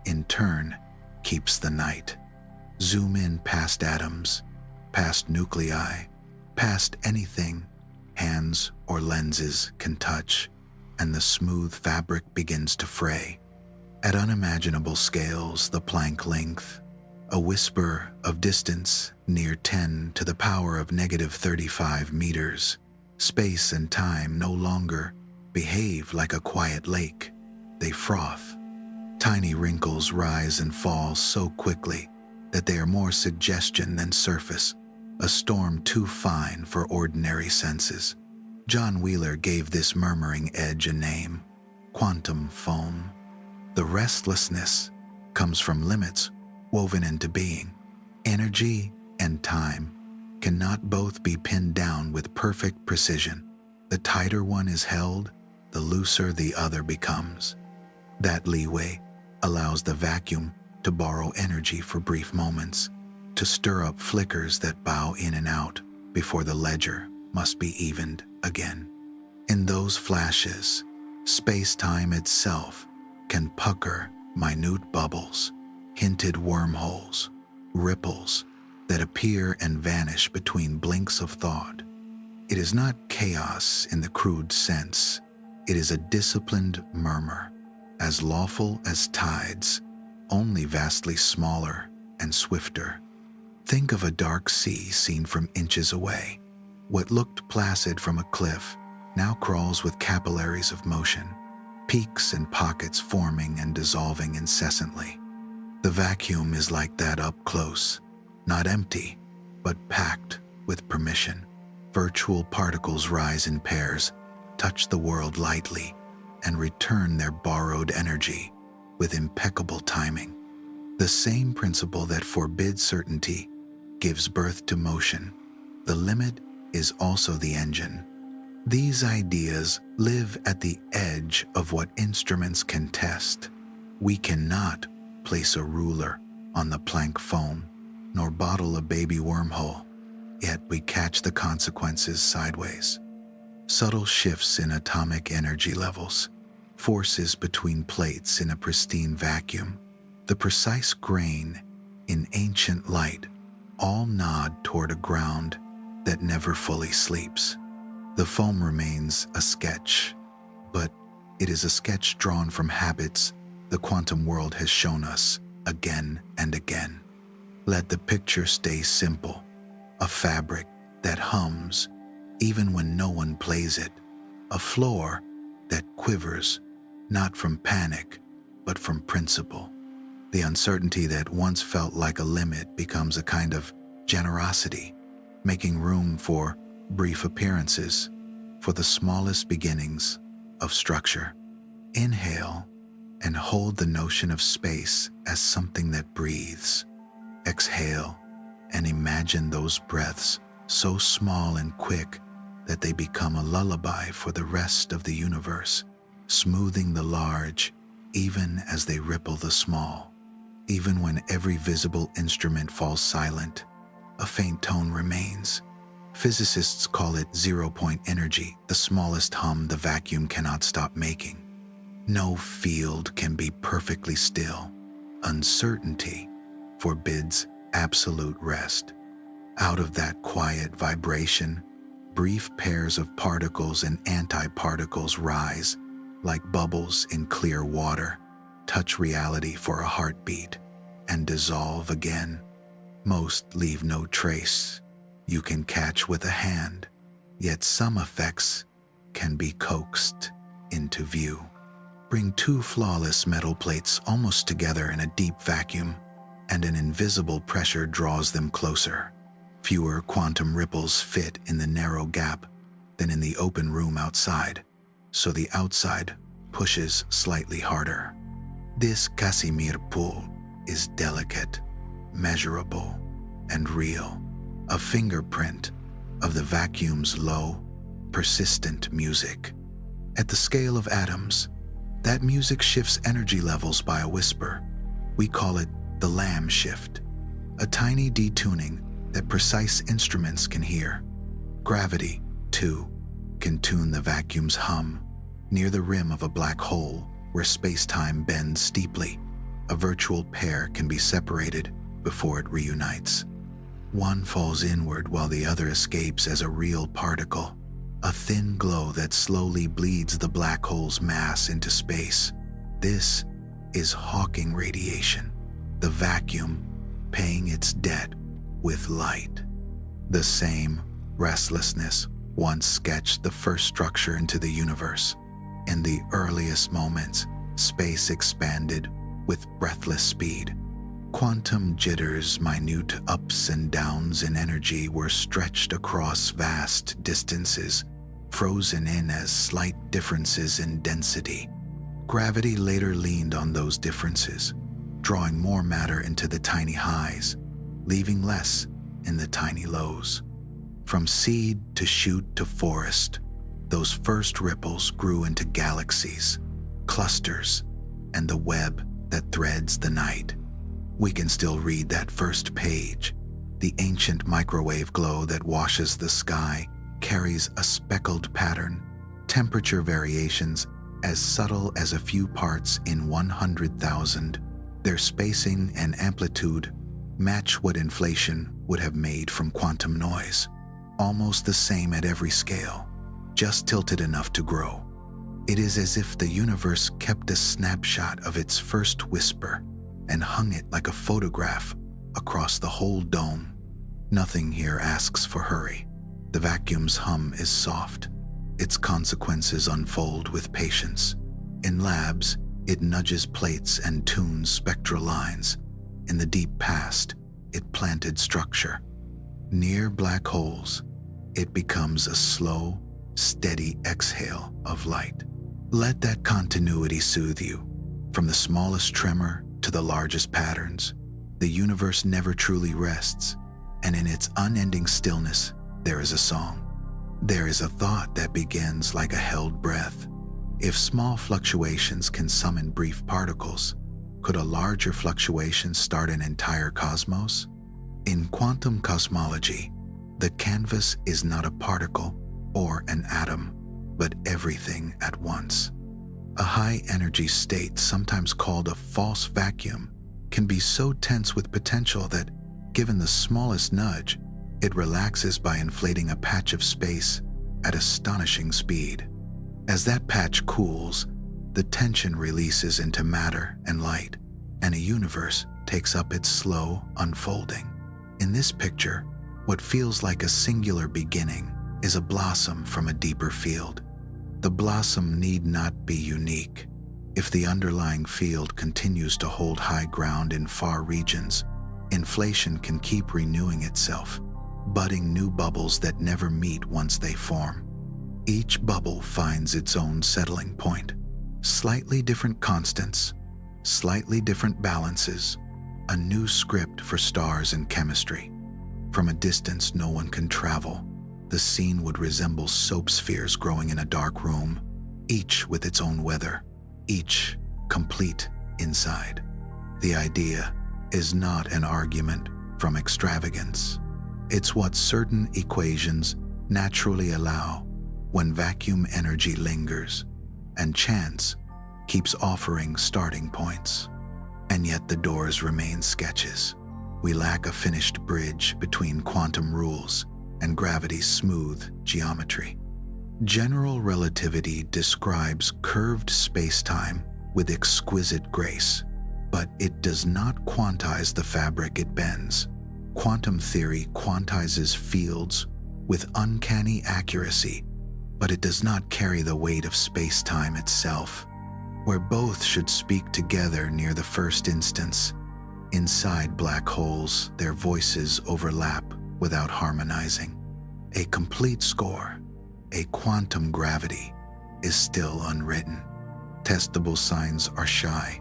in turn, keeps the night. Zoom in past atoms, past nuclei, past anything hands or lenses can touch, and the smooth fabric begins to fray. At unimaginable scales, the Planck length, a whisper of distance near 10 to the power of -35 meters, space and time no longer behave like a quiet lake. They froth. Tiny wrinkles rise and fall so quickly that they are more suggestion than surface, a storm too fine for ordinary senses. John Wheeler gave this murmuring edge a name: quantum foam. The restlessness comes from limits woven into being. Energy and time cannot both be pinned down with perfect precision. The tighter one is held, the looser the other becomes. That leeway allows the vacuum to borrow energy for brief moments, to stir up flickers that bow in and out before the ledger must be evened again. In those flashes, space-time itself can pucker minute bubbles, hinted wormholes, ripples that appear and vanish between blinks of thought. It is not chaos in the crude sense. It is a disciplined murmur, as lawful as tides, only vastly smaller and swifter. Think of a dark sea seen from inches away. What looked placid from a cliff now crawls with capillaries of motion, peaks and pockets forming and dissolving incessantly. The vacuum is like that up close, not empty, but packed with permission. Virtual particles rise in pairs, touch the world lightly, and return their borrowed energy with impeccable timing. The same principle that forbids certainty gives birth to motion. The limit is also the engine. These ideas live at the edge of what instruments can test. We cannot place a ruler on the Planck foam, nor bottle a baby wormhole, yet we catch the consequences sideways. Subtle shifts in atomic energy levels, forces between plates in a pristine vacuum, the precise grain in ancient light, all nod toward a ground that never fully sleeps. The foam remains a sketch, but it is a sketch drawn from habits the quantum world has shown us again and again. Let the picture stay simple, a fabric that hums even when no one plays it, a floor that quivers not from panic but from principle. The uncertainty that once felt like a limit becomes a kind of generosity, making room for brief appearances, for the smallest beginnings of structure. Inhale and hold the notion of space as something that breathes. Exhale and imagine those breaths so small and quick that they become a lullaby for the rest of the universe, smoothing the large even as they ripple the small. Even when every visible instrument falls silent, a faint tone remains. Physicists call it zero-point energy, the smallest hum the vacuum cannot stop making. No field can be perfectly still. Uncertainty forbids absolute rest. Out of that quiet vibration, brief pairs of particles and antiparticles rise, like bubbles in clear water, touch reality for a heartbeat, and dissolve again. Most leave no trace you can catch with a hand, yet some effects can be coaxed into view. Bring two flawless metal plates almost together in a deep vacuum, and an invisible pressure draws them closer. Fewer quantum ripples fit in the narrow gap than in the open room outside, so the outside pushes slightly harder. This Casimir pull is delicate, measurable, and real, a fingerprint of the vacuum's low, persistent music. At the scale of atoms, that music shifts energy levels by a whisper. We call it the Lamb shift, a tiny detuning that precise instruments can hear. Gravity, too, can tune the vacuum's hum. Near the rim of a black hole, where space-time bends steeply, a virtual pair can be separated before it reunites. One falls inward while the other escapes as a real particle, a thin glow that slowly bleeds the black hole's mass into space. This is Hawking radiation, the vacuum paying its debt with light. The same restlessness once sketched the first structure into the universe. In the earliest moments, space expanded with breathless speed. Quantum jitters, minute ups and downs in energy, were stretched across vast distances, frozen in as slight differences in density. Gravity later leaned on those differences, drawing more matter into the tiny highs, leaving less in the tiny lows. From seed to shoot to forest, those first ripples grew into galaxies, clusters, and the web that threads the night. We can still read that first page. The ancient microwave glow that washes the sky carries a speckled pattern, temperature variations as subtle as a few parts in 100,000. Their spacing and amplitude match what inflation would have made from quantum noise, almost the same at every scale, just tilted enough to grow. It is as if the universe kept a snapshot of its first whisper and hung it like a photograph across the whole dome. Nothing here asks for hurry. The vacuum's hum is soft. Its consequences unfold with patience. In labs, it nudges plates and tunes spectral lines. In the deep past, it planted structure. Near black holes, it becomes a slow, steady exhale of light. Let that continuity soothe you. From the smallest tremor to the largest patterns, the universe never truly rests, and in its unending stillness, there is a song. There is a thought that begins like a held breath. If small fluctuations can summon brief particles, could a larger fluctuation start an entire cosmos? In quantum cosmology, the canvas is not a particle or an atom, but everything at once. A high-energy state, sometimes called a false vacuum, can be so tense with potential that, given the smallest nudge, it relaxes by inflating a patch of space at astonishing speed. As that patch cools, the tension releases into matter and light, and a universe takes up its slow unfolding. In this picture, what feels like a singular beginning is a blossom from a deeper field. The blossom need not be unique. If the underlying field continues to hold high ground in far regions, inflation can keep renewing itself, budding new bubbles that never meet once they form. Each bubble finds its own settling point. Slightly different constants, slightly different balances, a new script for stars and chemistry. From a distance no one can travel, the scene would resemble soap spheres growing in a dark room, each with its own weather, each complete inside. The idea is not an argument from extravagance. It's what certain equations naturally allow when vacuum energy lingers and chance keeps offering starting points. And yet the doors remain sketches. We lack a finished bridge between quantum rules and gravity's smooth geometry. General relativity describes curved space-time with exquisite grace, but it does not quantize the fabric it bends. Quantum theory quantizes fields with uncanny accuracy, but it does not carry the weight of space-time itself. Where both should speak together near the first instance, inside black holes, their voices overlap without harmonizing. A complete score, a quantum gravity, is still unwritten. Testable signs are shy.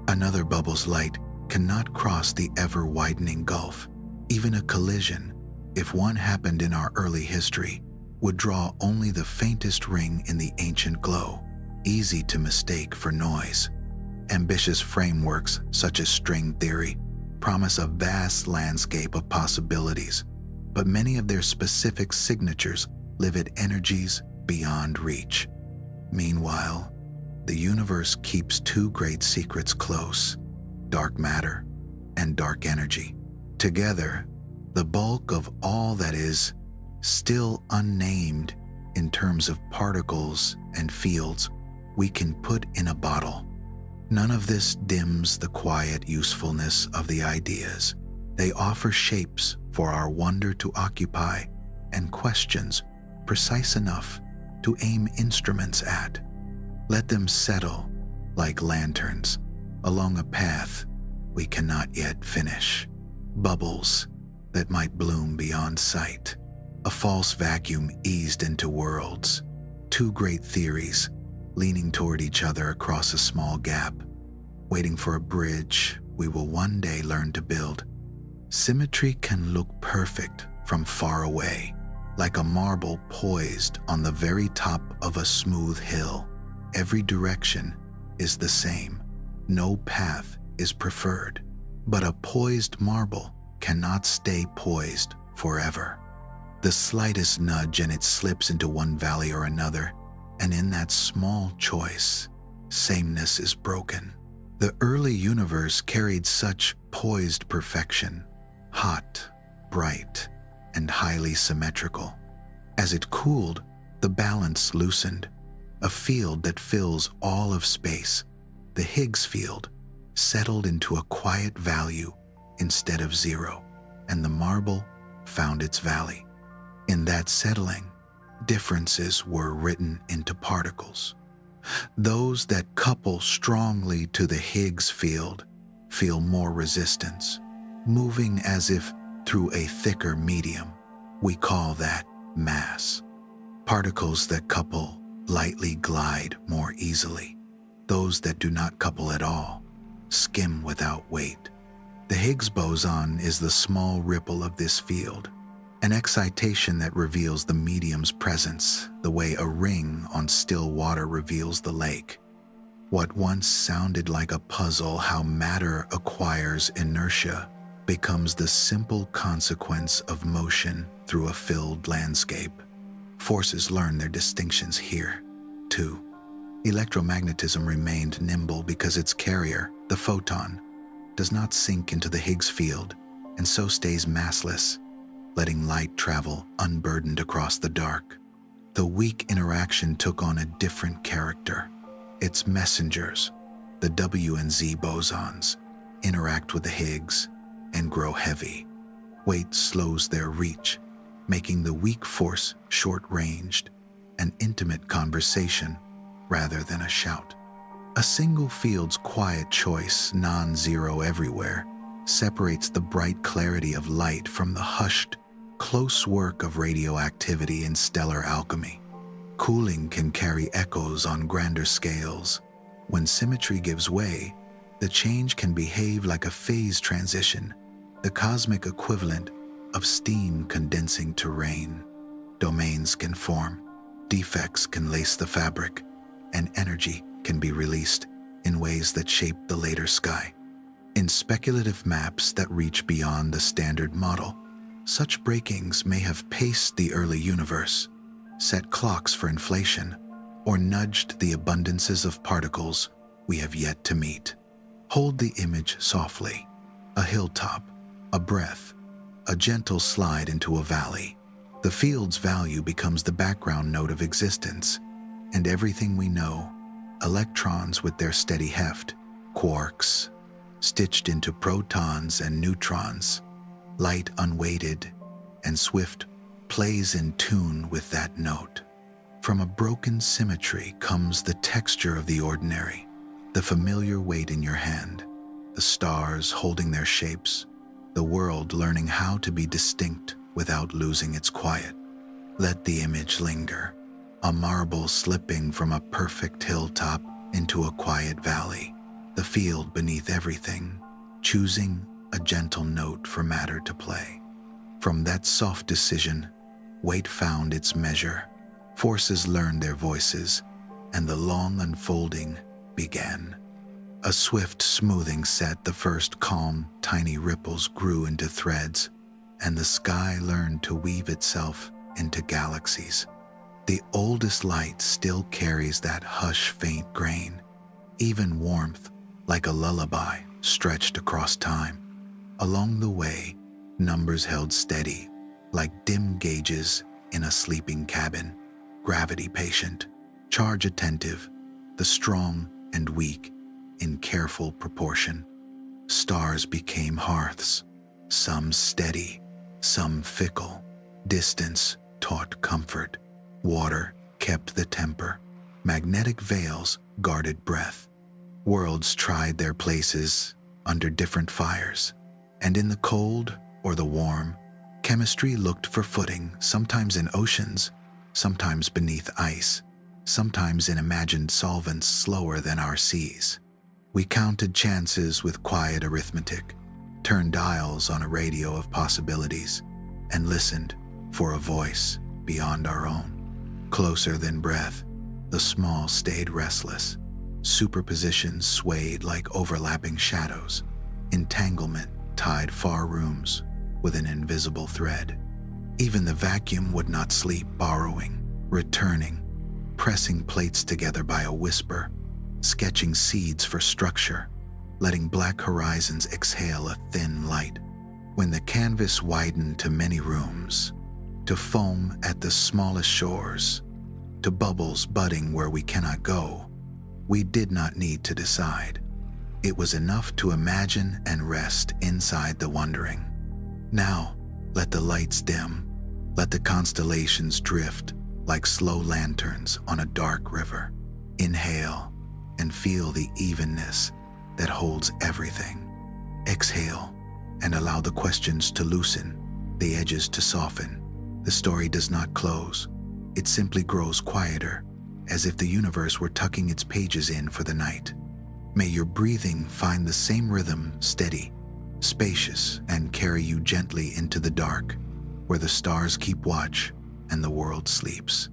Another bubble's light cannot cross the ever-widening gulf. Even a collision, if one happened in our early history, would draw only the faintest ring in the ancient glow, easy to mistake for noise. Ambitious frameworks, such as string theory, promise a vast landscape of possibilities, but many of their specific signatures live at energies beyond reach. Meanwhile, the universe keeps two great secrets close: dark matter and dark energy. Together, the bulk of all that is still unnamed in terms of particles and fields we can put in a bottle. None of this dims the quiet usefulness of the ideas. They offer shapes for our wonder to occupy and questions precise enough to aim instruments at. Let them settle like lanterns along a path we cannot yet finish. Bubbles that might bloom beyond sight. A false vacuum eased into worlds. Two great theories leaning toward each other across a small gap, waiting for a bridge we will one day learn to build. Symmetry can look perfect from far away, like a marble poised on the very top of a smooth hill. Every direction is the same. No path is preferred. But a poised marble cannot stay poised forever. The slightest nudge and it slips into one valley or another, and in that small choice, sameness is broken. The early universe carried such poised perfection, hot, bright, and highly symmetrical. As it cooled, the balance loosened. A field that fills all of space, the Higgs field, settled into a quiet value instead of zero, and the marble found its valley. In that settling, differences were written into particles. Those that couple strongly to the Higgs field feel more resistance, moving as if through a thicker medium. We call that mass. Particles that couple lightly glide more easily. Those that do not couple at all skim without weight. The Higgs boson is the small ripple of this field, an excitation that reveals the medium's presence, the way a ring on still water reveals the lake. What once sounded like a puzzle, how matter acquires inertia, becomes the simple consequence of motion through a filled landscape. Forces learn their distinctions here, too. Electromagnetism remained nimble because its carrier, the photon, does not sink into the Higgs field and so stays massless, letting light travel unburdened across the dark. The weak interaction took on a different character. Its messengers, the W and Z bosons, interact with the Higgs and grow heavy. Weight slows their reach, making the weak force short-ranged, an intimate conversation rather than a shout. A single field's quiet choice, non-zero everywhere, separates the bright clarity of light from the hushed, close work of radioactivity in stellar alchemy. Cooling can carry echoes on grander scales. When symmetry gives way, the change can behave like a phase transition, the cosmic equivalent of steam condensing to rain. Domains can form, defects can lace the fabric, and energy can be released in ways that shape the later sky. In speculative maps that reach beyond the standard model, such breakings may have paced the early universe, set clocks for inflation, or nudged the abundances of particles we have yet to meet. Hold the image softly, a hilltop, a breath, a gentle slide into a valley. The field's value becomes the background note of existence, and everything we know, electrons with their steady heft, quarks, stitched into protons and neutrons, light unweighted and swift, plays in tune with that note. From a broken symmetry comes the texture of the ordinary, the familiar weight in your hand, the stars holding their shapes, the world learning how to be distinct without losing its quiet. Let the image linger, a marble slipping from a perfect hilltop into a quiet valley, the field beneath everything, choosing a gentle note for matter to play. From that soft decision, weight found its measure, forces learned their voices, and the long unfolding began. A swift smoothing set, the first calm, tiny ripples grew into threads, and the sky learned to weave itself into galaxies. The oldest light still carries that hush faint grain, even warmth, like a lullaby stretched across time. Along the way, numbers held steady, like dim gauges in a sleeping cabin, gravity patient, charge attentive, the strong and weak in careful proportion. Stars became hearths, some steady, some fickle. Distance taught comfort. Water kept the temper. Magnetic veils guarded breath. Worlds tried their places under different fires. And in the cold or the warm, chemistry looked for footing, sometimes in oceans, sometimes beneath ice, sometimes in imagined solvents slower than our seas. We counted chances with quiet arithmetic, turned dials on a radio of possibilities, and listened for a voice beyond our own. Closer than breath, the small stayed restless. Superpositions swayed like overlapping shadows. Entanglement tied far rooms with an invisible thread. Even the vacuum would not sleep, borrowing, returning, pressing plates together by a whisper, sketching seeds for structure, letting black horizons exhale a thin light. When the canvas widened to many rooms, to foam at the smallest shores, to bubbles budding where we cannot go, we did not need to decide. It was enough to imagine and rest inside the wondering. Now, let the lights dim, let the constellations drift like slow lanterns on a dark river. Inhale and feel the evenness that holds everything. Exhale and allow the questions to loosen, the edges to soften. The story does not close. It simply grows quieter, as if the universe were tucking its pages in for the night. May your breathing find the same rhythm, steady, spacious, and carry you gently into the dark, where the stars keep watch and the world sleeps.